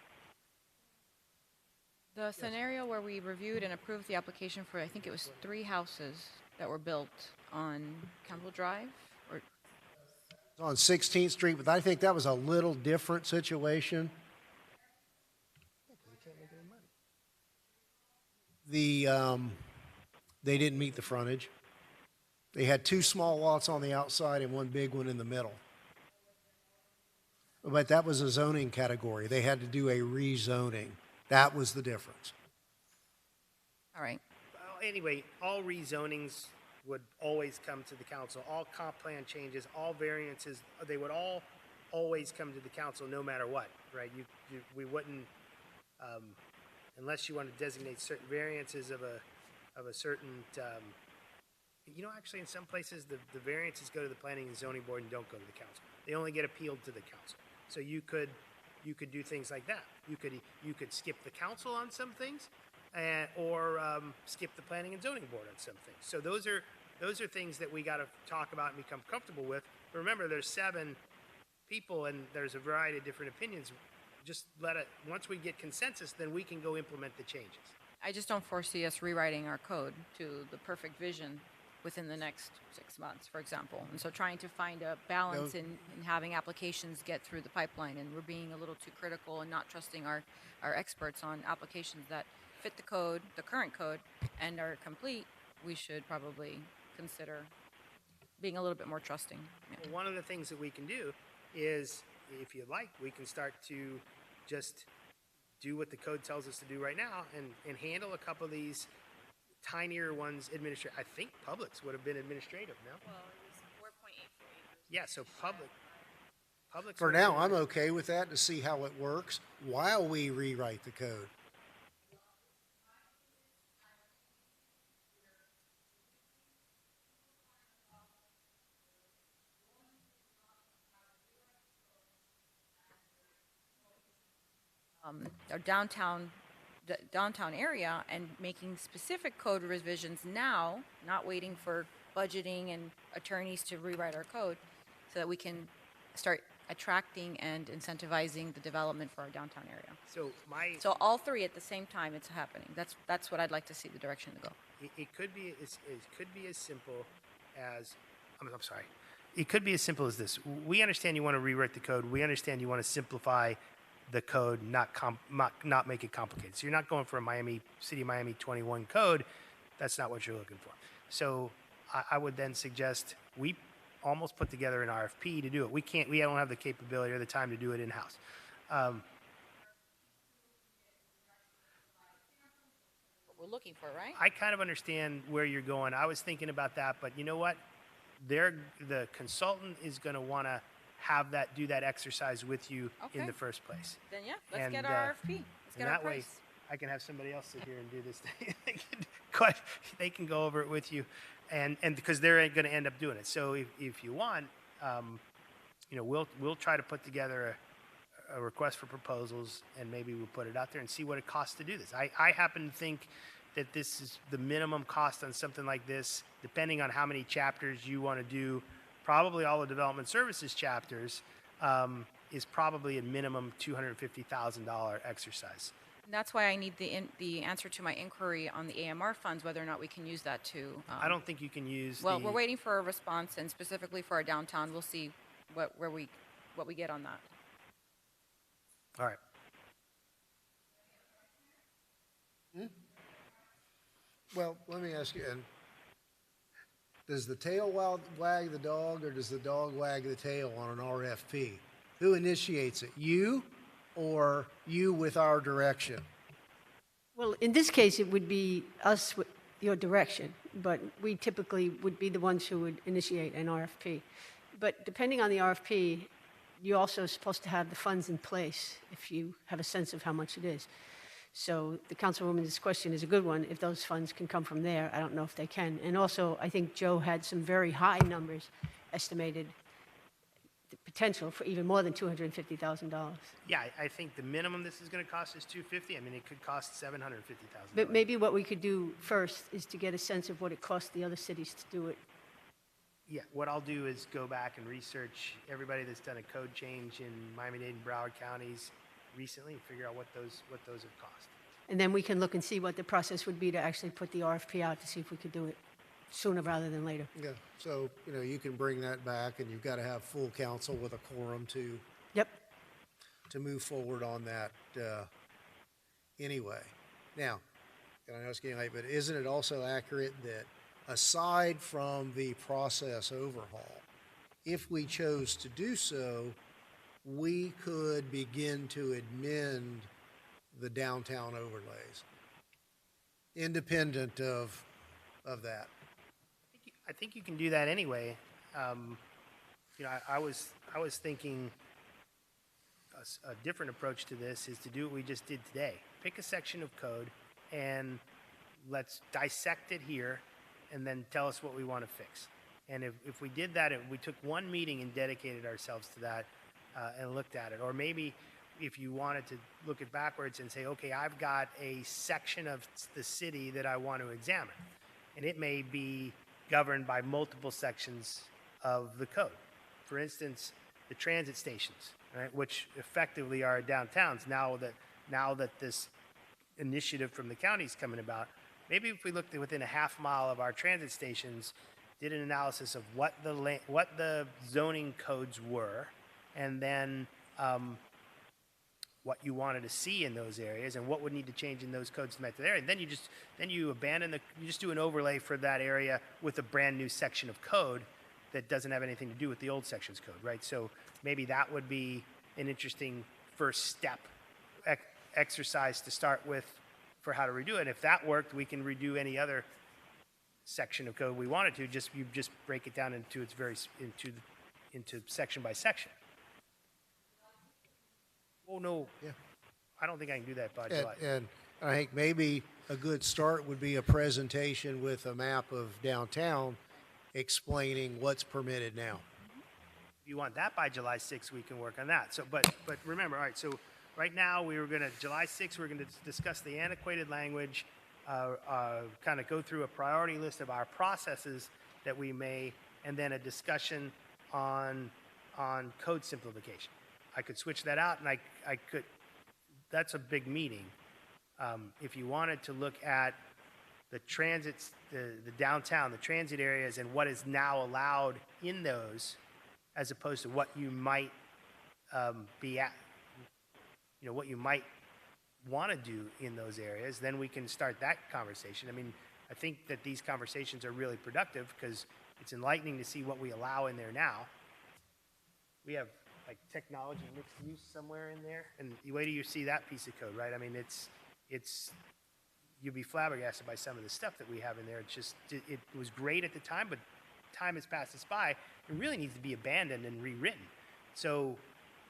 it. The scenario where we reviewed and approved the application for, I think it was 3 houses that were built on Campbell Drive, or On 16th Street, but I think that was a little different situation. They didn't meet the frontage. They had 2 small lots on the outside and 1 big one in the middle. But that was a zoning category. They had to do a rezoning. That was the difference. all right. Well, anyway, all rezonings would always come to the council. All comp plan changes, all variances, they would all always come to the council no matter what, right? We wouldn't, unless you want to designate certain variances of a certain, actually in some places, the variances go to the planning and zoning board and don't go to the council. They only get appealed to the council. So you could do things like that. You could skip the council on some things, or skip the planning and zoning board on some things. So those are things that we got to talk about and become comfortable with. But remember, there's 7 people and there's a variety of different opinions. Just once we get consensus, then we can go implement the changes. I just don't foresee us rewriting our code to the perfect vision within the next 6 months, for example. And so trying to find a balance in having applications get through the pipeline, and we're being a little too critical and not trusting our experts on applications that fit the code, the current code, and are complete, we should probably consider being a little bit more trusting. Yeah. Well, one of the things that we can do is, if you'd like, we can start to just do what the code tells us to do right now and handle a couple of these tinier ones administrative. I think Publix would have been administrative, no? Well, it was 4.84 acres. Yeah, so Publix. For now, I'm okay with that to see how it works while we rewrite the code. Our downtown area and making specific code revisions now, not waiting for budgeting and attorneys to rewrite our code, so that we can start attracting and incentivizing the development for our downtown area. So all 3 at the same time, it's happening. That's what I'd like to see the direction to go. It could be as simple as I'm sorry. It could be as simple as this. We understand you want to rewrite the code. We understand you want to simplify the code, not make it complicated. So you're not going for a City of Miami 21 code. That's not what you're looking for. So I would then suggest we almost put together an RFP to do it. We don't have the capability or the time to do it in-house. What we're looking for, right? I kind of understand where you're going. I was thinking about that, but you know what? The consultant is going to want to do that exercise with you in the first place. Then yeah, let's get our RFP. Let's get our that way, price. I can have somebody else sit here and do this thing. They can go over it with you, and because they're going to end up doing it. So if you want, we'll try to put together a request for proposals, and maybe we'll put it out there and see what it costs to do this. I happen to think that this is the minimum cost on something like this, depending on how many chapters you want to do. Probably all the development services chapters is probably a minimum $250,000 exercise. And that's why I need the answer to my inquiry on the AMR funds, whether or not we can use that to. I don't think you can use. Well, we're waiting for a response, and specifically for our downtown, we'll see what we get on that. All right. Well, let me ask you, and does the tail wag the dog, or does the dog wag the tail on an RFP? Who initiates it, you or you with our direction? Well, in this case, it would be us with your direction, but we typically would be the ones who would initiate an RFP. But depending on the RFP, you're also supposed to have the funds in place if you have a sense of how much it is. So the Councilwoman's question is a good one. If those funds can come from there, I don't know if they can. And also, I think Joe had some very high numbers estimated, the potential for even more than $250,000. Yeah, I think the minimum this is going to cost is $250,000. I mean, it could cost $750,000. But maybe what we could do first is to get a sense of what it costs the other cities to do it. Yeah, what I'll do is go back and research everybody that's done a code change in Miami-Dade and Broward counties recently and figure out what those have cost. And then we can look and see what the process would be to actually put the RFP out to see if we could do it sooner rather than later. Yeah, so, you can bring that back, and you've got to have full council with a quorum to move forward on that anyway. Now, and I know it's getting late, but isn't it also accurate that aside from the process overhaul, if we chose to do so, we could begin to amend the downtown overlays, independent of that? I think you can do that anyway. I was thinking a different approach to this is to do what we just did today. Pick a section of code and let's dissect it here and then tell us what we want to fix. And if we did that, if we took one meeting and dedicated ourselves to that and looked at it, or maybe if you wanted to look it backwards and say, okay, I've got a section of the city that I want to examine, and it may be governed by multiple sections of the code. For instance, the transit stations, right, which effectively are downtowns. Now that this initiative from the county is coming about, maybe if we looked at within a half mile of our transit stations, did an analysis of what the zoning codes were, and then what you wanted to see in those areas and what would need to change in those codes to match that area. And then you just do an overlay for that area with a brand new section of code that doesn't have anything to do with the old section's code, right? So maybe that would be an interesting first step exercise to start with for how to redo it. If that worked, we can redo any other section of code we wanted to. You just break it down into into section by section. Oh, no. Yeah. I don't think I can do that by And, July. and I think maybe a good start would be a presentation with a map of downtown explaining what's permitted now. If you want that by July 6th, we can work on that. So, but remember, all right, so right now, July 6th, we're going to discuss the antiquated language, kind of go through a priority list of our processes that we may, and then a discussion on code simplification. I could switch that out, and I could, that's a big meeting. If you wanted to look at the transits, the downtown, the transit areas, and what is now allowed in those, as opposed to what you might be at, what you might want to do in those areas, then we can start that conversation. I mean, I think that these conversations are really productive because it's enlightening to see what we allow in there now. We have like technology mixed use somewhere in there, and wait till you see that piece of code, right? I mean, it's you'd be flabbergasted by some of the stuff that we have in there. It's just, it was great at the time, but time has passed us by. It really needs to be abandoned and rewritten. So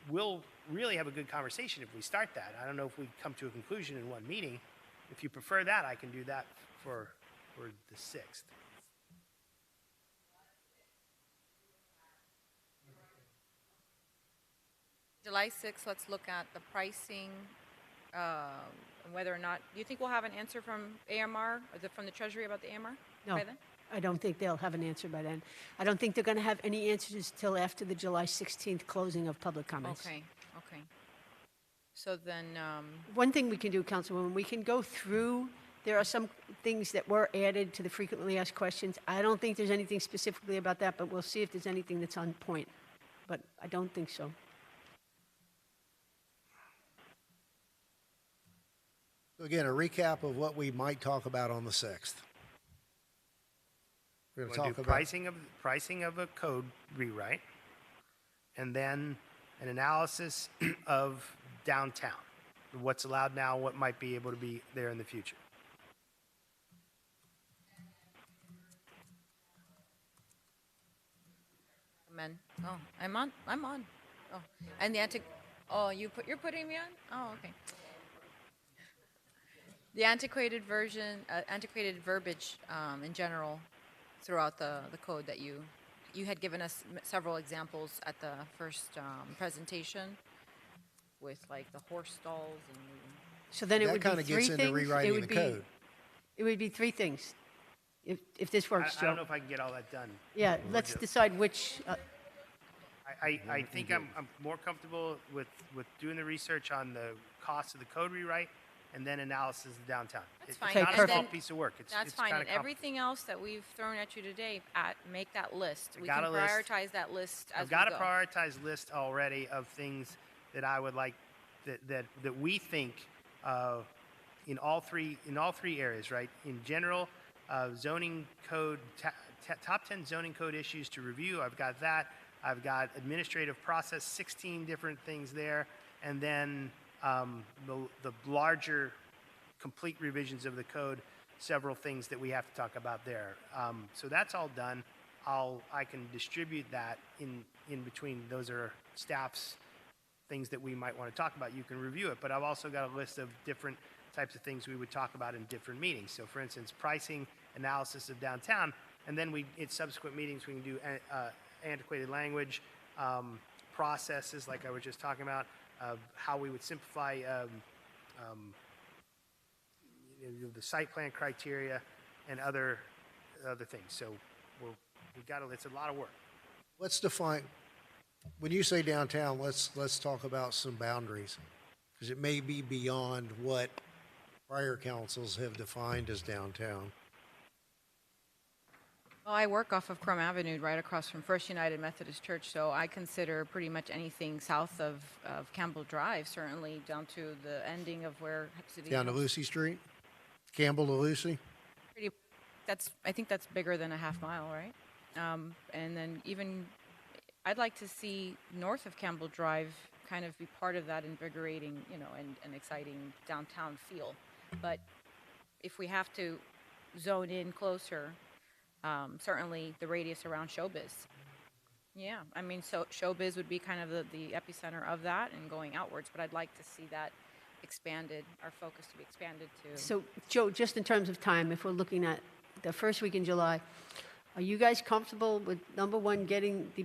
we'll really have a good conversation if we start that. I don't know if we come to a conclusion in one meeting. If you prefer that, I can do that for the 6th. July 6th, let's look at the pricing, and whether or not, do you think we'll have an answer from AMR, from the Treasury about the AMR? No, by then? I don't think they'll have an answer by then. I don't think they're going to have any answers till after the July 16th closing of public comments. Okay. So then, One thing we can do, Councilwoman, we can go through, there are some things that were added to the frequently asked questions. I don't think there's anything specifically about that, but we'll see if there's anything that's on point. But I don't think so. So again, a recap of what we might talk about on the 6th. We're going to We'll talk do about pricing of a code rewrite, and then an analysis of downtown, what's allowed now, what might be able to be there in the future. amen. Oh, I'm on. Oh, and you're putting me on? Oh, okay. The antiquated version, antiquated verbiage in general throughout the code that you had given us several examples at the first presentation with like the horse stalls and So then it that would kind be of three gets things. into rewriting It would the be, code. It would be three things, if this works, I don't Joe. know if I can get all that done. Yeah, let's decide which, I think I'm more comfortable with doing the research on the cost of the code rewrite and then analysis of downtown. That's It's fine. not And a small then- piece of work. that's It's fine. kinda And everything else that we've thrown at you today, make that list. We got can a list. prioritize that list as I've got we a go. prioritized list already of things that I would like that we think in all three areas, right? In general, zoning code top 10 zoning code issues to review. I've got that. I've got administrative process, 16 different things there, and then the larger complete revisions of the code, several things that we have to talk about there. So that's all done. I can distribute that in between. Those are staff's things that we might want to talk about. You can review it, but I've also got a list of different types of things we would talk about in different meetings. So for instance, pricing, analysis of downtown, and then in subsequent meetings we can do antiquated language, processes like I was just talking about, how we would simplify the site plan criteria and other things. So it's a lot of work. Let's define, When you say downtown, let's talk about some boundaries, because it may be beyond what prior councils have defined as downtown. Well, I work off of Crum Avenue right across from First United Methodist Church, so I consider pretty much anything south of Campbell Drive, certainly down to the ending of where City. Down to Lucy Street, Campbell to Lucy. I think that's bigger than a half mile, right? And then even, I'd like to see north of Campbell Drive kind of be part of that invigorating, and exciting downtown feel. But if we have to zone in closer, certainly the radius around Showbiz. Yeah, I mean, so Showbiz would be kind of the epicenter of that and going outwards, but I'd like to see that expanded, our focus to be expanded to. So, Joe, just in terms of time, if we're looking at the first week in July, are you guys comfortable with, number one,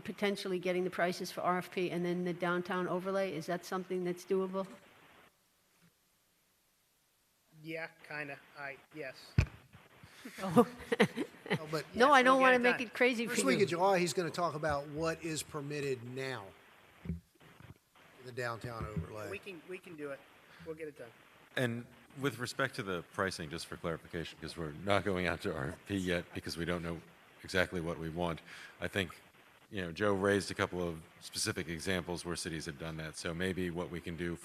potentially getting the prices for RFP and then the downtown overlay? Is that something that's doable? Yeah, kind of. Yes. Oh, but No, I don't we'll want to get it make done. it crazy for first you. week of July, he's going to talk about what is permitted now in the downtown overlay. We can do it. We'll get it done. And with respect to the pricing, just for clarification, because we're not going out to RFP yet because we don't know exactly what we want, I think, Joe raised a couple of specific examples where cities have done that. So maybe what we can do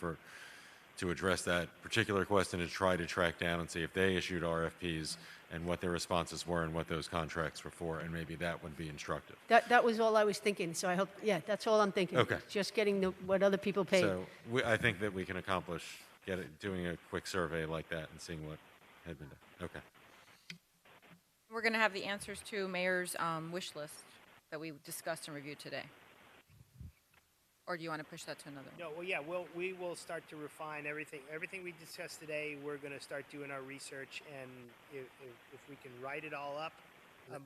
to address that particular question is try to track down and see if they issued RFPs and what their responses were and what those contracts were for, and maybe that would be instructive. That was all I was thinking, so I hope, that's all I'm thinking. Okay. Just getting what other people paid. So I think that we can accomplish doing a quick survey like that and seeing what had been done. Okay. We're going to have the answers to Mayor's wish list that we discussed and reviewed today. Or do you want to push that to another? No, well, yeah, we will start to refine everything. Everything we discussed today, we're going to start doing our research, and if we can write it all up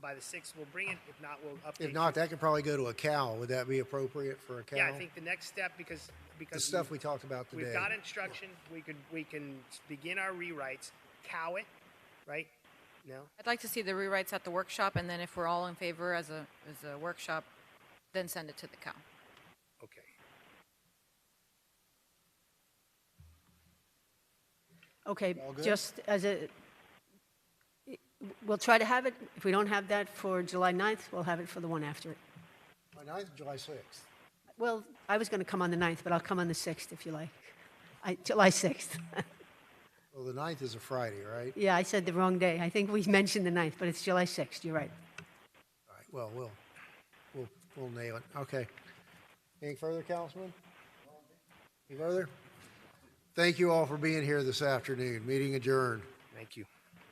by the 6th, we'll bring it. If not, we'll update. If not, that could probably go to a CAL. Would that be appropriate for a CAL? Yeah, I think the next step, because The stuff we talked about today. we've got instruction, we can begin our rewrites, cow it, right? No? I'd like to see the rewrites at the workshop, and then if we're all in favor as a workshop, then send it to the COW. Okay. Okay, All good? just we'll try to have it. If we don't have that for July 9th, we'll have it for the one after it. July 9th, July 6th. Well, I was going to come on the 9th, but I'll come on the 6th if you like. July 6th. Well, the 9th is a Friday, right? Yeah, I said the wrong day. I think we mentioned the 9th, but it's July 6th. You're right. All right, well, we'll nail it. Okay. Anything further, Councilman? Any further? Thank you all for being here this afternoon. Meeting adjourned. Thank you.